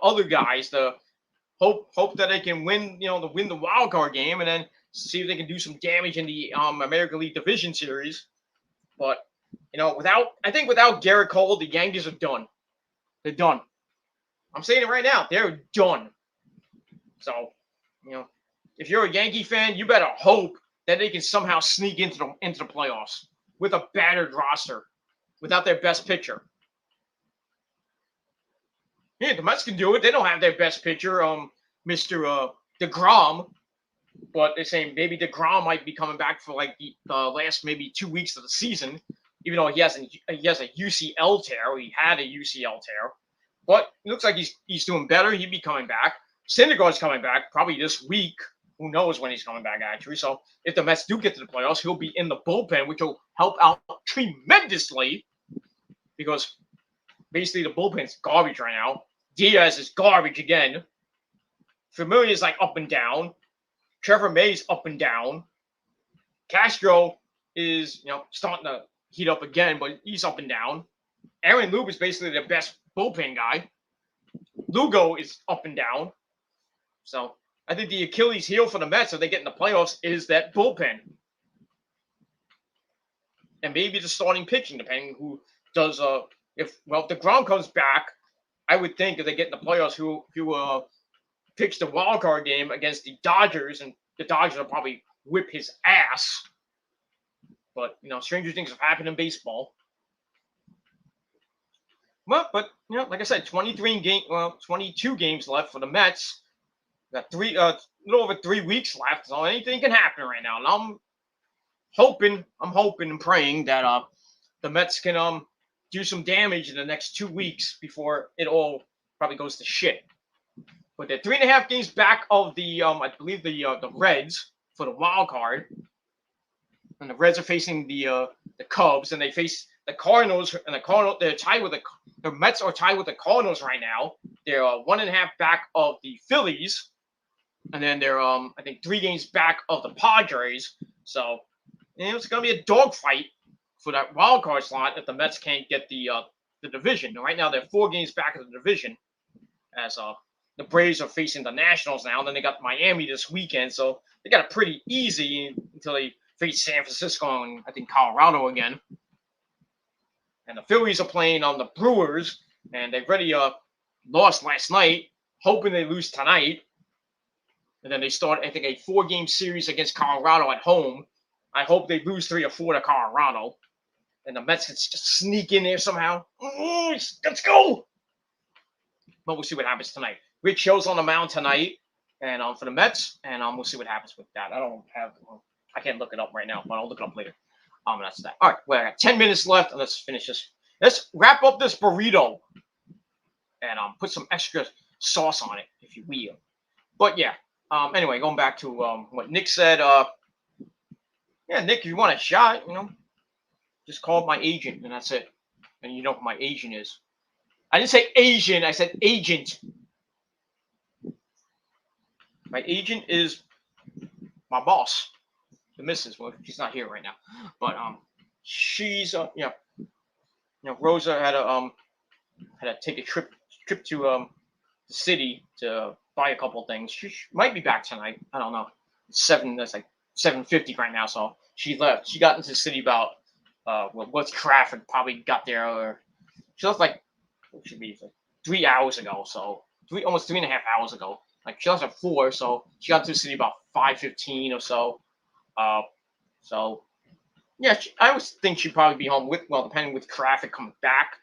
other guys to hope that they can win the wild card game, and then see if they can do some damage in the American League Division Series. But without Garrett Cole, the Yankees are done. They're done. I'm saying it right now. They're done. So, if you're a Yankee fan, you better hope that they can somehow sneak into the playoffs with a battered roster, without their best pitcher. Yeah, the Mets can do it. They don't have their best pitcher, Mr. DeGrom. But they're saying maybe DeGrom might be coming back for like the last maybe 2 weeks of the season, even though he has a UCL tear. He had a UCL tear, but it looks like he's doing better. He'd be coming back. Syndergaard's coming back probably this week. Who knows when he's coming back, actually. So if the Mets do get to the playoffs, he'll be in the bullpen, which will help out tremendously, because basically the bullpen's garbage right now. Diaz is garbage again. Familia's like up and down. Trevor May's up and down. Castro is, starting to heat up again, but he's up and down. Aaron Lube is basically the best bullpen guy. Lugo is up and down. So I think the Achilles heel for the Mets if they get in the playoffs is that bullpen. And maybe the starting pitching, depending who does. If DeGrom comes back, I would think if they get in the playoffs, who picks the wild card game against the Dodgers, and the Dodgers will probably whip his ass. But stranger things have happened in baseball. Well, but like I said, 22 games left for the Mets. Got little over 3 weeks left, so anything can happen right now. And I'm hoping and praying that the Mets can do some damage in the next 2 weeks before it all probably goes to shit. But they're 3.5 games back of the I believe the Reds for the wild card, and the Reds are facing the Cubs, and they face the Cardinals, and they're tied with the Mets are tied with the Cardinals right now. They're 1.5 back of the Phillies, and then they're I think 3 games back of the Padres. So it's gonna be a dogfight for that wild card slot if the Mets can't get the division. Right now they're 4 games back of the division, as the Braves are facing the Nationals now. And then they got Miami this weekend, so they got it pretty easy until they face San Francisco and I think Colorado again. And the Phillies are playing on the Brewers, and they've already lost last night, hoping they lose tonight. And then they start, I think, a 4-game series against Colorado at home. I hope they lose 3 or 4 to Colorado, and the Mets can just sneak in there somehow. Let's go! But we'll see what happens tonight. Rich Hill's on the mound tonight, and for the Mets, and we'll see what happens with that. I can't look it up right now, but I'll look it up later. That's that. All right, well, I got 10 minutes left, and let's finish this. Let's wrap up this burrito, and put some extra sauce on it, if you will. But yeah. Anyway, going back to what Nick said. Yeah, Nick, if you want a shot, just call my agent, and that's it. And you know who my agent is. I didn't say Asian. I said agent. My agent is my boss, the missus. Well, she's not here right now, but she's Rosa had to take a trip to the city to buy a couple things. She might be back tonight. I don't know. That's like 7:50 right now. So she left. She got into the city about what's traffic. Probably got there. Or she left like what should be like 3 hours ago. So almost 3.5 hours ago. Like she left at 4. So she got to the city about 5:15 or so. So yeah, I always think she'd probably be home depending with traffic coming back.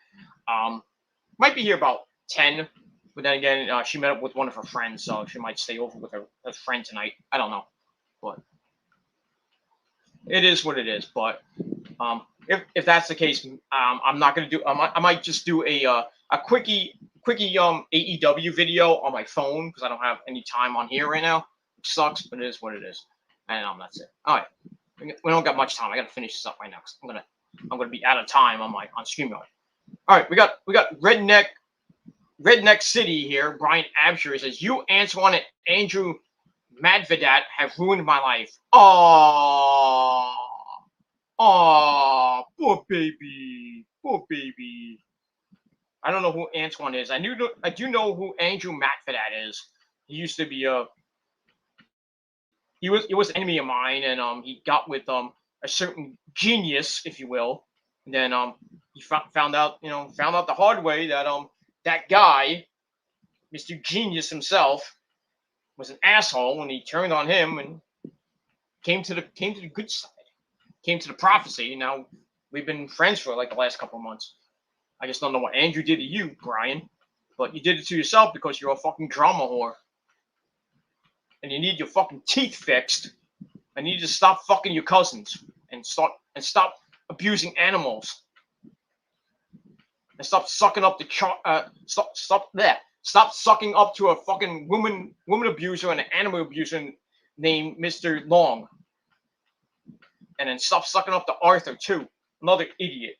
Might be here about 10. But then again, she met up with one of her friends, so she might stay over with her friend tonight. I don't know, but it is what it is. But if that's the case, I'm not gonna do. I might just do a quickie AEW video on my phone because I don't have any time on here right now. It sucks, but it is what it is, and that's it. All right, we don't got much time. I gotta finish this up right now because I'm gonna be out of time on StreamYard. All right, we got Redneck City here. Brian Absher says, "You, Antoine, and Andrew Medvedat have ruined my life." Oh, poor baby. I don't know who Antoine is. I do know who Andrew Medvedat is. He used to be he was an enemy of mine, and he got with a certain genius, if you will. And then he found out the hard way that that guy, Mr. Genius himself, was an asshole when he turned on him and came to the good side, came to the prophecy. Now we've been friends for like the last couple of months. I just don't know what Andrew did to you, Brian, but you did it to yourself because you're a fucking drama whore, and you need your fucking teeth fixed. I need you to stop fucking your cousins and stop abusing animals. And stop sucking up Stop sucking up to a fucking woman abuser and an animal abuser named Mr. Long. And then stop sucking up to Arthur too. Another idiot.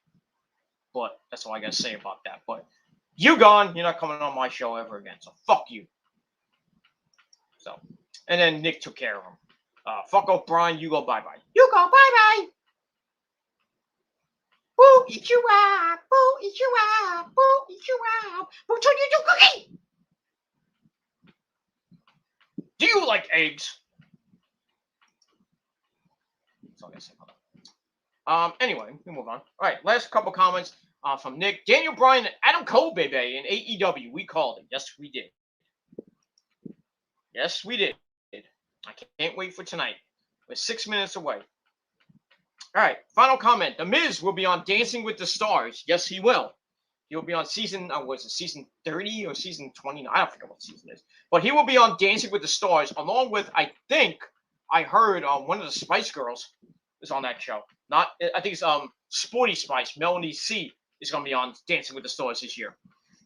But that's all I gotta say about that. But you gone, you're not coming on my show ever again. So fuck you. So, and then Nick took care of him. Fuck off, Brian. You go bye-bye. You go bye-bye. Boo, eat you out. Boo, eat you out. Boo, eat you out. Boo, turn you into a cookie. Do you like eggs? That's all I gotta say about that. Anyway, we move on. All right, last couple comments from Nick. Daniel Bryan and Adam Cole, baby, in AEW. We called it. Yes, we did. Yes, we did. I can't wait for tonight. We're 6 minutes away. All right, final comment. The Miz will be on Dancing with the Stars. Yes, he will. He'll be on season, was it season 30 or season 29? I don't forget what season it is. But he will be on Dancing with the Stars, along with, I think, I heard one of the Spice Girls is on that show. I think it's Sporty Spice, Melanie C, is going to be on Dancing with the Stars this year.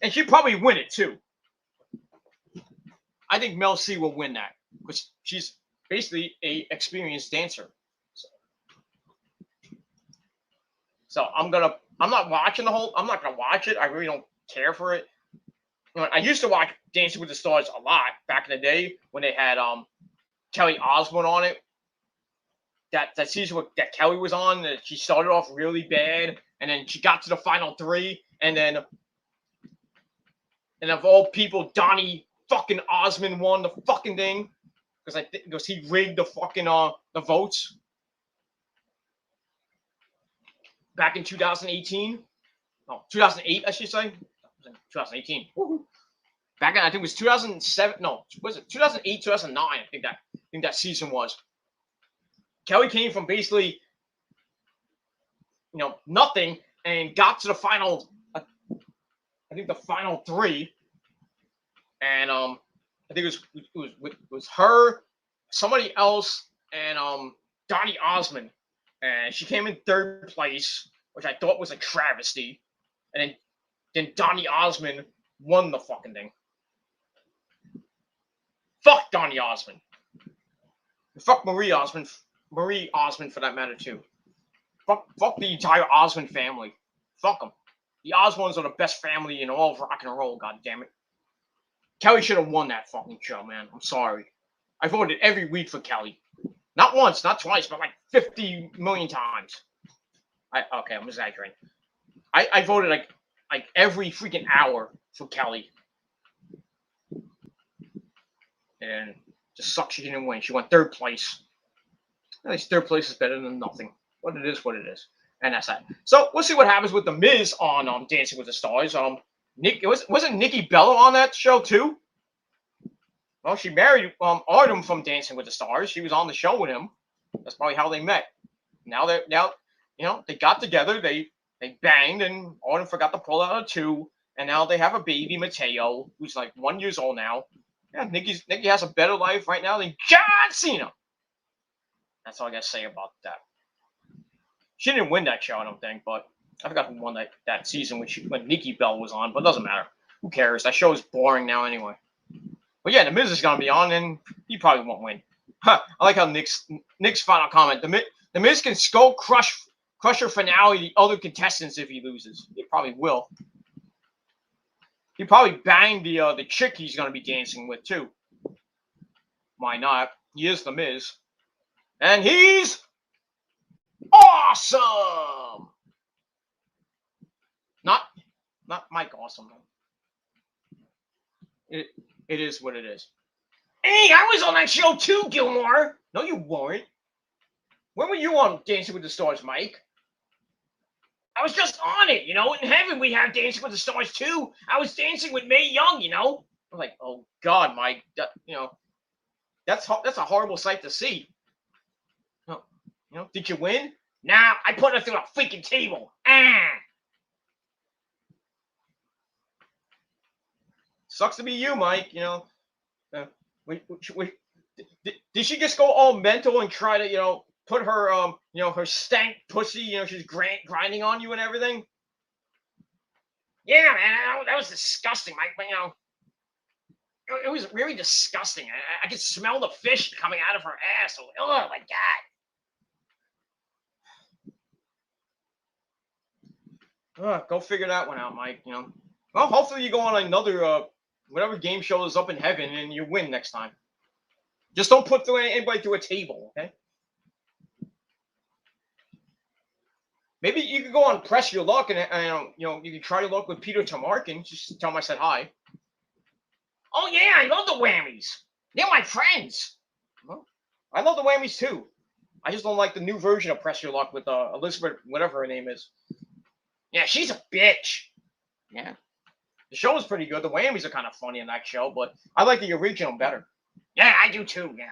And she'll probably win it, too. I think Mel C will win that, because she's basically a experienced dancer. So I'm not watching I'm not gonna watch it. I really don't care for it. I used to watch Dancing with the Stars a lot back in the day when they had Kelly Osbourne on it. That season that Kelly was on, that she started off really bad, and then she got to the final 3, and of all people, Donnie fucking Osmond won the fucking thing because he rigged the fucking the votes back in 2018. No, 2008, I should say. 2018. Back in, I think it was 2007. No, was it 2008, 2009? I think that season was. Kelly came from basically, nothing and got to the final. I think the final 3, and I think it was her, somebody else, and Donnie Osmond, and she came in 3rd place, which I thought was a travesty, and then Donnie Osmond won the fucking thing. Fuck Donnie Osmond. Fuck Marie Osmond for that matter too. Fuck the entire Osmond family. Fuck them. The Osmonds are the best family in all of rock and roll. God damn it. Kelly should have won that fucking show, man. I'm sorry. I voted every week for Kelly. Not once, not twice, but like 50 million times. Okay, I'm exaggerating. I voted like every freaking hour for Kelly. And just sucks she didn't win. She went 3rd place. At least 3rd place is better than nothing. But it is what it is. And that's that. So we'll see what happens with The Miz on Dancing with the Stars. Wasn't Nikki Bella on that show too? Well, she married Artem from Dancing with the Stars. She was on the show with him. That's probably how they met. Now they got together. They banged, and Artem forgot to pull out a 2, and now they have a baby, Mateo, who's like 1 year old now. Yeah, Nikki has a better life right now than John Cena. That's all I gotta say about that. She didn't win that show, I don't think, but I forgot who won that season when Nikki Bella was on, but it doesn't matter. Who cares? That show is boring now anyway. But yeah, The Miz is gonna be on, and he probably won't win. I like how Nick's final comment. The Miz can skull crusher finale the other contestants if he loses. He probably will. He probably banged the chick he's gonna be dancing with too. Why not? He is The Miz, and he's awesome. Not Mike Awesome. It is what it is. Hey, I was on that show too, Gilmore. No, you weren't. When were you on Dancing with the Stars, Mike? I was just on it, In heaven, we have Dancing with the Stars too. I was dancing with Mae Young, I'm like, oh God, Mike, that's a horrible sight to see. Did you win? Nah, I put her through a freaking table. Sucks to be you, Mike. Did she just go all mental and try to, put her, her stank pussy, she's grinding on you and everything? Yeah, man, that was disgusting, Mike. It was really disgusting. I could smell the fish coming out of her ass. Oh my God. Go figure that one out, Mike. Well, hopefully you go on another whatever game show is up in heaven and you win next time. Just don't put anybody through a table, okay? Maybe you could go on Press Your Luck and you can try your luck with Peter Tomarkin. Just tell him I said hi. Oh yeah, I love the whammies. They're my friends. Well, I love the Whammies too. I just don't like the new version of Press Your Luck with Elizabeth, whatever her name is. Yeah, she's a bitch. Yeah. The show is pretty good. The Whammies are kind of funny in that show, but I like the original better. Yeah, I do too. Yeah.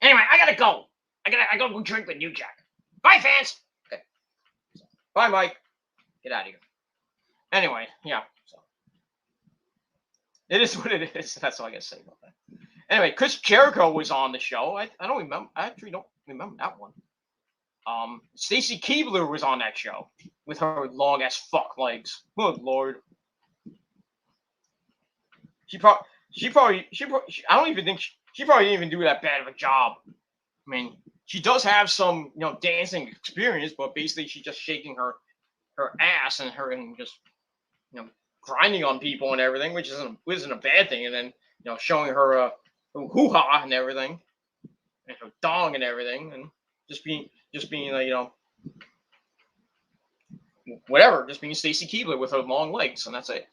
Anyway, I gotta go. I gotta go drink with New Jack. Bye, fans. Okay. Bye, Mike. Get out of here. Anyway, yeah. So it is what it is. That's all I gotta say about that. Anyway, Chris Jericho was on the show. I don't remember. I actually don't remember that one. Stacy Keibler was on that show with her long ass fuck legs. Good lord. She probably. I don't even think she probably didn't even do that bad of a job. I mean, she does have some, dancing experience, but basically she's just shaking her ass and just, grinding on people and everything, which isn't a bad thing. And then, showing her hoo ha and everything, and her dong and everything, and just being like, whatever, just being Stacy Keibler with her long legs, and that's it.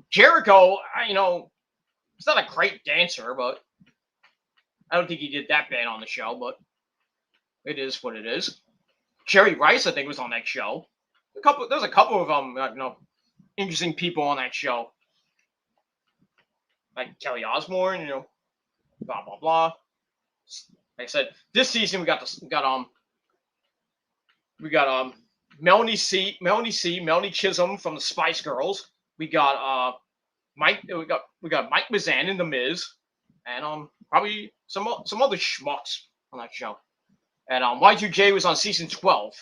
Jericho, he's not a great dancer, but I don't think he did that bad on the show, but it is what it is. Jerry Rice, I think, was on that show. There's a couple of interesting people on that show, like Kelly Osbourne, blah blah blah. Like I said, this season we got Melanie Chisholm from the Spice Girls. We got Mike Mazan in The Miz, and probably some other schmucks on that show. And Y2J was on season 12.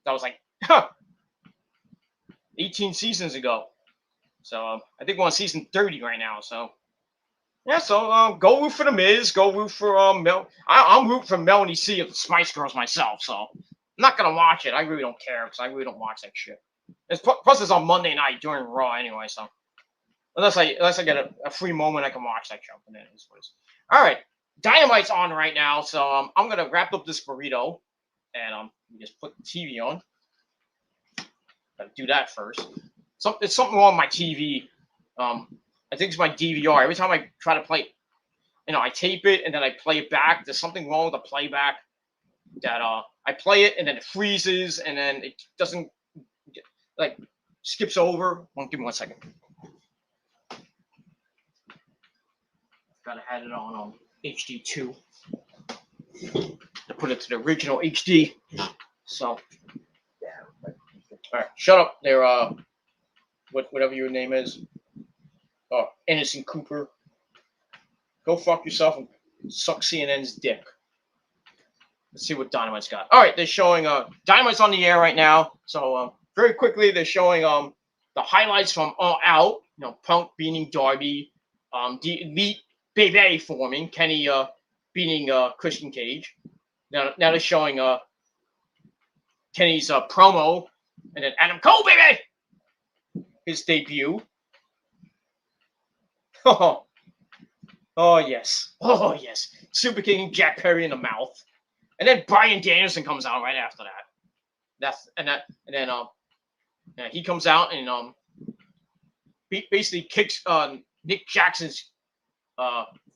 That was like 18 seasons ago. So I think we're on season 30 right now. So yeah, so go root for The Miz. Go root for I'm rooting for Melanie C of the Spice Girls myself. So I'm not gonna watch it. I really don't care because I really don't watch that shit. Plus it's on Monday night during Raw anyway. So unless I get a free moment, I can watch that show. And then it's what it is. All right, Dynamite's on right now. So I'm gonna wrap up this burrito and just put the TV on. Gotta do that first. It's something wrong with my TV. I think it's my DVR. Every time I try to play, I tape it and then I play it back. There's something wrong with the playback that I play it and then it freezes and then it doesn't skips over. Give me 1 second. Gotta have it on HD2 to put it to the original HD. So yeah. All right, shut up there. Whatever your name is. Innocent Cooper. Go fuck yourself and suck CNN's dick. Let's see what Dynamite's got. All right, they're showing Dynamite's on the air right now. So very quickly, they're showing the highlights from All Out. Punk beating Darby, the Elite Baby forming, Kenny beating Christian Cage. Now they're showing Kenny's promo, and then Adam Cole, baby, his debut. Oh yes. Super King Jack Perry in the mouth, and then Bryan Danielson comes out right after that. He comes out and basically kicks Nick Jackson's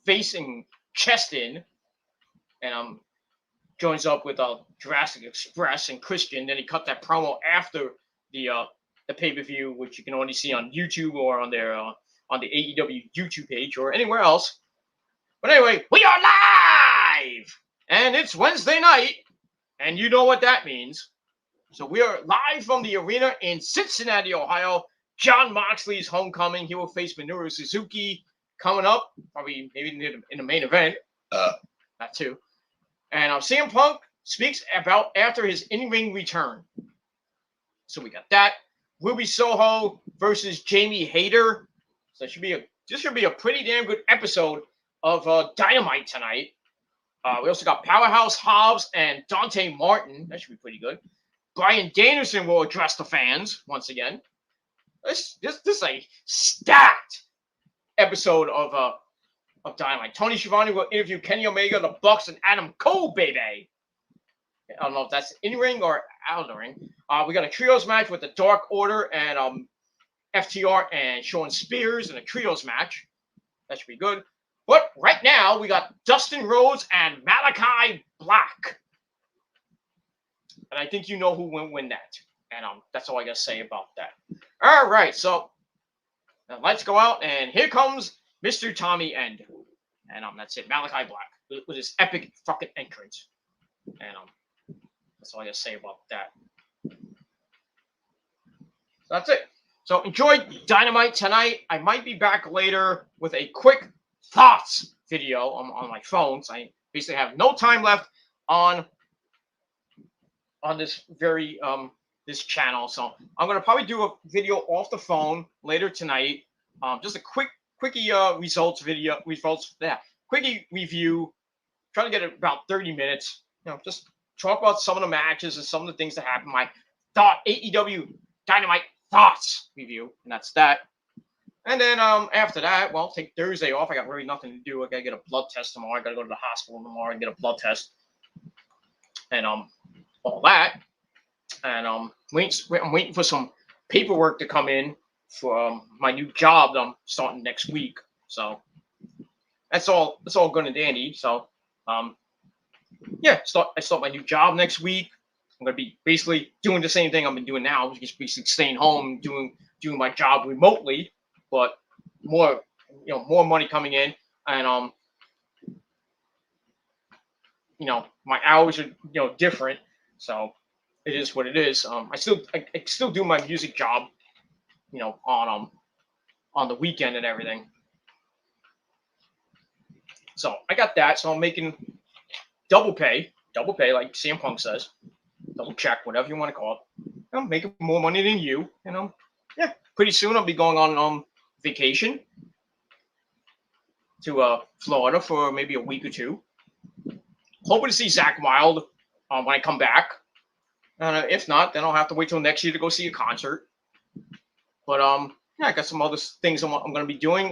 face and chest in, and joins up with Jurassic Express and Christian. Then he cut that promo after the pay-per-view, which you can only see on YouTube or on their on the AEW YouTube page or anywhere else. But anyway, we are live! And it's Wednesday night, and you know what that means. So we are live from the arena in Cincinnati, Ohio. Jon Moxley's homecoming. He will face Minoru Suzuki coming up, probably maybe in the main event. That too. And CM Punk speaks about after his in-ring return. So we got that. Ruby Soho versus Jamie Hayter. So this should be a pretty damn good episode of Dynamite tonight. We also got Powerhouse Hobbs and Dante Martin. That should be pretty good. Bryan Danielson will address the fans once again. This is a stacked episode of Dynamite. Tony Schiavone will interview Kenny Omega, the Bucks, and Adam Cole, baby. I don't know if that's in ring or out of the ring. We got a trios match with the Dark Order and FTR and Shawn Spears in a trios match. That should be good. But right now, we got Dustin Rhodes and Malachi Black. And I think you know who will win that. And that's all I got to say about that. All right, so lights go out, and here comes Mr. Tommy End. And that's it, Malachi Black, with his epic fucking entrance. And that's all I got to say about that. So that's it. So enjoy Dynamite tonight. I might be back later with a quick thoughts video on my phone. So I basically have no time left on this very this channel. So I'm gonna probably do a video off the phone later tonight. Just a quickie quickie review. Trying to get it about 30 minutes. Just talk about some of the matches and some of the things that happened. My AEW Dynamite thoughts review, and that's that. And then after that, well, take Thursday off. I got really nothing to do. I gotta get a blood test tomorrow. I gotta go to the hospital tomorrow and get a blood test, and all that. And I'm waiting for some paperwork to come in for my new job that I'm starting next week. So that's all good and dandy. So yeah, I start my new job next week. I'm gonna be basically doing the same thing I've been doing now, just basically staying home, doing my job remotely, but more money coming in, and my hours are different, so it is what it is. I still do my music job, on the weekend and everything. So I got that. So I'm making double pay, like CM Punk says. Double check, whatever you want to call it. I'm making more money than you, yeah. Pretty soon I'll be going on vacation to Florida for maybe a week or two. Hoping to see Zach Wilde when I come back. If not, then I'll have to wait till next year to go see a concert. But yeah, I got some other things I'm going to be doing.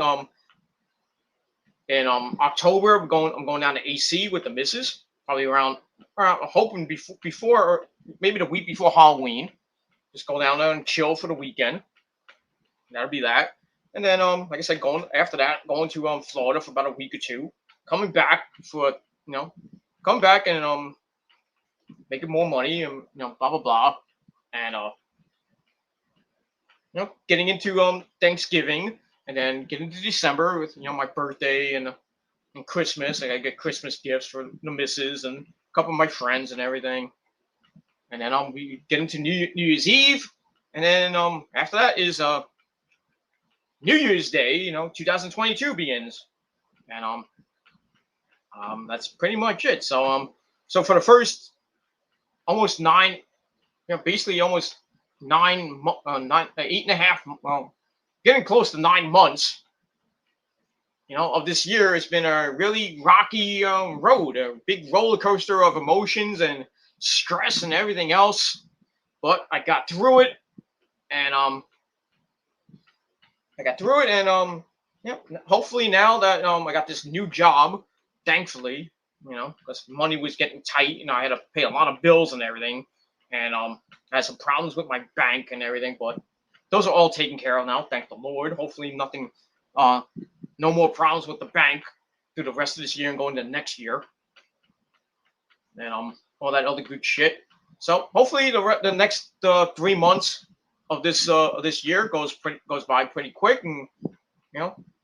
In October, I'm going down to AC with the missus. Probably around hoping before or maybe the week before Halloween. Just go down there and chill for the weekend. That'll be that. And then like I said, going to Florida for about a week or two. Coming back and making more money and blah blah blah. And getting into Thanksgiving, and then get into December with my birthday and Christmas. I gotta get Christmas gifts for the missus and a couple of my friends and everything. And then we get into New Year's Eve, and then after that is New Year's Day. 2022 begins, and that's pretty much it. So so for the first almost 9, basically almost 8.5, well, getting close to 9 months, of this year, it's been a really rocky road, a big roller coaster of emotions and stress and everything else. But I got through it, and hopefully now that I got this new job, thankfully, because money was getting tight, I had to pay a lot of bills and everything, and I had some problems with my bank and everything, but those are all taken care of now, thank the Lord. Hopefully nothing, no more problems with the bank through the rest of this year and going into next year, and all that other good shit. So hopefully the next 3 months of this year goes by pretty quick, and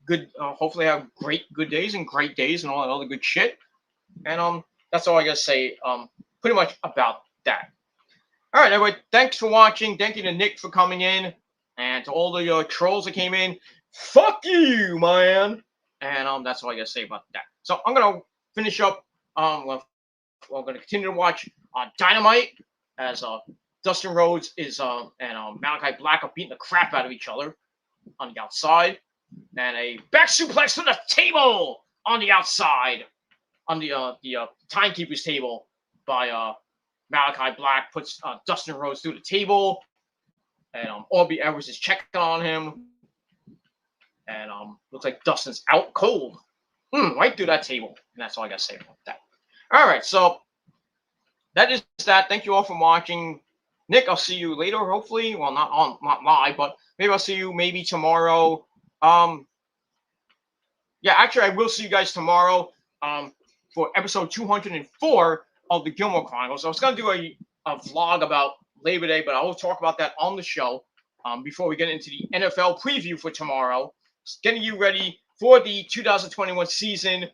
good. Hopefully I have good days and great days and all that other good shit. And that's all I gotta say. Pretty much about that. All right, everybody. Thanks for watching. Thank you to Nick for coming in, and to all the trolls that came in. Fuck you, man. And that's all I gotta say about that. So I'm gonna finish up. We're gonna continue to watch Dynamite as Dustin Rhodes and Malachi Black are beating the crap out of each other on the outside, and a back suplex to the table on the outside, on the timekeeper's table by Malachi Black, puts Dustin Rhodes through the table, and Aubrey Edwards is checking on him, and looks like Dustin's out cold, right through that table, and that's all I gotta say about that. All right, so that is that. Thank you all for watching. Nick, I'll see you later, hopefully. Well, not live, but maybe I'll see you maybe tomorrow. Yeah, yeah, actually, I will see you guys tomorrow for episode 204 of the Gilmore Chronicles. I was going to do a vlog about Labor Day, but I will talk about that on the show before we get into the NFL preview for tomorrow. Just getting you ready for the 2021 season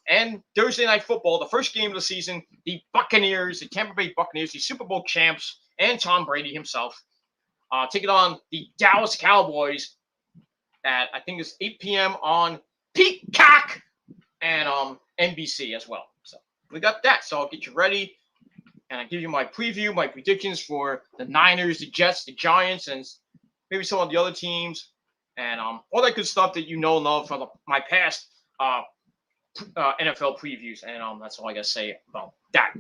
and Thursday Night Football, the first game of the season. The Buccaneers, the Tampa Bay Buccaneers, the Super Bowl champs, and Tom Brady himself taking on the Dallas Cowboys at, I think it's 8 p.m. on Peacock and NBC as well. So we got that. So I'll get you ready, and I'll give you my preview, my predictions for the Niners, the Jets, the Giants, and maybe some of the other teams, and all that good stuff that you know and love from my past NFL previews. And that's all I got to say about that.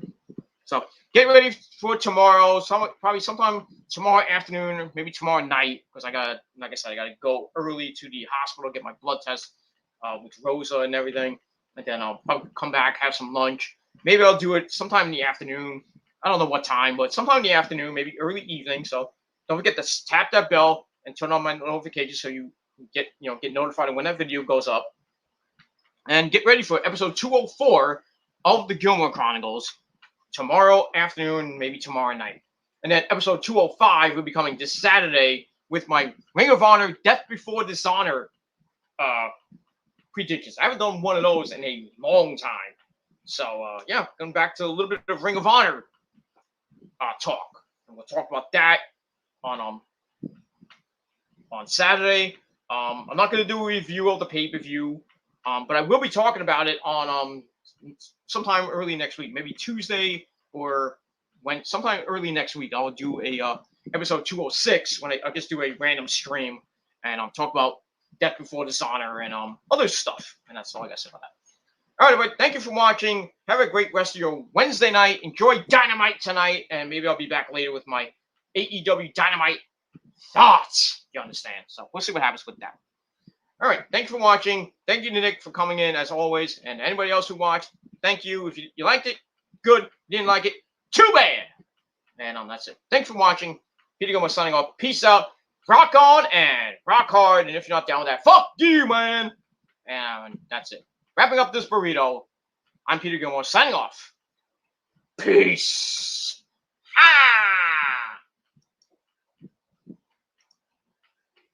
So get ready for tomorrow. Probably sometime tomorrow afternoon, maybe tomorrow night, because like I said, I gotta go early to the hospital, get my blood test with Rosa and everything, and then I'll probably come back, have some lunch. Maybe I'll do it sometime in the afternoon. I don't know what time, but sometime in the afternoon, maybe early evening. So don't forget to tap that bell and turn on my notifications so you get notified when that video goes up. And get ready for episode 204 of the Gilmore Chronicles tomorrow afternoon, maybe tomorrow night. And then episode 205 will be coming this Saturday with my Ring of Honor Death Before Dishonor predictions. I haven't done one of those in a long time. So, yeah, going back to a little bit of Ring of Honor talk. And we'll talk about that on Saturday. I'm not going to do a review of the pay-per-view, but I will be talking about it on sometime early next week, maybe Tuesday or sometime early next week. I'll do a episode 206 when I just do a random stream and I'll talk about Death Before Dishonor and other stuff. And that's all I got to say about that. All right, everybody, thank you for watching. Have a great rest of your Wednesday night. Enjoy Dynamite tonight, and maybe I'll be back later with my AEW Dynamite thoughts. You understand? So we'll see what happens with that. All right, thank you for watching. Thank you to Nick for coming in, as always. And anybody else who watched, thank you. If you liked it, good. Didn't like it, too bad. And that's it. Thanks for watching. Peter Gilmore signing off. Peace out. Rock on and rock hard. And if you're not down with that, fuck you, man. And that's it. Wrapping up this burrito, I'm Peter Gilmore signing off. Peace. Ah!